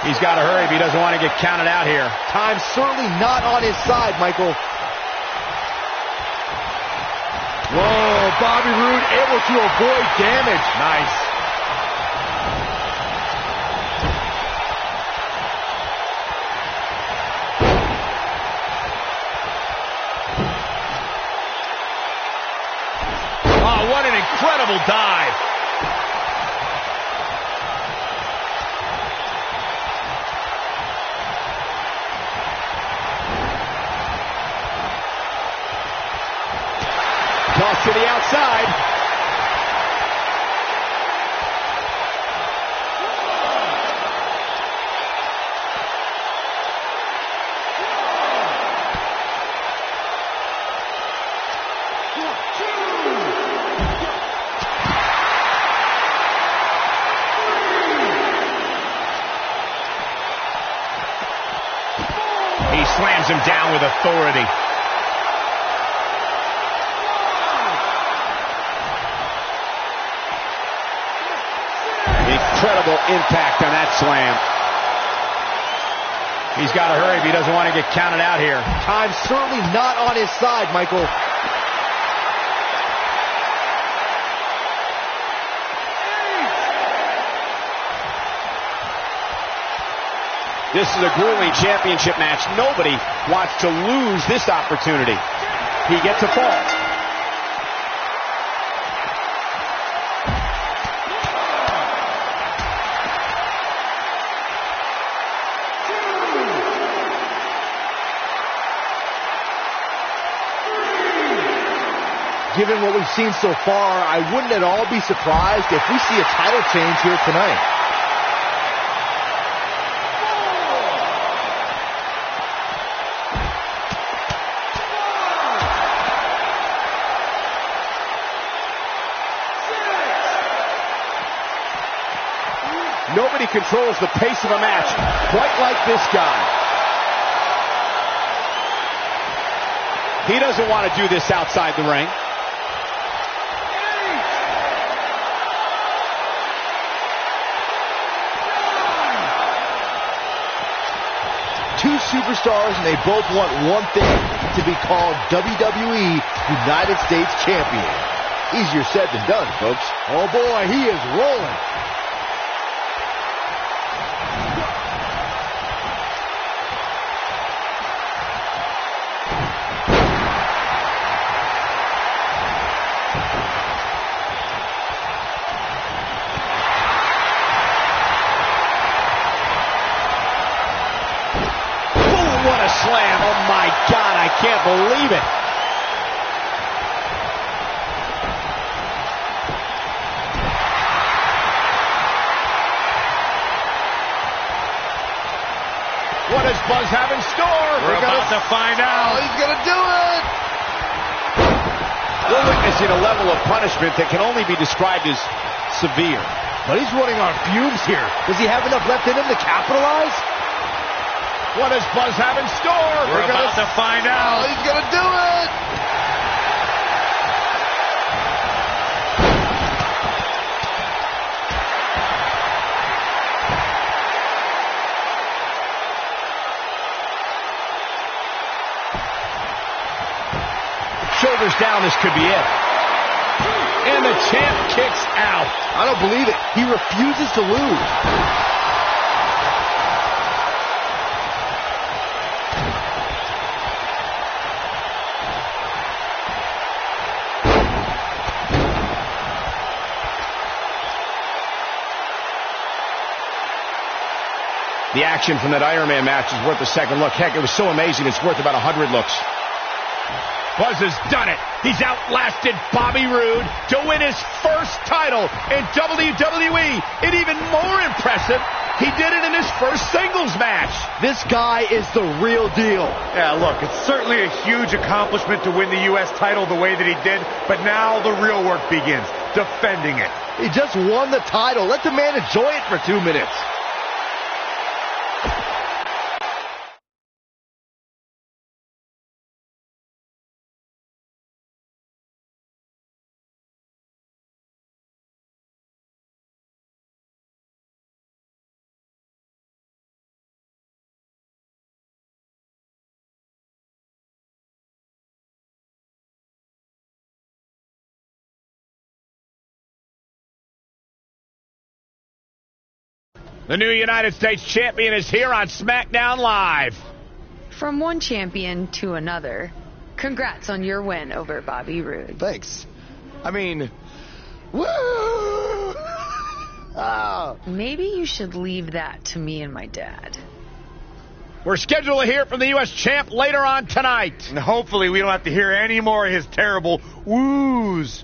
He's got to hurry if he doesn't want to get counted out here. Time's certainly not on his side, Michael. Whoa, Bobby Roode able to avoid damage. Nice. Oh, what an incredible dive. Toss to the outside. He slams him down with authority. Incredible impact on that slam. He's got to hurry if he doesn't want to get counted out here. Time's certainly not on his side, Michael. This is a grueling championship match. Nobody wants to lose this opportunity. He gets a fall. Given what we've seen so far, I wouldn't at all be surprised if we see a title change here tonight. Nobody controls the pace of a match quite like this guy. He doesn't want to do this outside the ring. Two superstars, and they both want one thing, to be called WWE United States Champion. Easier said than done, folks. Oh boy, he is rolling. Slam. Oh my God, I can't believe it. What does Buzz have in store? We're about to find out. Oh, he's going to do it. We're witnessing a level of punishment that can only be described as severe. But he's running on fumes here. Does he have enough left in him to capitalize? What does Buzz have in store? We're about to find out. Oh, he's going to do it. Shoulders down, this could be it. And the champ kicks out. I don't believe it. He refuses to lose. The action from that Iron Man match is worth a second look. Heck, it was so amazing, it's worth about 100 looks. Buzz has done it. He's outlasted Bobby Roode to win his first title in WWE. And even more impressive, he did it in his first singles match. This guy is the real deal. Yeah, look, it's certainly a huge accomplishment to win the U.S. title the way that he did, but now the real work begins, defending it. He just won the title. Let the man enjoy it for 2 minutes. The new United States champion is here on SmackDown Live. From one champion to another, congrats on your win over Bobby Roode. Thanks. I mean, woo! Oh. Maybe you should leave that to me and my dad. We're scheduled to hear from the U.S. champ later on tonight. And hopefully we don't have to hear any more of his terrible woos.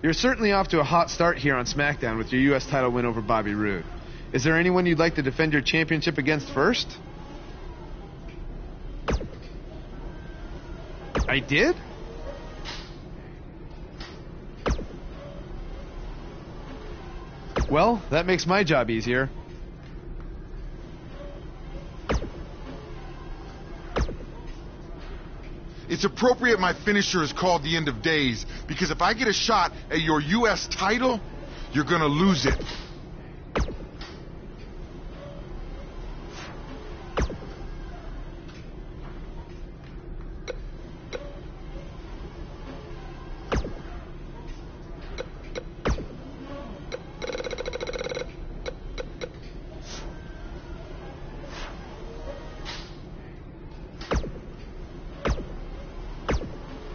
You're certainly off to a hot start here on SmackDown with your U.S. title win over Bobby Roode. Is there anyone you'd like to defend your championship against first? I did? Well, that makes my job easier. It's appropriate my finisher is called the End of Days, because if I get a shot at your U.S. title, you're gonna lose it.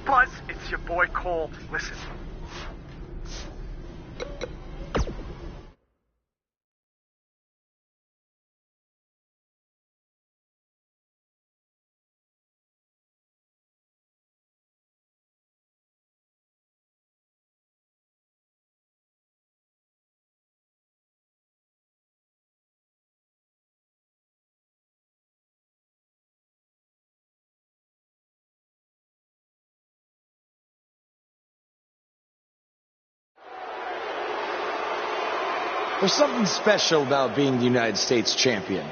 Buzz, it's your boy Cole. Listen. There's something special about being the United States champion.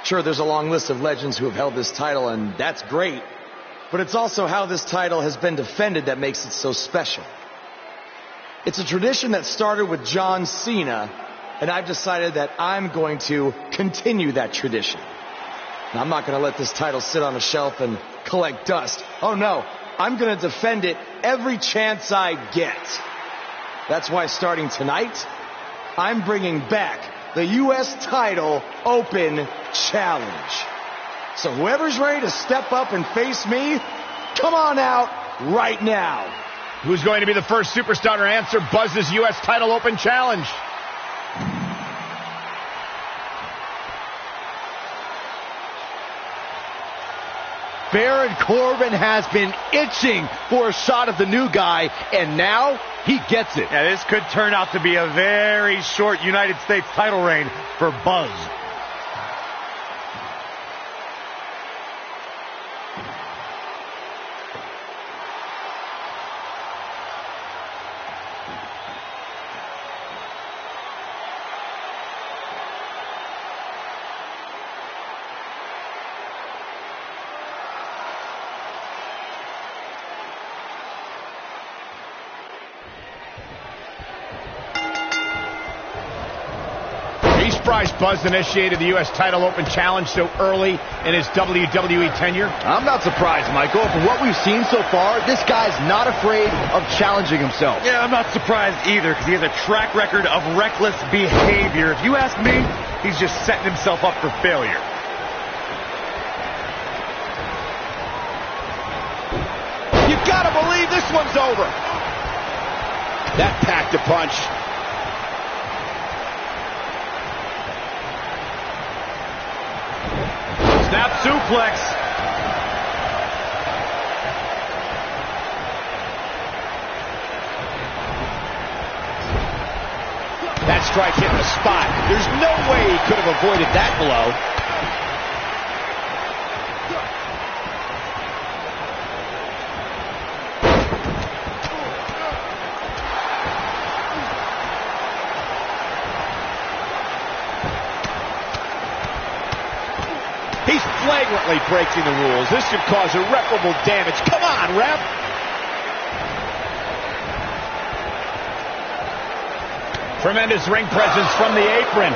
Sure, there's a long list of legends who have held this title, and that's great. But it's also how this title has been defended that makes it so special. It's a tradition that started with John Cena, and I've decided that I'm going to continue that tradition. Now, I'm not going to let this title sit on a shelf and collect dust. Oh no, I'm going to defend it every chance I get. That's why starting tonight, I'm bringing back the U.S. Title Open Challenge. So whoever's ready to step up and face me, come on out right now. Who's going to be the first superstar to answer Buzz's U.S. Title Open Challenge? Baron Corbin has been itching for a shot at the new guy, and now he gets it. Yeah, this could turn out to be a very short United States title reign for Buzz. Surprised Buzz initiated the U.S. Title Open Challenge so early in his WWE tenure? I'm not surprised, Michael. From what we've seen so far, this guy's not afraid of challenging himself. Yeah, I'm not surprised either, because he has a track record of reckless behavior. If you ask me, he's just setting himself up for failure. You gotta believe this one's over. That packed a punch. Snap suplex. That strike hit the spot. There's no way he could have avoided that blow. He's flagrantly breaking the rules. This should cause irreparable damage. Come on, ref! Tremendous ring presence from the apron.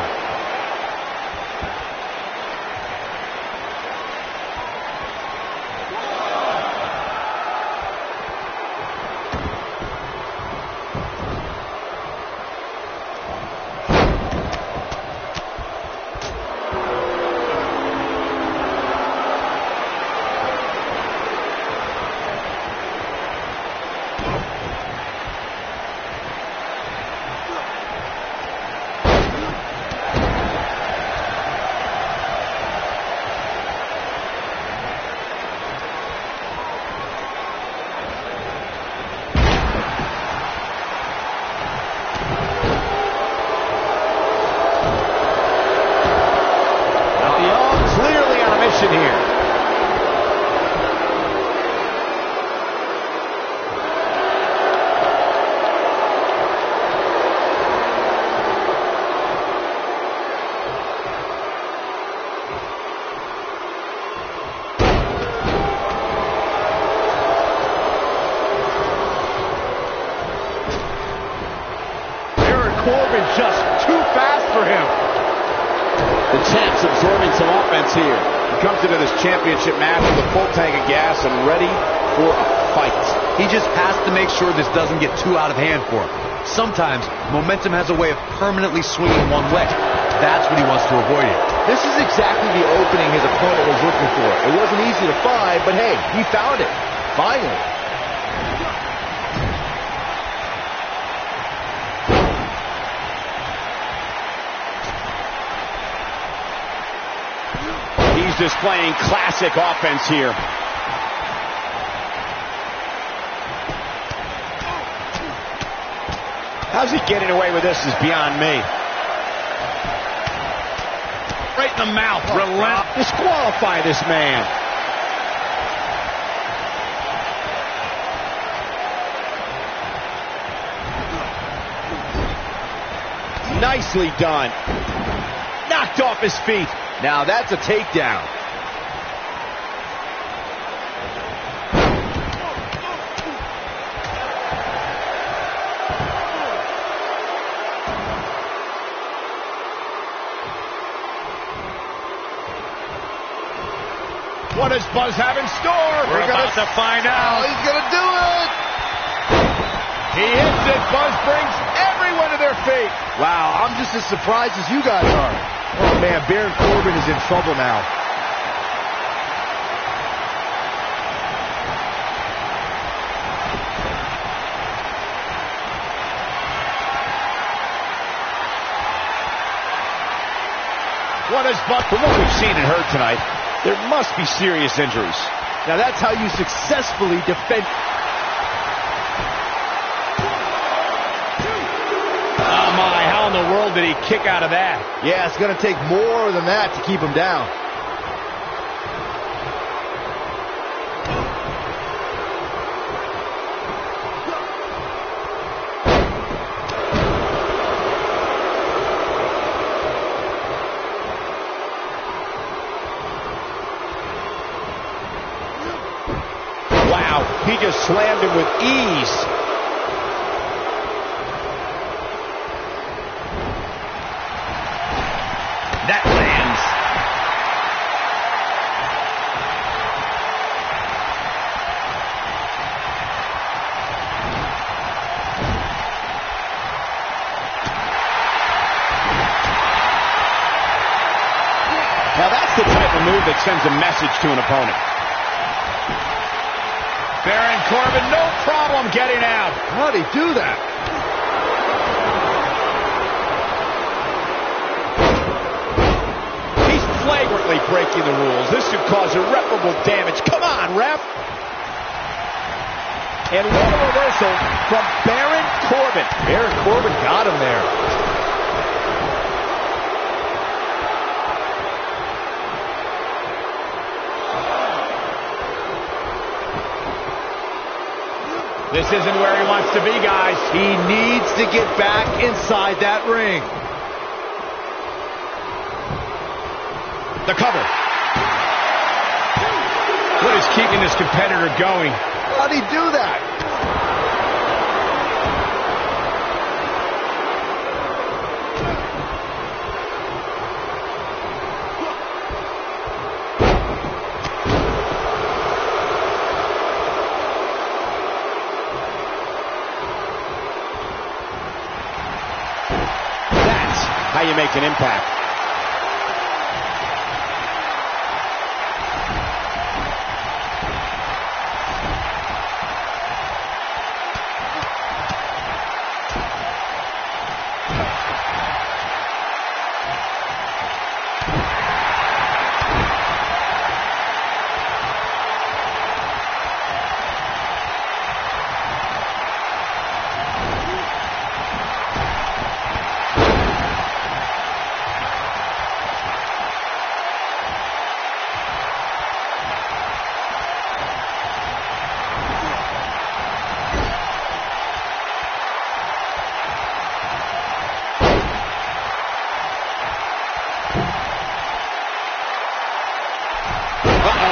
attempts, absorbing some offense here. He comes into this championship match with a full tank of gas and ready for a fight. He just has to make sure this doesn't get too out of hand for him. Sometimes momentum has a way of permanently swinging one way. That's what he wants to avoid here. This is exactly the opening his opponent was looking for. It wasn't easy to find, but hey, he found it. Finally. He's displaying classic offense here. How's he getting away with this is beyond me. Right in the mouth. Relentless. Disqualify this man. Nicely done. Knocked off his feet. Now that's a takedown. What does Buzz have in store? We're about to find out. He's going to do it. He hits it. Buzz brings everyone to their feet. Wow, I'm just as surprised as you guys are. Oh, man, Baron Corbin is in trouble now. What is Buzz? From what we've seen and heard tonight, there must be serious injuries. Now that's how you successfully defend. Oh my, how in the world did he kick out of that? Yeah, it's going to take more than that to keep him down. He just slammed him with ease. That lands. Now that's the type of move that sends a message to an opponent. Baron Corbin, no problem getting out. How'd he do that? He's flagrantly breaking the rules. This could cause irreparable damage. Come on, ref. And what a reversal from Baron Corbin. Baron Corbin got him there. This isn't where he wants to be, guys. He needs to get back inside that ring. The cover. What is keeping this competitor going? How'd he do that? How you make an impact.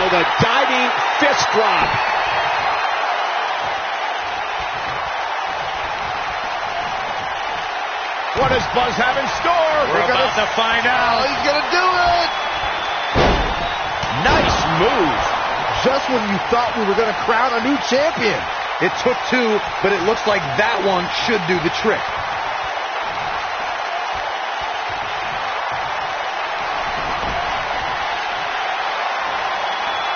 The diving fist drop. What does Buzz have in store? We're about to find out. He's going to do it. Nice move. Just when you thought we were going to crown a new champion. It took two, but it looks like that one should do the trick.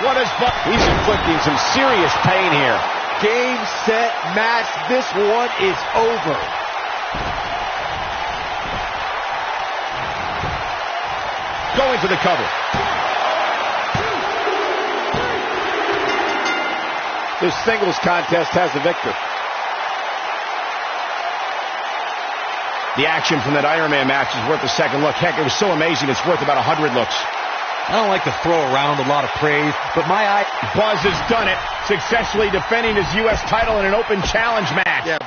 What is Buzz? He's inflicting some serious pain here. Game, set, match. This one is over. Going for the cover. This singles contest has the victor. The action from that Iron Man match is worth a second look. Heck, it was so amazing, it's worth about 100 looks. I don't like to throw around a lot of praise, but my eye... Buzz has done it, successfully defending his U.S. title in an open challenge match. Yeah.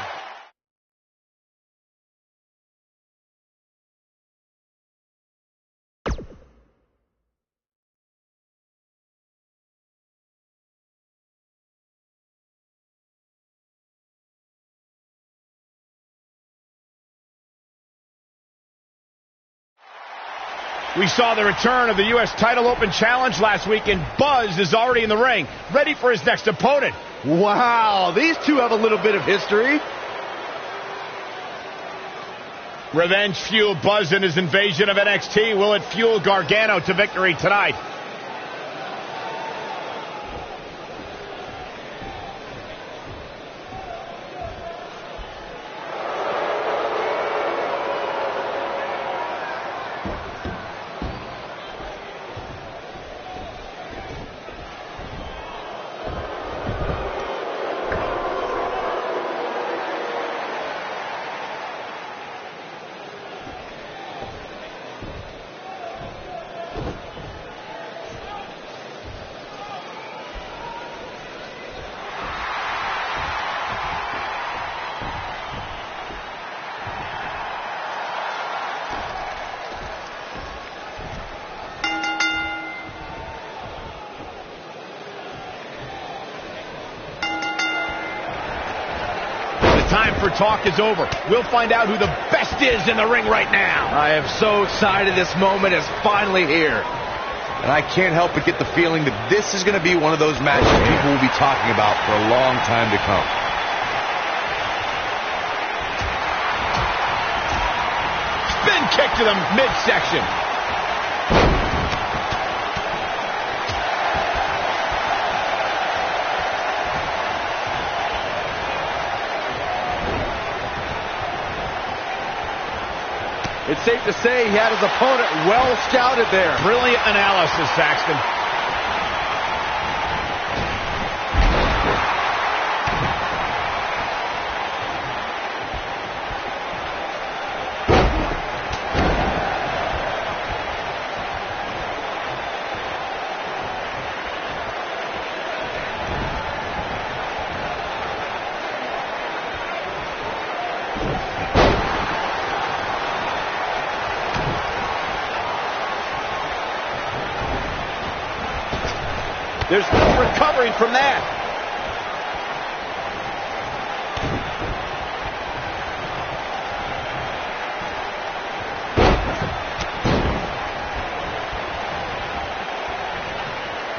We saw the return of the U.S. title open challenge last week, and Buzz is already in the ring, ready for his next opponent. Wow, these two have a little bit of history. Revenge fueled Buzz in his invasion of NXT. Will it fuel Gargano to victory tonight? Time for talk is over. We'll find out who the best is in the ring right now. I am so excited this moment is finally here. And I can't help but get the feeling that this is going to be one of those matches people will be talking about for a long time to come. Spin kick to the midsection. It's safe to say he had his opponent well scouted there. Brilliant analysis, Saxton. There's no recovering from that.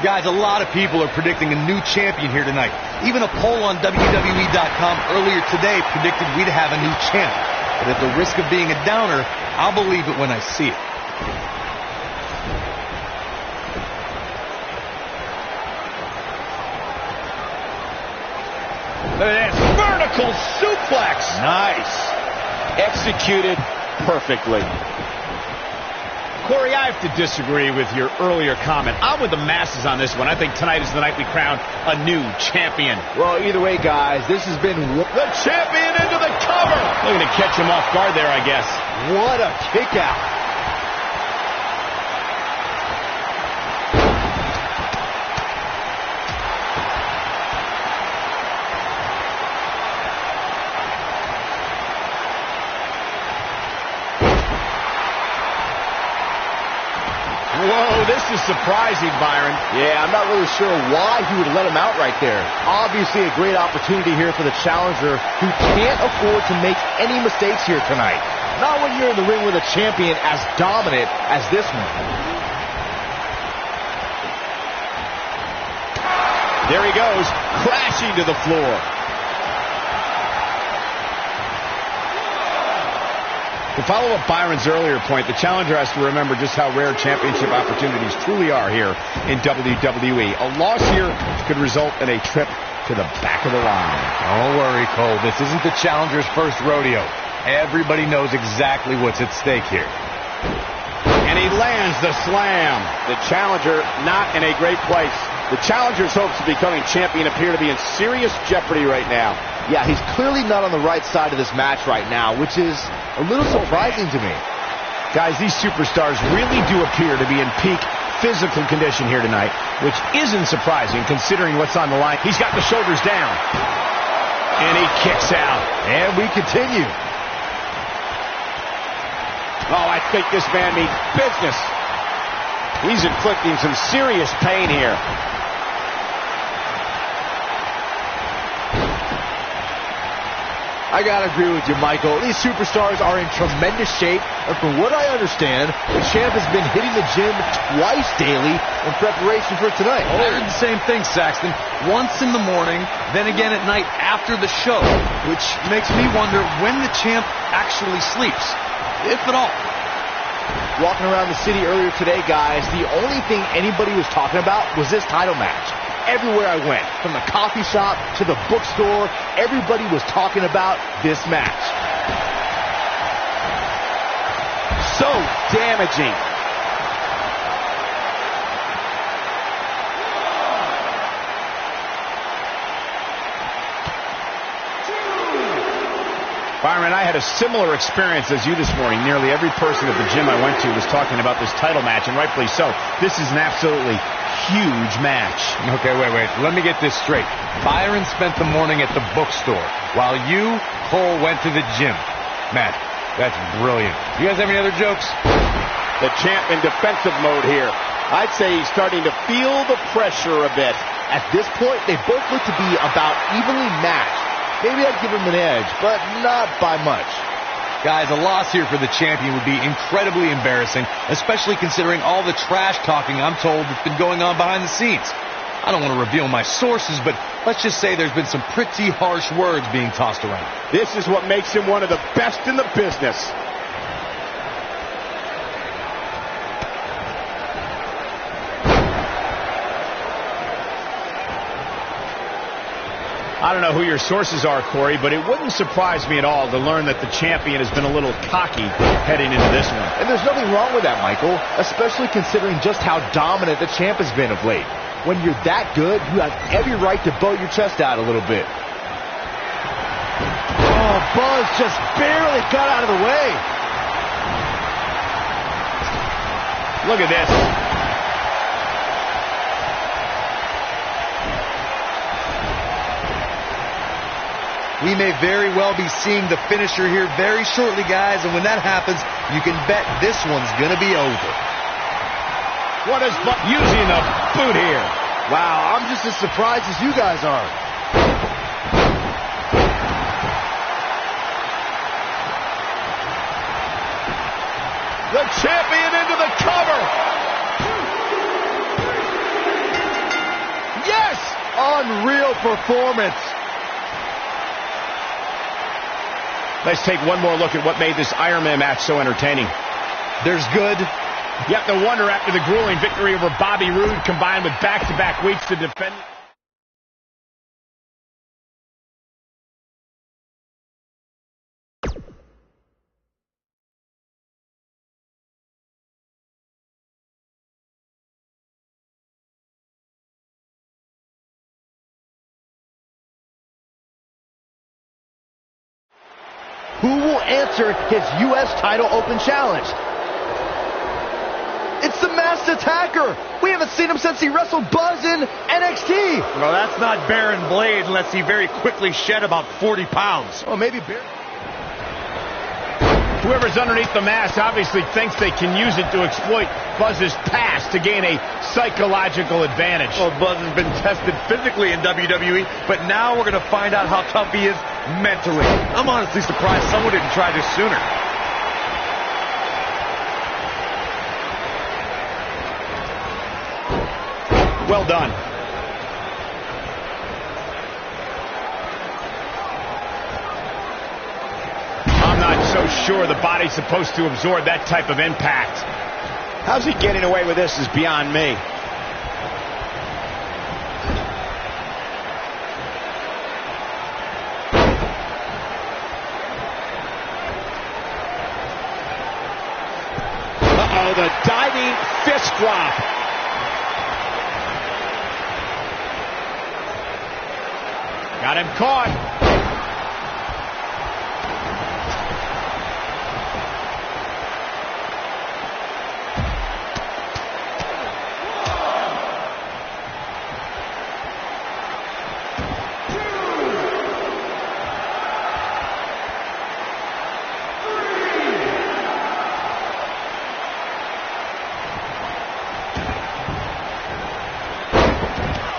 Guys, a lot of people are predicting a new champion here tonight. Even a poll on WWE.com earlier today predicted we'd have a new champ. But at the risk of being a downer, I'll believe it when I see it. Look at this vertical suplex. Nice. Executed perfectly. Corey, I have to disagree with your earlier comment. I'm with the masses on this one. I think tonight is the night we crown a new champion. Well, either way, guys, this has been... The champion into the cover. Looking to catch him off guard there, I guess. What a kick out. Whoa, this is is surprising, Byron. Yeah, I'm not really sure why he would let him out right there. Obviously a great opportunity here for the challenger, who can't afford to make any mistakes here tonight. Not when you're in the ring with a champion as dominant as this one. There he goes, crashing to the floor. To follow up Byron's earlier point, the challenger has to remember just how rare championship opportunities truly are here in WWE. A loss here could result in a trip to the back of the line. Don't worry, Cole. This isn't the challenger's first rodeo. Everybody knows exactly what's at stake here. And he lands the slam. The challenger not in a great place. The challenger's hopes of becoming champion appear to be in serious jeopardy right now. Yeah, he's clearly not on the right side of this match right now, which is a little surprising to me. Guys, these superstars really do appear to be in peak physical condition here tonight, which isn't surprising considering what's on the line. He's got the shoulders down. And he kicks out. And we continue. Oh, I think this man means business. He's inflicting some serious pain here. I gotta agree with you, Michael. These superstars are in tremendous shape, and from what I understand, the champ has been hitting the gym twice daily in preparation for tonight. I heard the same thing, Saxton. Once in the morning, then again at night after the show, which makes me wonder when the champ actually sleeps, if at all. Walking around the city earlier today, guys, the only thing anybody was talking about was this title match. Everywhere I went, from the coffee shop to the bookstore, everybody was talking about this match. So damaging. Byron, I had a similar experience as you this morning. Nearly every person at the gym I went to was talking about this title match, and rightfully so. This is an absolutely huge match. Okay, wait. Let me get this straight. Byron spent the morning at the bookstore, while you, Cole, went to the gym. Man, that's brilliant. You guys have any other jokes? The champ in defensive mode here. I'd say he's starting to feel the pressure a bit. At this point, they both look to be about evenly matched. Maybe I'd give him an edge, but not by much. Guys, a loss here for the champion would be incredibly embarrassing, especially considering all the trash talking I'm told that's been going on behind the scenes. I don't want to reveal my sources, but let's just say there's been some pretty harsh words being tossed around. This is what makes him one of the best in the business. I don't know who your sources are, Corey, but it wouldn't surprise me at all to learn that the champion has been a little cocky heading into this one. And there's nothing wrong with that, Michael, especially considering just how dominant the champ has been of late. When you're that good, you have every right to bow your chest out a little bit. Oh, Buzz just barely got out of the way. Look at this. We may very well be seeing the finisher here very shortly, guys, and when that happens, you can bet this one's going to be over. What is using the boot here? Wow, I'm just as surprised as you guys are. The champion into the cover. Yes! Unreal performance. Let's take one more look at what made this Iron Man match so entertaining. There's good. You have to wonder, after the grueling victory over Bobby Roode combined with back-to-back weeks to defend. Who will answer his U.S. title open challenge? It's the Masked Attacker. We haven't seen him since he wrestled Buzz in NXT. Well, that's not Baron Blade unless he very quickly shed about 40 pounds. Well, maybe Baron. Whoever's underneath the mask obviously thinks they can use it to exploit Buzz's past to gain a psychological advantage. Well, Buzz has been tested physically in WWE, but now we're going to find out how tough he is mentally. I'm honestly surprised someone didn't try this sooner. Well done. I'm not so sure the body's supposed to absorb that type of impact. How's he getting away with this is beyond me. Uh-oh, the diving fist drop. Got him caught.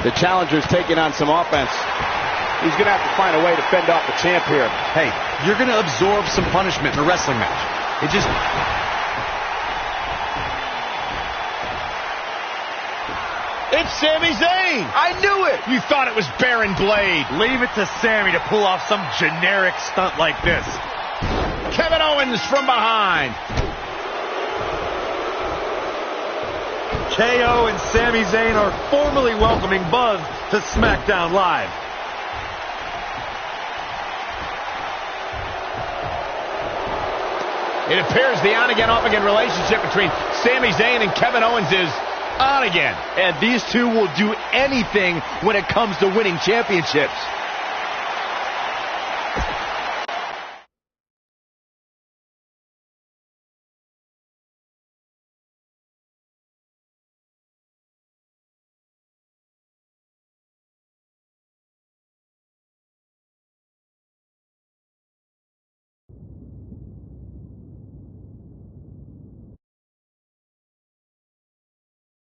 The challenger's taking on some offense. He's going to have to find a way to fend off the champ here. Hey, you're going to absorb some punishment in a wrestling match. It just... It's Sami Zayn! I knew it! You thought it was Baron Blade. Leave it to Sammy to pull off some generic stunt like this. Kevin Owens from behind. KO and Sami Zayn are formally welcoming Buzz to SmackDown Live. It appears the on-again, off-again relationship between Sami Zayn and Kevin Owens is on again. And these two will do anything when it comes to winning championships.